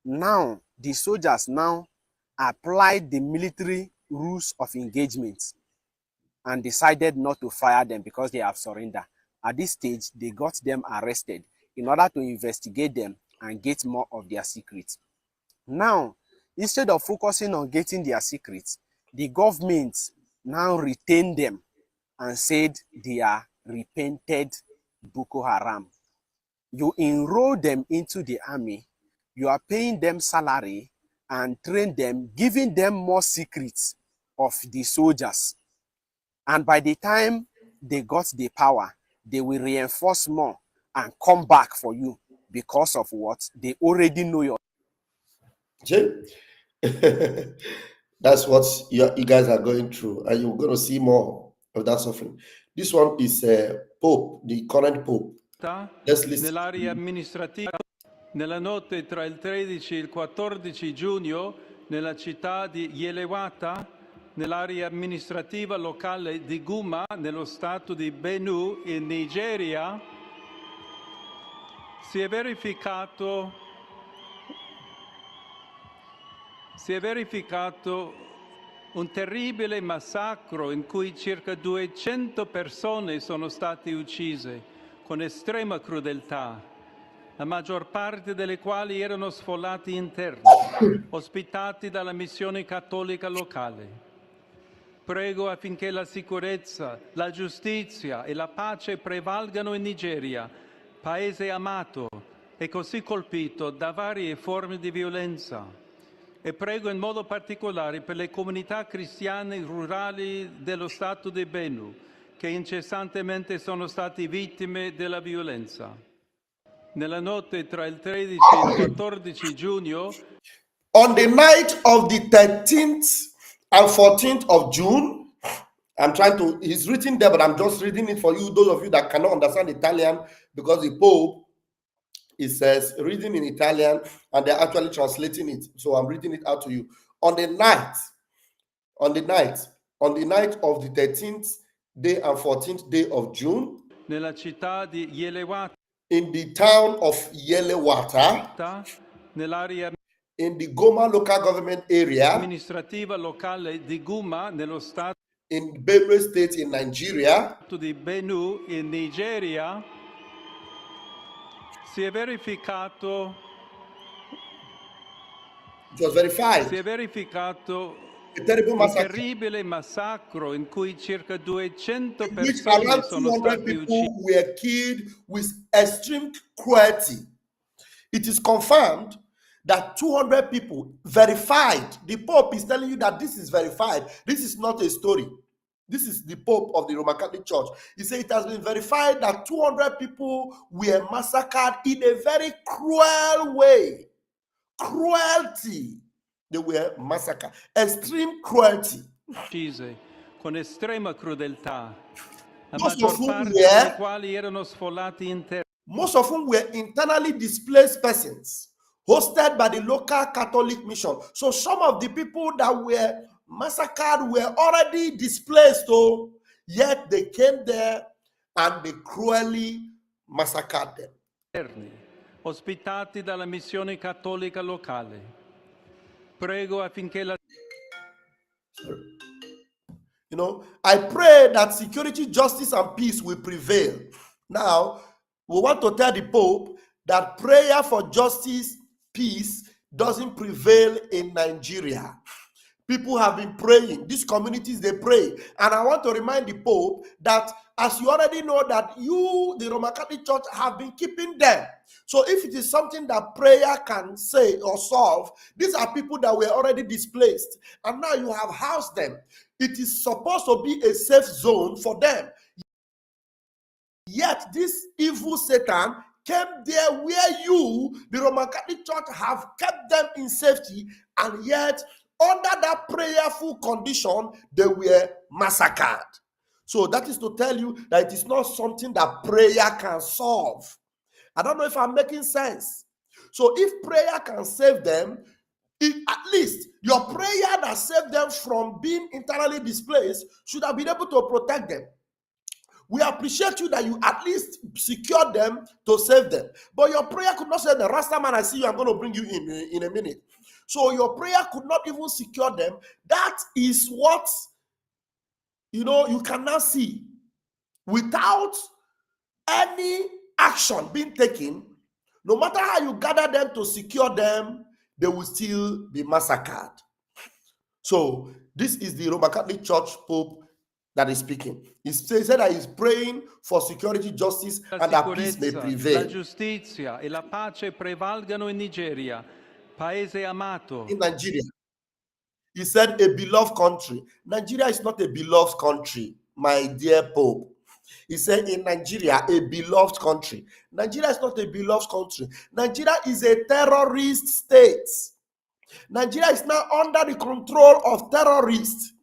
Now, the soldiers now applied the military rules of engagement and decided not to fire them because they have surrendered. At this stage, they got them arrested in order to investigate them and get more of their secrets. Now, instead of focusing on getting their secrets, the government now retained them and said they are repented Boko Haram. You enroll them into the army, you are paying them salary and train them, giving them more secrets of the soldiers. And by the time they got the power, they will reinforce more and come back for you because of what? They already know your. That's what you guys are going through, and you're going to see more of that suffering. This one is Pope, the current Pope. Let's listen. Nell'area amministrativa, nella notte tra il 13 e il 14 giugno, nella città di Yelewata, nell'area amministrativa locale di Guma, nello stato di Benue, in Nigeria, si è verificato un terribile massacro in cui circa 200 persone sono state uccise con estrema crudeltà, la maggior parte delle quali erano sfollati interni, ospitati dalla missione cattolica locale. Prego affinché la sicurezza, la giustizia e la pace prevalgano in Nigeria, paese amato e così colpito da varie forme di violenza. E prego in modo particolare per le comunità cristiane rurali dello Stato di Benue, che incessantemente sono stati vittime della violenza. Nella notte tra il 13 e il 14 giugno, on the night of the 13th and 14th of June, it's written there, but I'm just reading it for you, those of you that cannot understand Italian, because the Pope, it says reading in Italian and they're actually translating it. So I'm reading it out to you. On the night of the 13th day and 14th day of June, nella città di Yelewata, in the town of Yelewata, nell'area in the Goma local government area, amministrativa locale di Guma, nello stato in Benue State in Nigeria, di Benue in Nigeria, si è verificato a terrible un terribile massacro in cui circa 200 persone sono state uccise. Were killed with extreme cruelty. It is confirmed that 200 people verified. The Pope is telling you that this is verified. This is not a story. This is the Pope of the Roman Catholic Church. He said it has been verified that 200 people were massacred in a very cruel way. Cruelty. They were massacred. Extreme cruelty. Con estrema crudeltà. La maggior parte dei quali erano sfollati interni. Most of whom were internally displaced persons, hosted by the local Catholic mission. So some of the people that were massacred were already displaced, yet they came there and they cruelly massacred them. Ospitati dalla missione cattolica locale. Prego affinché la... I pray that security, justice, and peace will prevail. Now, we want to tell the Pope that prayer for justice, peace doesn't prevail in Nigeria. People have been praying. These communities, they pray. And I want to remind the Pope that, as you already know, that you, the Roman Catholic Church, have been keeping them. So if it is something that prayer can say or solve, these are people that were already displaced. And now you have housed them. It is supposed to be a safe zone for them. Yet this evil Satan came there where you, the Roman Catholic Church, have kept them in safety, and yet under that prayerful condition, they were massacred. So that is to tell you that it is not something that prayer can solve. I don't know if I'm making sense. So if prayer can save them, at least your prayer that saved them from being internally displaced should have been able to protect them. We appreciate you that you at least secured them to save them. But your prayer could not save them. Rasta man, I see you. I'm going to bring you in a minute. So your prayer could not even secure them. That is what, you cannot see. Without any action being taken, no matter how you gather them to secure them, they will still be massacred. So this is the Roman Catholic Church Pope that is speaking. He said that he's praying for security, justice, and that peace may prevail. La giustizia e la pace prevalgano in Nigeria, paese amato. In Nigeria. He said a beloved country. Nigeria is not a beloved country, my dear Pope. He said in Nigeria, a beloved country. Nigeria is not a beloved country. Nigeria is a terrorist state. Nigeria is now under the control of terrorists.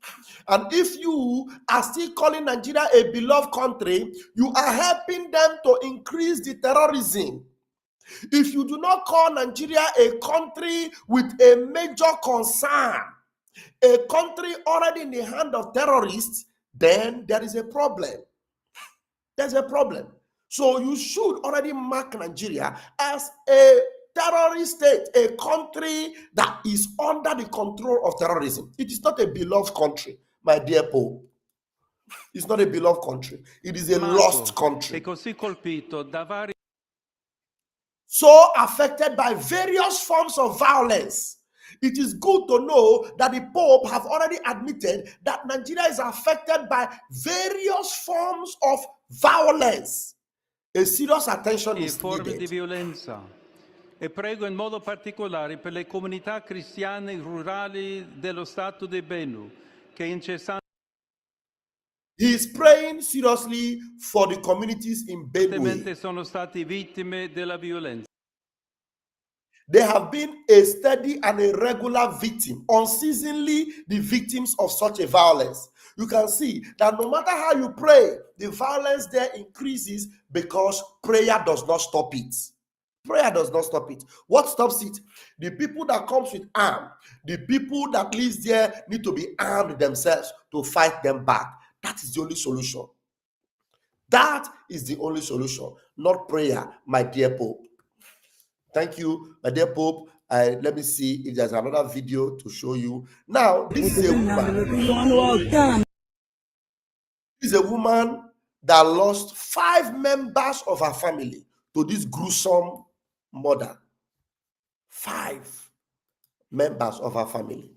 And if you are still calling Nigeria a beloved country, you are helping them to increase the terrorism. If you do not call Nigeria a country with a major concern, a country already in the hand of terrorists, then there is a problem. There's a problem. So you should already mark Nigeria as a terrorist state, a country that is under the control of terrorism. It is not a beloved country, my dear Pope. It's not a beloved country. It is a lost country. So affected by various forms of violence. It is good to know that the Pope have already admitted that Nigeria is affected by various forms of violence. A serious attention is needed. Di violenza. E prego in modo particolare per le comunità cristiane rurali dello Stato di Benue, che incessantemente He is praying seriously for the communities in Benue. sono stati vittime della violenza. They have been a steady and a regular victim, unceasingly the victims of such a violence. You can see that no matter how you pray, the violence there increases because prayer does not stop it. Prayer does not stop it. What stops it? The people that comes with arm, the people that lives there need to be armed themselves to fight them back. That is the only solution. That is the only solution, not prayer, my dear Pope. Thank you, my dear Pope. Let me see if there's another video to show you. Now, this is a woman. This is a woman that lost 5 members of her family to this gruesome murder. 5 members of her family.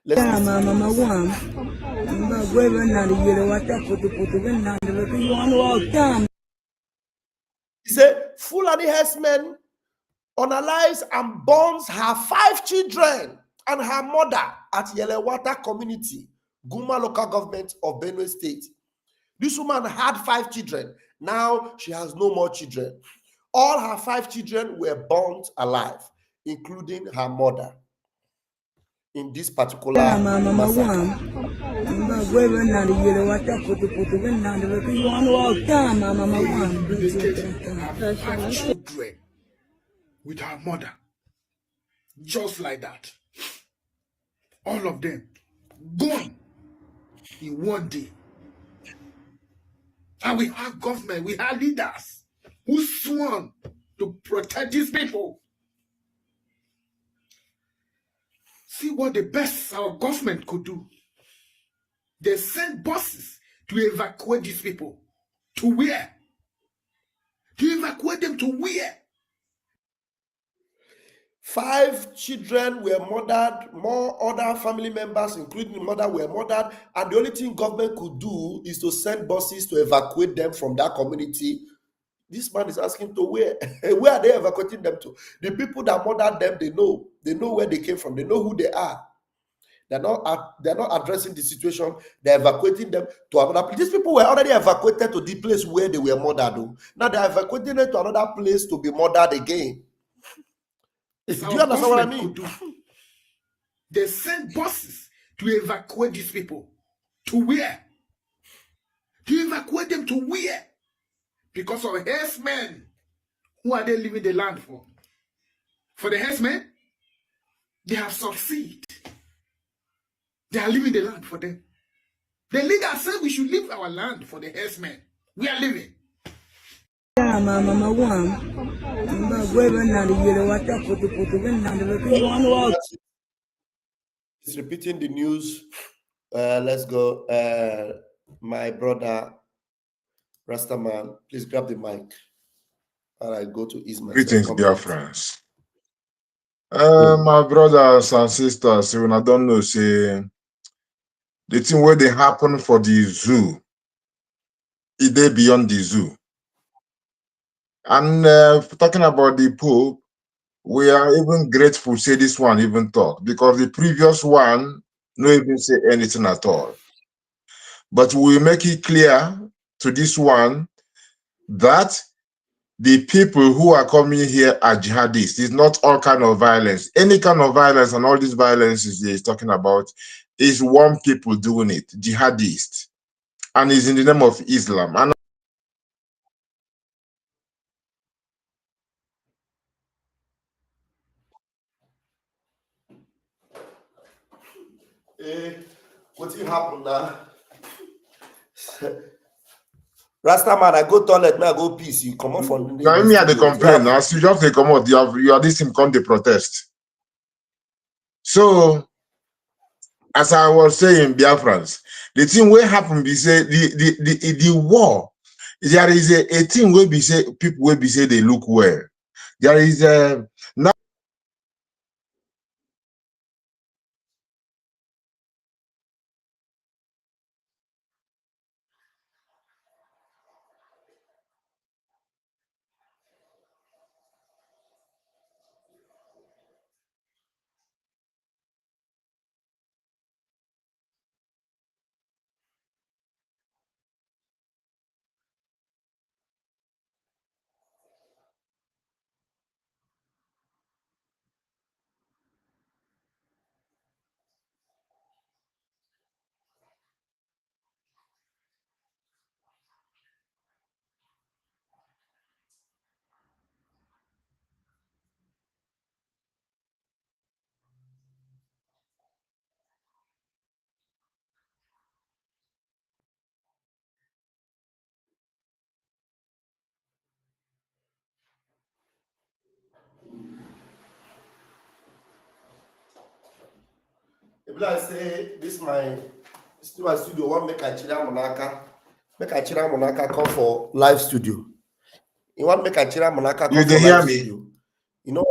Let's he said, Fulani herdsmen unalives and burns her 5 children and her mother at Yelewata community, Guma local government of Benue State. This woman had 5 children. Now she has no more children. All her 5 children were burnt alive, including her mother. In this particular massacre. Children with her mother, just like that. All of them going in one day. And we have government, we have leaders who sworn to protect these people. See what the best our government could do. They sent buses to evacuate these people. To where? To evacuate them to where? 5 children were murdered, more other family members, including the mother, were murdered, and the only thing government could do is to send buses to evacuate them from that community. This man is asking to where? Where are they evacuating them to? The people that murdered them, they know where they came from, they know who they are. They're not addressing the situation. They're evacuating them to another place. These people were already evacuated to the place where they were murdered. Now they're evacuating them to another place to be murdered again. Do you understand what I mean? They sent buses to evacuate these people. To where? To evacuate them to where? Because of herdsmen. Who are they leaving the land for? For the herdsmen? They have succeeded. They are leaving the land for them. The leader said we should leave our land for the herdsmen. We are leaving. He's repeating the news. Let's go. My brother Rastaman, please grab the mic. And I go to Ismail. Greetings, dear friends. My brothers and sisters, when I don't know, say the thing where they happen for the zoo, is they beyond the zoo. And talking about the Pope, we are even grateful say this one even talk, because the previous one no even say anything at all. But we make it clear to this one that the people who are coming here are jihadists. It's not all kind of violence. Any kind of violence and all these violences he's talking about is one people doing it, jihadists. And it's in the name of Islam. And what happened now? Rasta man, I go toilet, now I go peace. You come off from the now me had the complaint. Now you just they come out, you are this him come the protest. So as I was saying, Biafrans, the thing will happen be say the war. There is a thing where be say people will be say they look well. There is a now. If I say this my studio, one make a chira monaka, make a chira monaka come for live studio. You want make a chira monaka come for live studio. You know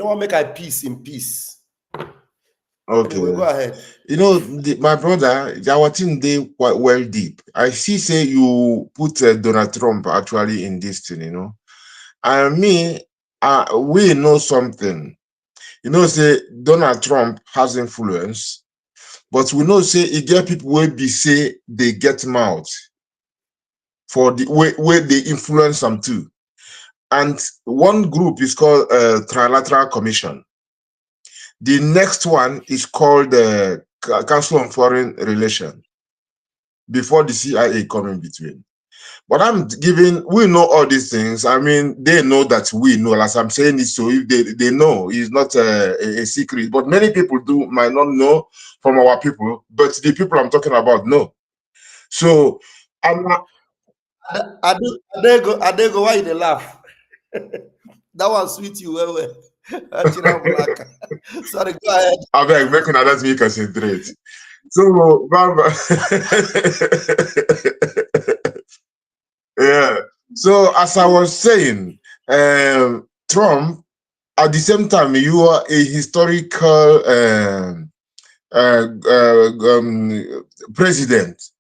what make I peace in peace. Okay, anyway, go ahead. You know, my brother, our team they quite well deep. I see say you put Donald Trump actually in this thing, you know. And me, we know something. You know, say Donald Trump has influence, but we know say he get people where be say they get mouth for the way they influence them too. And one group is called Trilateral Commission. The next one is called the Council on Foreign Relations, before the CIA come in between. But we know all these things. I mean, they know that we know, as I'm saying it, so if they know, it's not a secret. But many people might not know from our people, but the people I'm talking about know. So, I go, why they laugh? That one sweet you well. Sorry, go ahead. I beg, let me concentrate. So, yeah. So, as I was saying, Trump, at the same time, you are a historical president,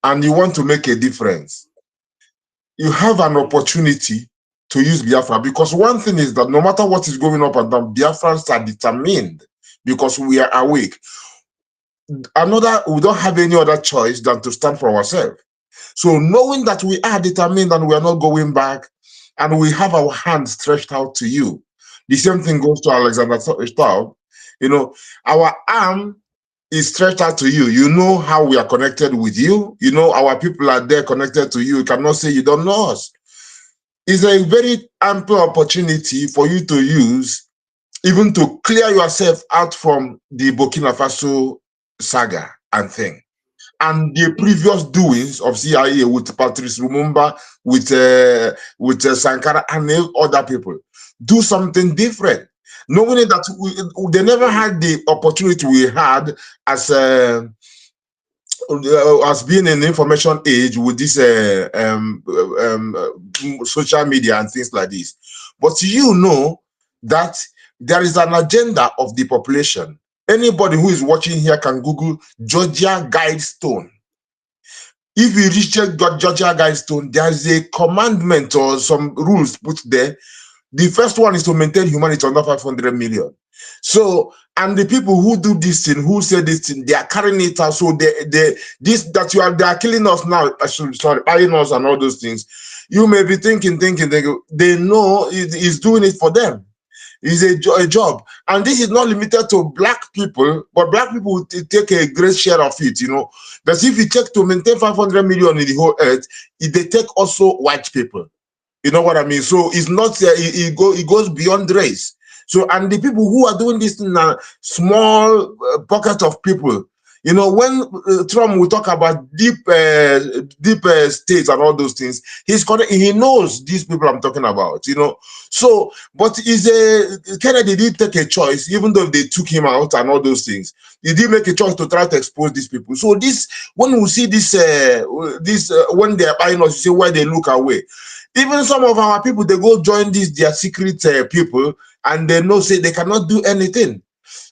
and you want to make a difference. You have an opportunity to use Biafra, because one thing is that no matter what is going up and down, Biafrans are determined because we are awake. We don't have any other choice than to stand for ourselves. So knowing that we are determined and we are not going back, and we have our hands stretched out to you, the same thing goes to Alexander Staub. You know, our arm is stretched out to you. You know how we are connected with you. You know our people are there connected to you. You cannot say you don't know us. It's a very ample opportunity for you to use, even to clear yourself out from the Burkina Faso saga and thing, and the previous doings of CIA with Patrice Lumumba, with Sankara and other people. Do something different, knowing that they never had the opportunity we had as being an information age with this social media and things like this. But you know that there is an agenda of the population. Anybody who is watching here can Google Georgia Guidestone. If you reach Georgia Guidestone, there is a commandment or some rules put there The first one is to maintain humanity under 500 million. So, and the people who do this thing, who say this thing, they are carrying it out. So they are killing us now. Sorry, buying us and all those things. You may be thinking, they know he's doing it for them. It's a job. And this is not limited to black people, but black people will take a great share of it, you know. But if you check to maintain 500 million in the whole earth, they take also white people. You know what I mean? So it's not, it goes beyond race. So, and the people who are doing this in a small pocket of people, you know, when Trump will talk about deep states and all those things, he knows these people I'm talking about, you know. So, but Kennedy did take a choice, even though they took him out and all those things. He did make a choice to try to expose these people. So this, when we see this, when they are buying us, you see why they look away. Even some of our people, they go join their secret people, and they know, say they cannot do anything.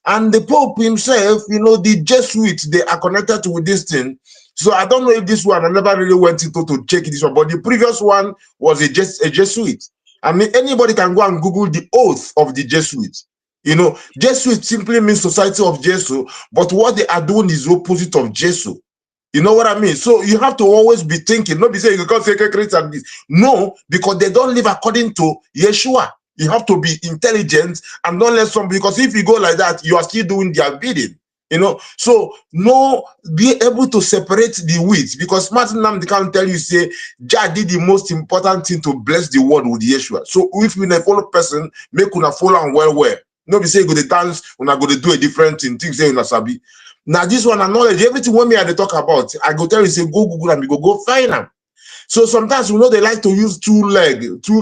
And the Pope himself, you know, the Jesuits, they are connected with this thing. So I don't know if this one, I never really went into to check this one, but the previous one was a Jesuit. I mean, anybody can go and Google the oath of the Jesuits. You know, Jesuit simply means Society of Jesu, but what they are doing is the opposite of Jesu. You know what I mean? So you have to always be thinking, not be saying you can't say Christian. No, because they don't live according to Yeshua. You have to be intelligent and don't let some, because if you go like that, you are still doing their bidding. You know, so be able to separate the wheat, because Martin Nam can tell you, say, Jah did the most important thing to bless the world with Yeshua. So if you a follow person, make una follow and well. No be say you go to dance, una go to do a different thing, things say una sabi. Now this one knowledge, everything when me and they talk about, I go tell you, say go Google and we go find them. So sometimes we know they like to use 2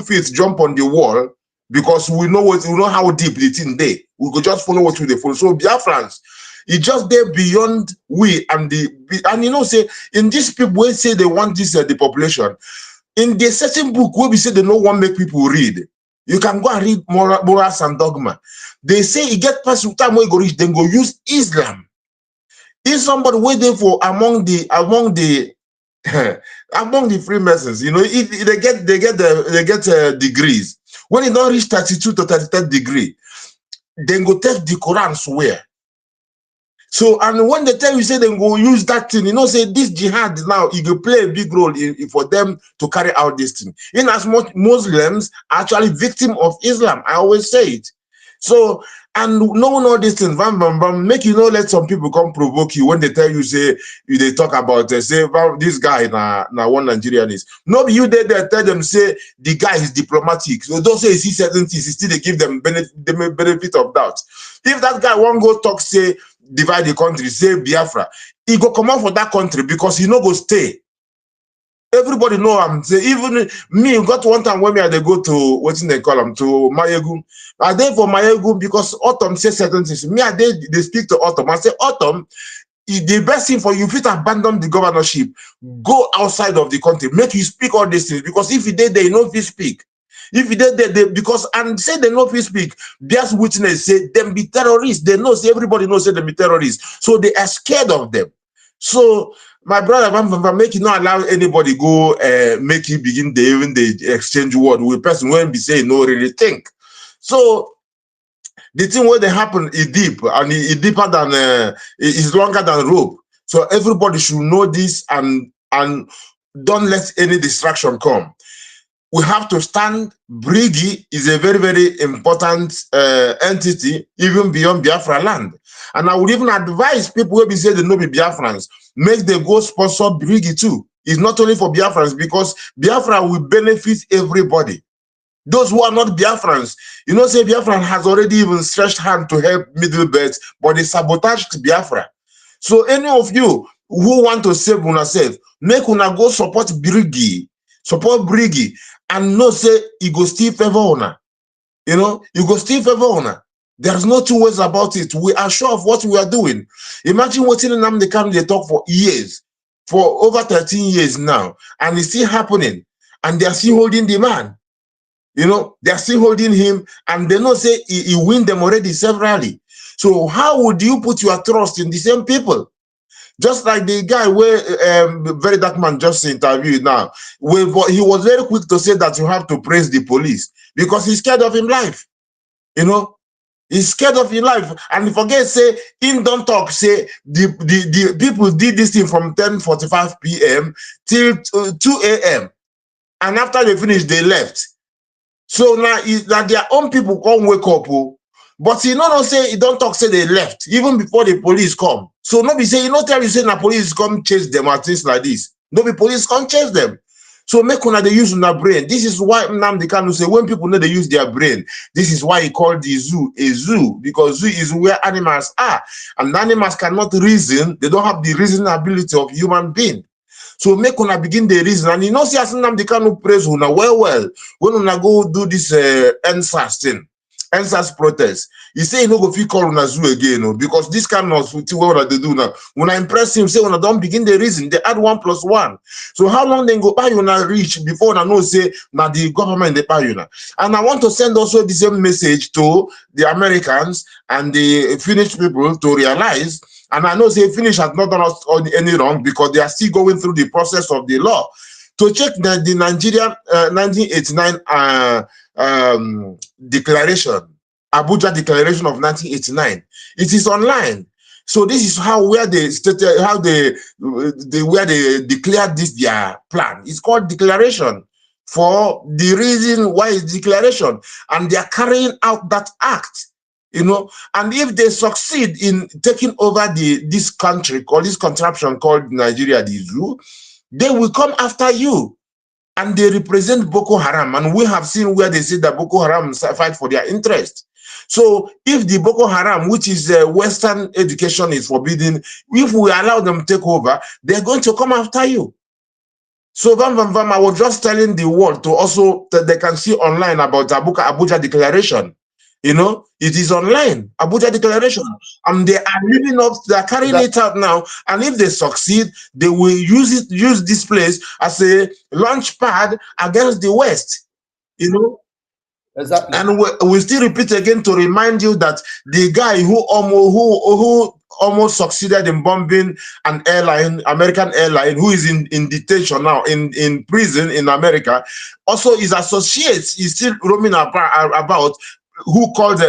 feet jump on the wall, because we know how deep the thing they. We go just follow what we follow. So Biafrans, it's just there beyond we and you know, say in these people we say they want this the population. In the certain book where we say they don't want make people read. You can go and read morals and dogma. They say it get past time where you go reach, then go use Islam. If somebody waiting for among the among the Freemasons, you know, if they get degrees. When you don't reach 32 to 33 degree, then go take the Quran swear. So, and when they tell you, say they go use that thing, you know, say this jihad now, it will play a big role for them to carry out this thing. In as much Muslims are actually victim of Islam, I always say it. So, and knowing all these things, make you know, let some people come provoke you when they tell you, say, they talk about, say, this guy, na one Nigerian is. No, you they tell them, say, the guy is diplomatic. So don't say, see certain things, still they give them benefit of doubt. If that guy won't go talk, say, divide the country, say Biafra, he go come out for that country because he no go stay. Everybody know I'm say, even me got one time when they go to what's in they call them to Mayegu. I there for Mayegu because Autumn says certain things. Me I they speak to Autumn. I say Autumn, the best thing for you, if you abandon the governorship, go outside of the country, make you speak all these things, because if you did they know if you speak. If you did they because and say they know if you speak, there's witness say them be terrorists. They know, say everybody knows say them be terrorists. So they are scared of them. So my brother, make you not allow anybody go make you begin the exchange word with a person when be saying no really think. So the thing where they happen is deep, and it's deeper than it's longer than rope. So everybody should know this and don't let any distraction come. We have to stand. Brigi is a very, very important entity, even beyond Biafra land. And I would even advise people who be say they know be Biafrans, make them go sponsor Brigi too. It's not only for Biafrans, because Biafra will benefit everybody. Those who are not Biafrans, you know, say Biafran has already even stretched hand to help Middle Belt, but they sabotaged Biafra. So any of you who want to save yourself, make una go support Brigi, and no say you go still favor una. You know, you go still favor una. There's no two ways about it. We are sure of what we are doing. Imagine what in the camp they talk for years, for over 13 years now, and it's still happening, and they are still holding the man. You know, they are still holding him, and they know say he win them already severally. So how would you put your trust in the same people? Just like the guy where very dark man just interviewed now, he was very quick to say that you have to praise the police because he's scared of his life. You know, he's scared of his life, and forget say him don't talk. Say the people did this thing from 10:45 p.m. till 2 a.m. and after they finished, they left. So now that their own people come wake up. But he not say he don't talk say they left even before the police come. So nobody say you not tell you say the police come chase them or things like this. Nobody police come chase them. So make una they use their brain. This is why Nnamdi Kanu say when people know they use their brain. This is why he called the zoo a zoo, because zoo is where animals are, and animals cannot reason. They don't have the reasoning ability of human being. So make una begin the reason, and you know see as Nnamdi Kanu praise una well when una go do this NSAS thing. NSAS protest. He say he no go fit call una zoo again, because this kind of thing what they do now. When I impress him, say when I don't begin the reason, they add 1 + 1. So how long they go buy you now reach before I know say now the government they buy you now? And I want to send also the same message to the Americans and the Finnish people to realize. And I know say Finnish has not done us any wrong because they are still going through the process of the law. To check the Nigerian 1989 declaration, Abuja Declaration of 1989. It is online. So this is where they stated where they declared this their plan. It's called declaration for the reason why it's declaration, and they are carrying out that act. You know, and if they succeed in taking over this country called this contraption called Nigeria, the zoo, they will come after you. And they represent Boko Haram. And we have seen where they say that Boko Haram fight for their interest. So if the Boko Haram, which is Western education, is forbidden, if we allow them to take over, they're going to come after you. So I was just telling the world to also that they can see online about Abuja Declaration. You know, it is online, Abuja Declaration, and they are living up, they are carrying it out now. And if they succeed, they will use this place as a launch pad against the West. You know, exactly. And we still repeat again to remind you that the guy who almost succeeded in bombing an airline, American airline, who is in detention now, in prison in America, also his associates is still roaming about. Who called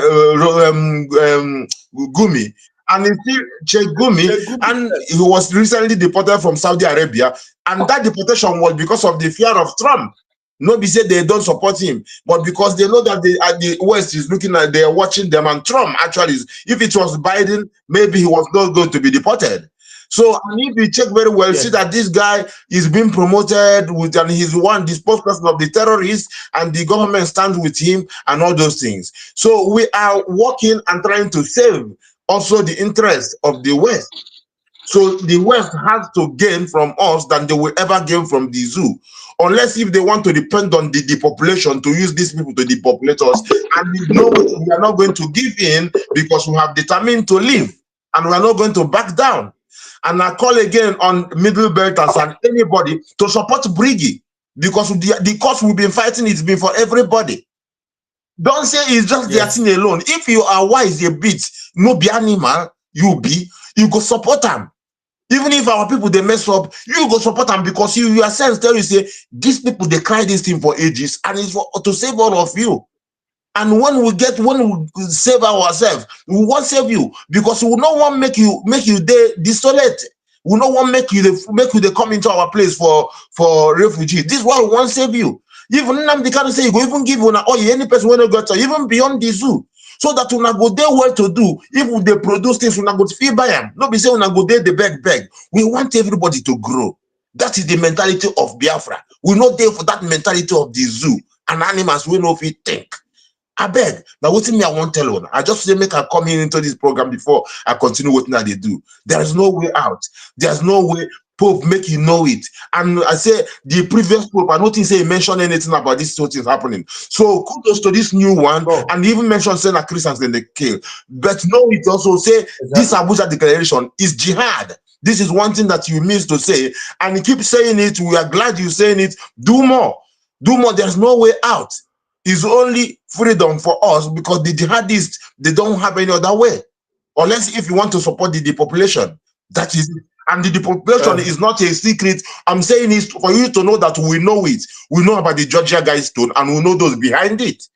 Gumi, and he still Che Gumi, and he was recently deported from Saudi Arabia, and that deportation was because of the fear of Trump. Nobody said they don't support him, but because they know that the West is looking at, they are watching them, and Trump actually is, if it was Biden, maybe he was not going to be deported. So, and if you check very well, see that this guy is being promoted with, and he's the spokesperson of the terrorists, and the government stands with him, and all those things. So we are working and trying to save also the interest of the West. So the West has to gain from us than they will ever gain from the zoo. Unless if they want to depend on the depopulation to use these people to depopulate us, and we are not going to give in because we have determined to live, and we are not going to back down. And I call again on Middle Belters and anybody to support Briggy, because the cause we've been fighting, it's been for everybody. Don't say it's just their thing alone. If you are wise a bit, no be animal, you go support them. Even if our people they mess up, you go support them, because you yourself tell you say these people they cry this thing for ages, and it's to save all of you. And when we save ourselves, we won't save you, because we will not want make you desolate. We will not want make you come into our place for refugees. This is why we want save you. Even Nnamdi Kanu say you go even give una any person when you got even beyond the zoo, so that una go there well to do. If they produce things, una go feel by them. Not be say una go there the beg. We want everybody to grow. That is the mentality of Biafra. We're not there for that mentality of the zoo and animals. We know if we think. I beg. Now, what me I want to tell you, I just say make I come into this program before I continue what now they do. There is no way out. There's no way. Pope make you know it. And I say the previous Pope, I don't think he mentioned anything about this sort of things happening. So kudos to this new one, and even mention saying that Christians then they kill. But no, it also say this Abuja Declaration is jihad. This is one thing that you miss to say, and you keep saying it. We are glad you're saying it. Do more. There's no way out. It's only freedom for us, because the jihadists, they don't have any other way. Unless if you want to support the depopulation. That is it. And the depopulation is not a secret. I'm saying it for you to know that we know it. We know about the Georgia Guidestone and we know those behind it.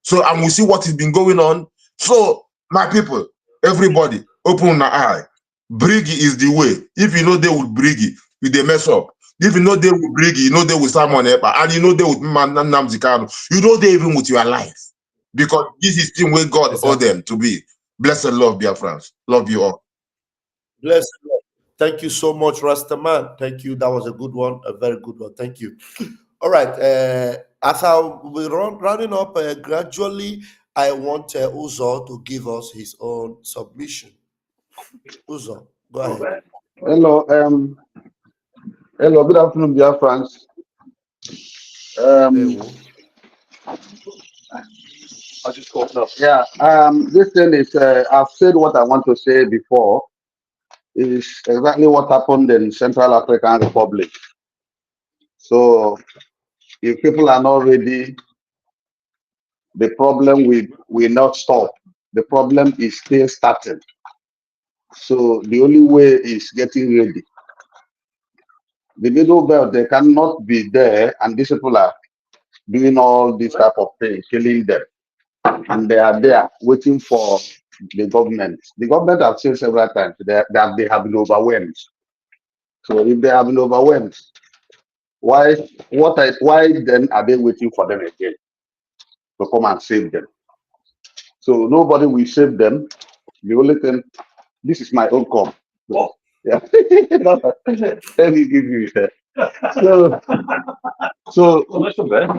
So, and we see what has been going on. So, my people, everybody, open your eye. Brigi is the way. If you know they will Brigi, if they mess up. If you know they will Brigi, you know they will Simon Epa, and you know they will Nnamdi Kanu. You know they even with your life. Because this is the way God owed them to be. Blessed love, dear friends. Love you all. Bless you. Thank you so much, Rastaman. Thank you. That was a good one, a very good one. Thank you. All right. As we're rounding up gradually, I want Uzo to give us his own submission. Uzo, go ahead. Hello. Hello. Good afternoon, dear friends. I just called up. Yeah. This thing is. I've said what I want to say before. Is exactly what happened in Central African Republic. So, if people are not ready, the problem will not stop. The problem is still starting. So the only way is getting ready. The middle belt, they cannot be there, and these people are doing all this type of thing, killing them. And they are there waiting for the government. The government have said several times that they have been overwhelmed. So if they have been overwhelmed, why then are they waiting for them again to come and save them? So nobody will save them. The only thing, this is my own call. Yeah. Let me give you that. So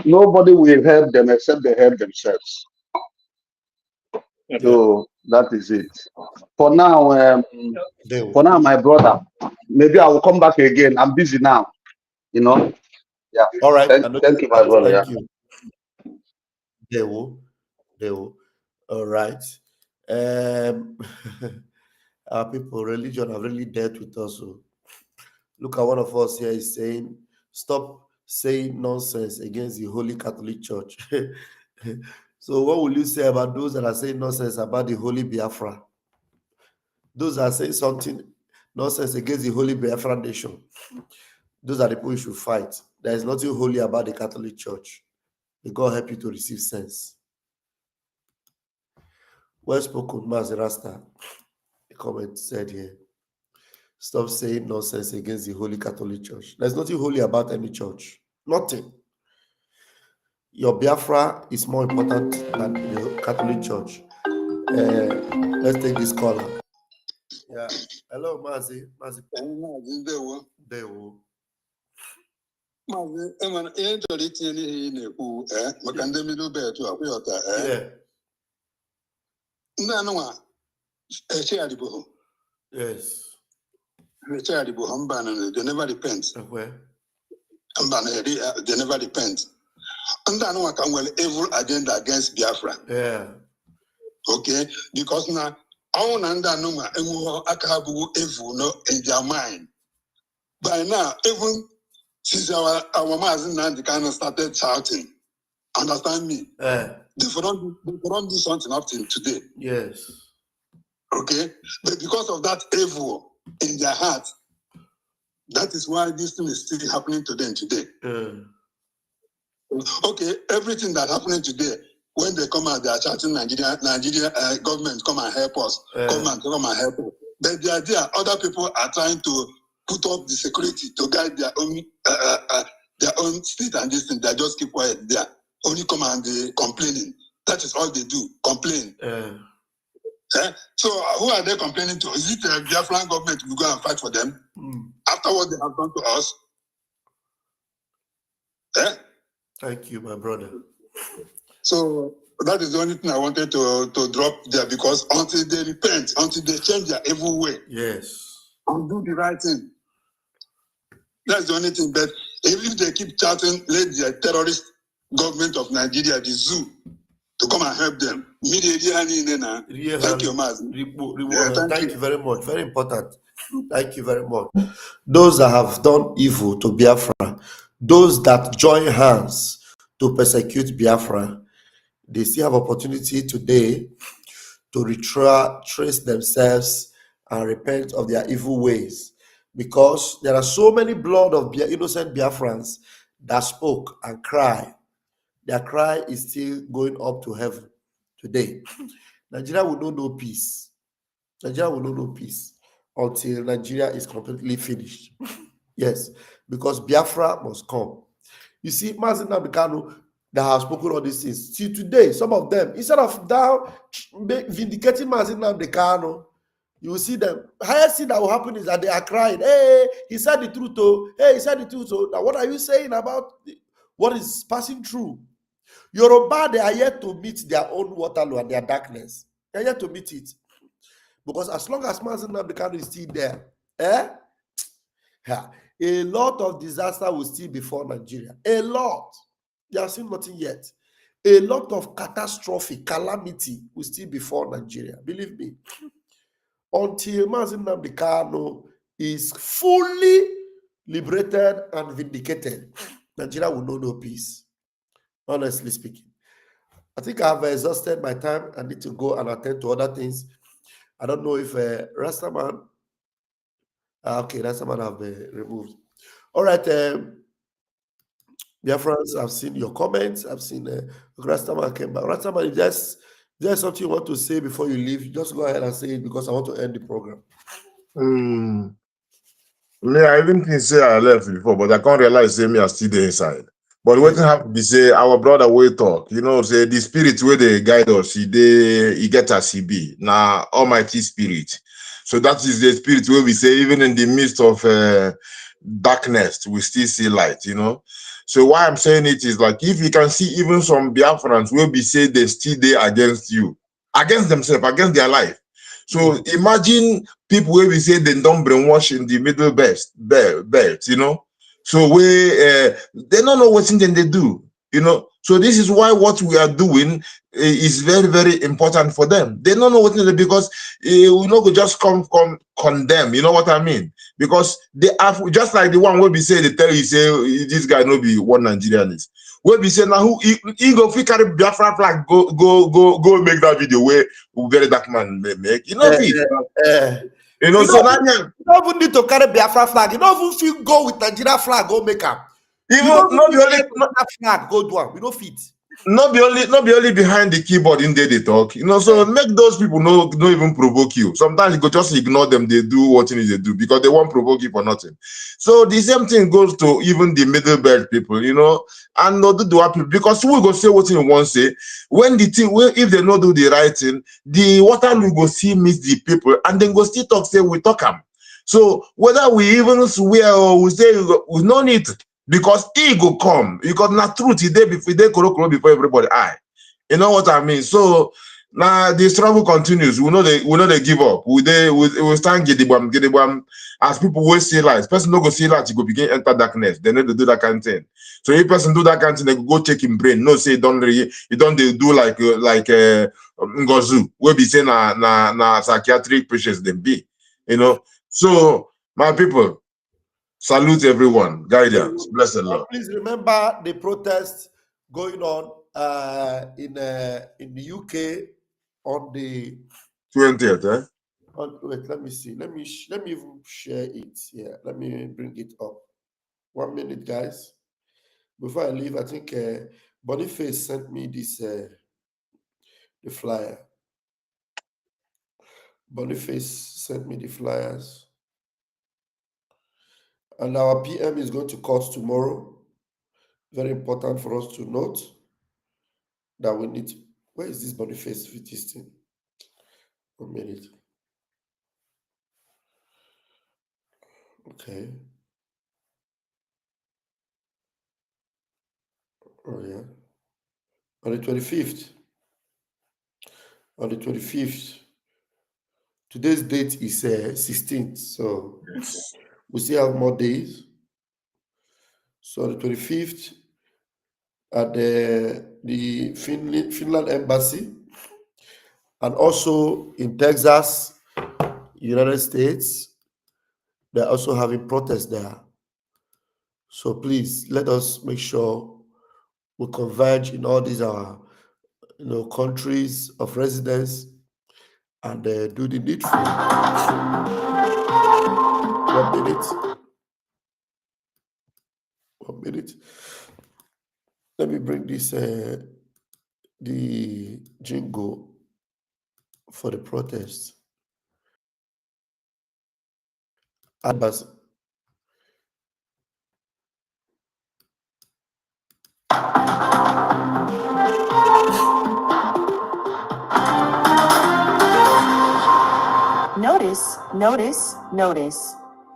nobody will help them except they help themselves. So that is it. For now, my brother, maybe I will come back again. I'm busy now. You know. Yeah. All right. Thank you, my brother. Thank Yeah. you. They will. All right. Our people, religion have really dealt with us. So look at one of us here is saying, stop saying nonsense against the Holy Catholic Church. So what will you say about those that are saying nonsense about the Holy Biafra? Those that are saying something nonsense against the Holy Biafra nation. Those are the people you should fight. There is nothing holy about the Catholic Church. May God help you to receive sense. Well spoken, Master Rasta. A comment said here. Stop saying nonsense against the Holy Catholic Church. There's nothing holy about any church. Nothing. Your Biafra is more important than the Catholic Church. Let's take this caller. Yeah. Hello, Mazi. Mazi. Yes. They never repent. They never repent. And I know I can well evil agenda against Biafra. Yeah. Okay, because now I want to know evil no in their mind. By now, even since our Mazin they kind of started shouting. Understand me? Yeah. They don't do something up till today. Yes. Okay, but because of that evil in their heart, that is why this thing is still happening to them today. Okay, everything that's happening today, when they come out, they are shouting Nigeria government, come and help us. Come and help us. But the idea, other people are trying to put up the security to guide their own state and this thing. They just keep quiet there. Only come and complaining. That is all they do, complain. So who are they complaining to? Is it the Biafran government will go and fight for them after what they have done to us? Thank you, my brother. So that is the only thing I wanted to drop there, because until they repent, until they change their evil way, yes, and do the right thing, that's the only thing. But if they keep chatting, let the terrorist government of Nigeria, the zoo, to come and help them. Thank you, Maz. Thank you very much. Very important. Thank you very much. Those that have done evil to Biafra, those that join hands to persecute Biafra, they still have opportunity today to retrace themselves and repent of their evil ways. because there are so many blood of innocent Biafrans that spoke and cried. Their cry is still going up to heaven today. Nigeria will not know peace. Nigeria will not know peace until Nigeria is completely finished. Yes, because Biafra must come. You see, Mazen Nabikano that has spoken all these things. See, today, some of them, instead of down vindicating Mazen Nabikano, you will see them. Highest thing that will happen is that they are crying. Hey, he said the truth, oh. Hey, he said the truth, oh. Now, what are you saying about what is passing through? Yoruba, they are yet to meet their own Waterloo and their darkness. They are yet to meet it. Because as long as Mazen Nabikano is still there, a lot of disaster will still befall Nigeria. A lot. They have seen nothing yet. A lot of catastrophe, calamity will still befall Nigeria. Believe me. Until Mazen Nabikano is fully liberated and vindicated, Nigeria will know no peace. Honestly speaking. I think I've exhausted my time. I need to go and attend to other things. I don't know if Rastaman. Okay, Rastaman have been removed. All right, dear friends, I've seen your comments. I've seen Rastaman came back. Rastaman, if there's something you want to say before you leave, just go ahead and say it because I want to end the program. Me, I even think say I left before, but I can't realize say me I still there inside. But what happen be say our brother will talk, say the spirit where they guide us, he get as he be. Now Almighty Spirit. So that is the spirit where we say even in the midst of darkness, we still see light, So why I'm saying it is like if you can see even some Biafrans will be say they still there against you, against themselves, against their life. So imagine people where we say they don't brainwash in the middle belt, So they don't know what thing they do, So this is why what we are doing is very, very important for them. They don't know what they do because we not just come condemn, you know what I mean? Because they have just like the one where we say they tell you say this guy no be one Nigerianist. Where we say now who he go fit carry Biafra flag go make that video where very dark man make fit. So now you don't even need to carry Biafra flag. You don't even feel go with Nigeria flag go make up. You don't be only flag go do am. We don't fit. Not be only behind the keyboard in there they talk, so make those people no even provoke you. Sometimes you go just ignore them, they do what you need to do because they won't provoke you for nothing. So the same thing goes to even the middle belt people, and not do what people because we go say what you want to say. When the thing if they not do the right thing, the Waterloo go see miss the people and then go still talk, say we talk them. So whether we even swear or we say we no need because he go come because na truth he dey before everybody eye. You know what I mean? So now the struggle continues. We know they give up. We stand gidigam as people will see light. Person no go see light, you go begin enter darkness. They need to do that kind of thing. So if person do that kind of thing, they go check him brain. No say don't do like Ngozu. We be say na psychiatric patients they be. So my people. Salute everyone. Guidance. Bless the Lord. Please remember the protest going on in the UK on the 20th. Wait, let me see. Let me even share it here. Let me bring it up. 1 minute, guys. Before I leave, I think Boniface sent me this the flyer. Boniface sent me the flyers. And our PM is going to court tomorrow. Very important for us to note that we need. Where is this Boniface with this thing? 1 minute. Okay. Oh yeah. On the 25th. On the 25th. Today's date is 16th. So we still have more days. So the 25th at the Finland embassy and also in Texas, United States, they're also having protests there. So please let us make sure we converge in all these countries of residence and do the needful. 1 minute. 1 minute. Let me bring this the jingle for the protest. Abbas. Notice, notice, notice.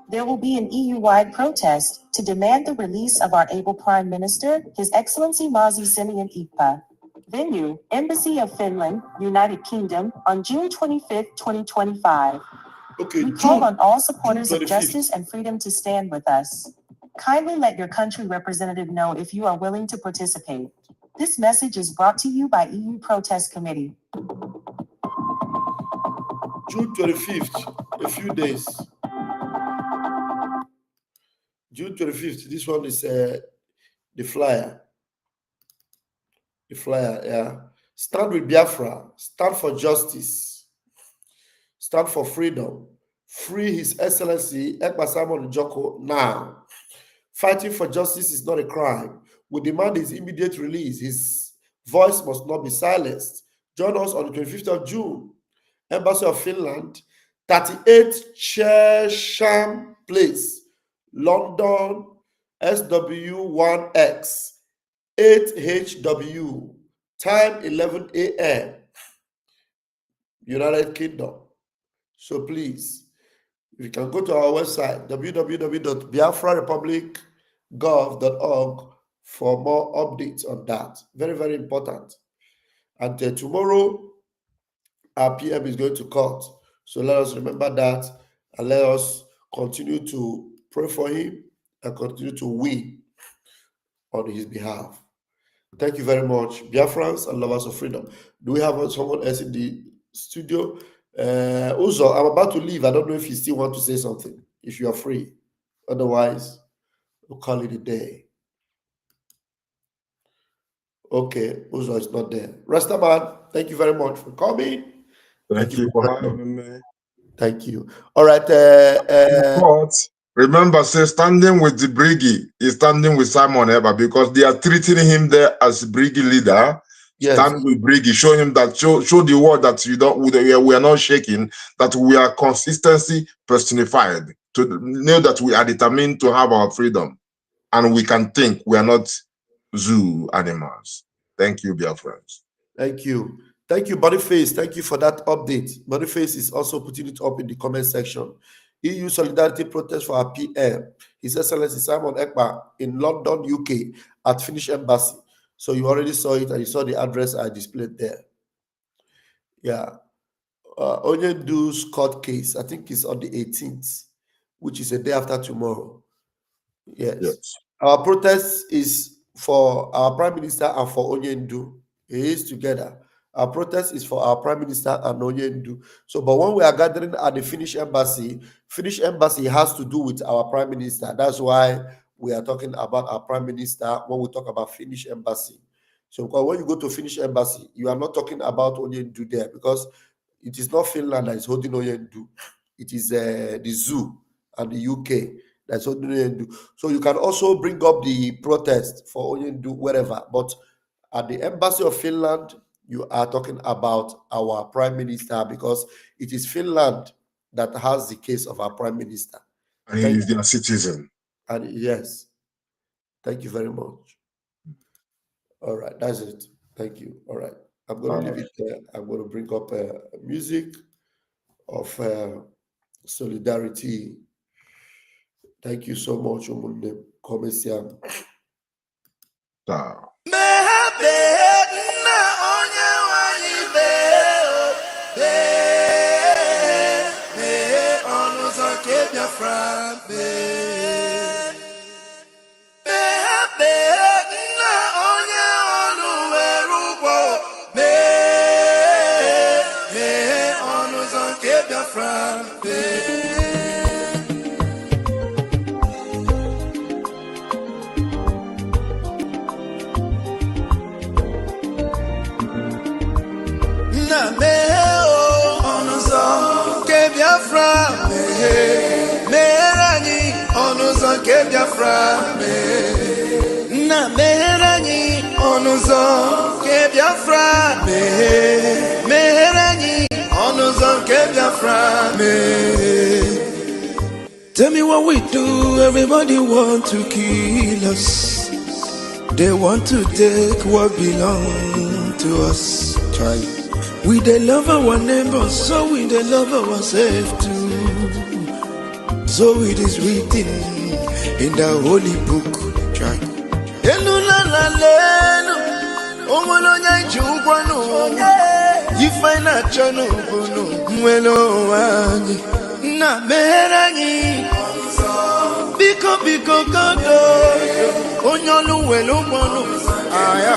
There will be an EU-wide protest to demand the release of our able Prime Minister, His Excellency Mazi Simeon Ikpa. Venue, Embassy of Finland, United Kingdom, on June 25th, 2025. Okay, we call on all supporters June of justice and freedom to stand with us. Kindly let your country representative know if you are willing to participate. This message is brought to you by EU Protest Committee. June 25th, a few days. June 25th, this one is the flyer. The flyer, yeah. Stand with Biafra, stand for justice, stand for freedom. Free His Excellency Ekpa Simon Njoko now. Fighting for justice is not a crime. We demand his immediate release. His voice must not be silenced. Join us on the 25th of June. Embassy of Finland, 38 Chesham Place, London, SW1X, 8HW, time 11 a.m., United Kingdom. So please, you can go to our website, www.biafrarepublic.gov.org for more updates on that. Very, very important. And tomorrow, our PM is going to court. So let us remember that and let us continue to pray for him and continue to win on his behalf. Thank you very much, Biafrans and lovers of freedom. Do we have someone else in the studio? Uzo, I'm about to leave. I don't know if you still want to say something, if you are free. Otherwise, we'll call it a day. Okay, Uzo is not there. Rastaman, thank you very much for coming. Thank you for having me. Thank you. All right. But remember, say standing with the Briggy is standing with Simon Eber because they are treating him there as Briggy leader. Yes. Stand with Briggy, show him that, show the world that we are not shaking, that we are consistency personified, to know that we are determined to have our freedom and we can think. We are not zoo animals. Thank you, dear friends. Thank you. Thank you, Boniface. Thank you for that update. Boniface is also putting it up in the comment section. EU solidarity protest for our PM, His Excellency Simon Ekpa in London, UK, at Finnish Embassy. So you already saw it and you saw the address I displayed there. Yeah. Onyendu's court case, I think it's on the 18th, which is a day after tomorrow. Yes. Our protest is for our Prime Minister and for Onyendu. It is together. Our protest is for our Prime Minister and Onyendu. So, but when we are gathering at the Finnish Embassy has to do with our Prime Minister. That's why we are talking about our Prime Minister when we talk about Finnish Embassy. So, when you go to Finnish Embassy, you are not talking about Onyendu there because it is not Finland that is holding Onyendu. It is the zoo and the UK that's holding Onyendu. So, you can also bring up the protest for Onyendu wherever. But at the Embassy of Finland, you are talking about our Prime Minister because it is Finland that has the case of our Prime Minister. And he is their citizen. And yes, thank you very much. All right, that's it. Thank you. All right, I'm going to leave it there. I'm going to bring up music of solidarity. Thank you so much, Omunde Komesiam. Mera ọnụzọ nke Biafra nna meghere anyị ọnụzọ nke Biafra meghere anyị ọnụzọ nke Biafra Tell me what we do, everybody want to kill us. They want to take what belongs to us. Try. We they love our neighbors, so we they love ourselves too. So it is written in the holy book. Try. You find a channel, na meranyi biko kodo onyolu welu kwonu aya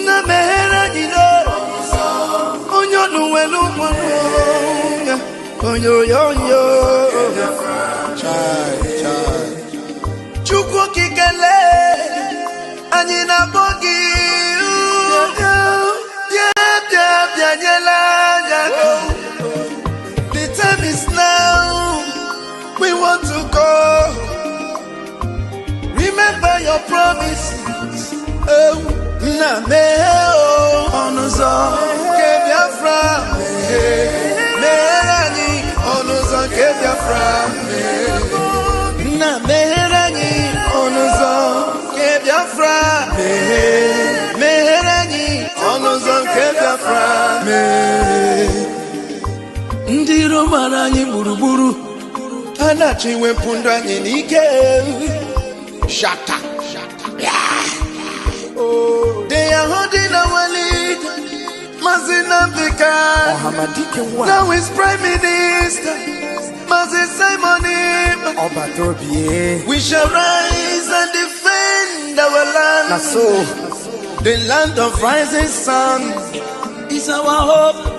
na meranyi do onyolu welu kwonu onyoyo chai chukwu kikele anyị na bogi bia nyela the time is now. We want to go. Remember your promises. Oh, na me onuzo ke Biafra merani onuzo ke Biafra na merani onuzo ke Biafra merani onuzo ke Biafra Ndi romara anyị gburugburu anachi wepụ ndụ anyị n'ike shata they are holding our lead Mazina Bika now is Prime Minister Mazin Simon we shall rise and defend our land the land of rising sun is our hope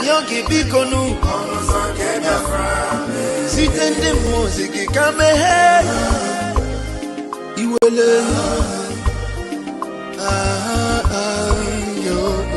Yogi Bikonu site ndị muziki kamehe iwele yo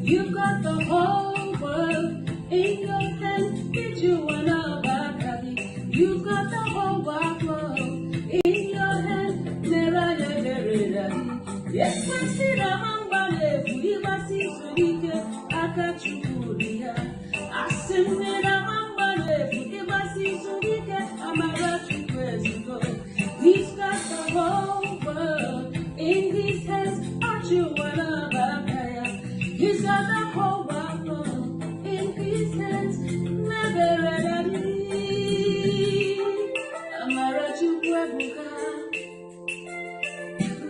You've got the whole world in your hand. Did you wanna back at it? You've got the whole wide world in your hand. Yes, I see the hambale. We must see Sudike. I got you, Kuria. I see the hambale. We must see Sudike. I'm a rat president. He's got the whole world in his hands. Aren't you wanna back at it? He's got the whole world in his hands. Never ready. Amara Chukwebuka.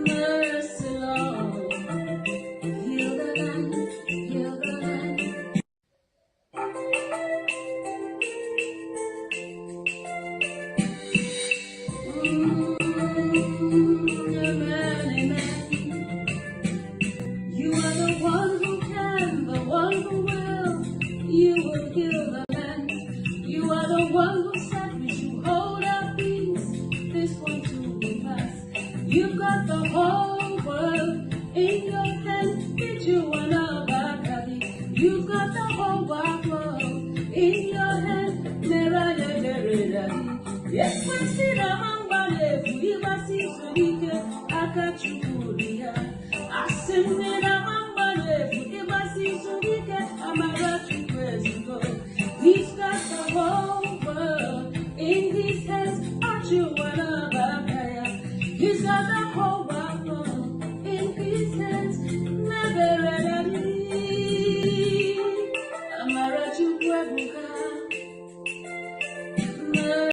Mercy, Lord. Heal the land. Heal the land. Amen, amen. You are the one who can, the one who will. You will heal the land. You are the one who said we should hold our peace. This one too will pass. You've got the whole in pieces, never Amara Chukwabuka,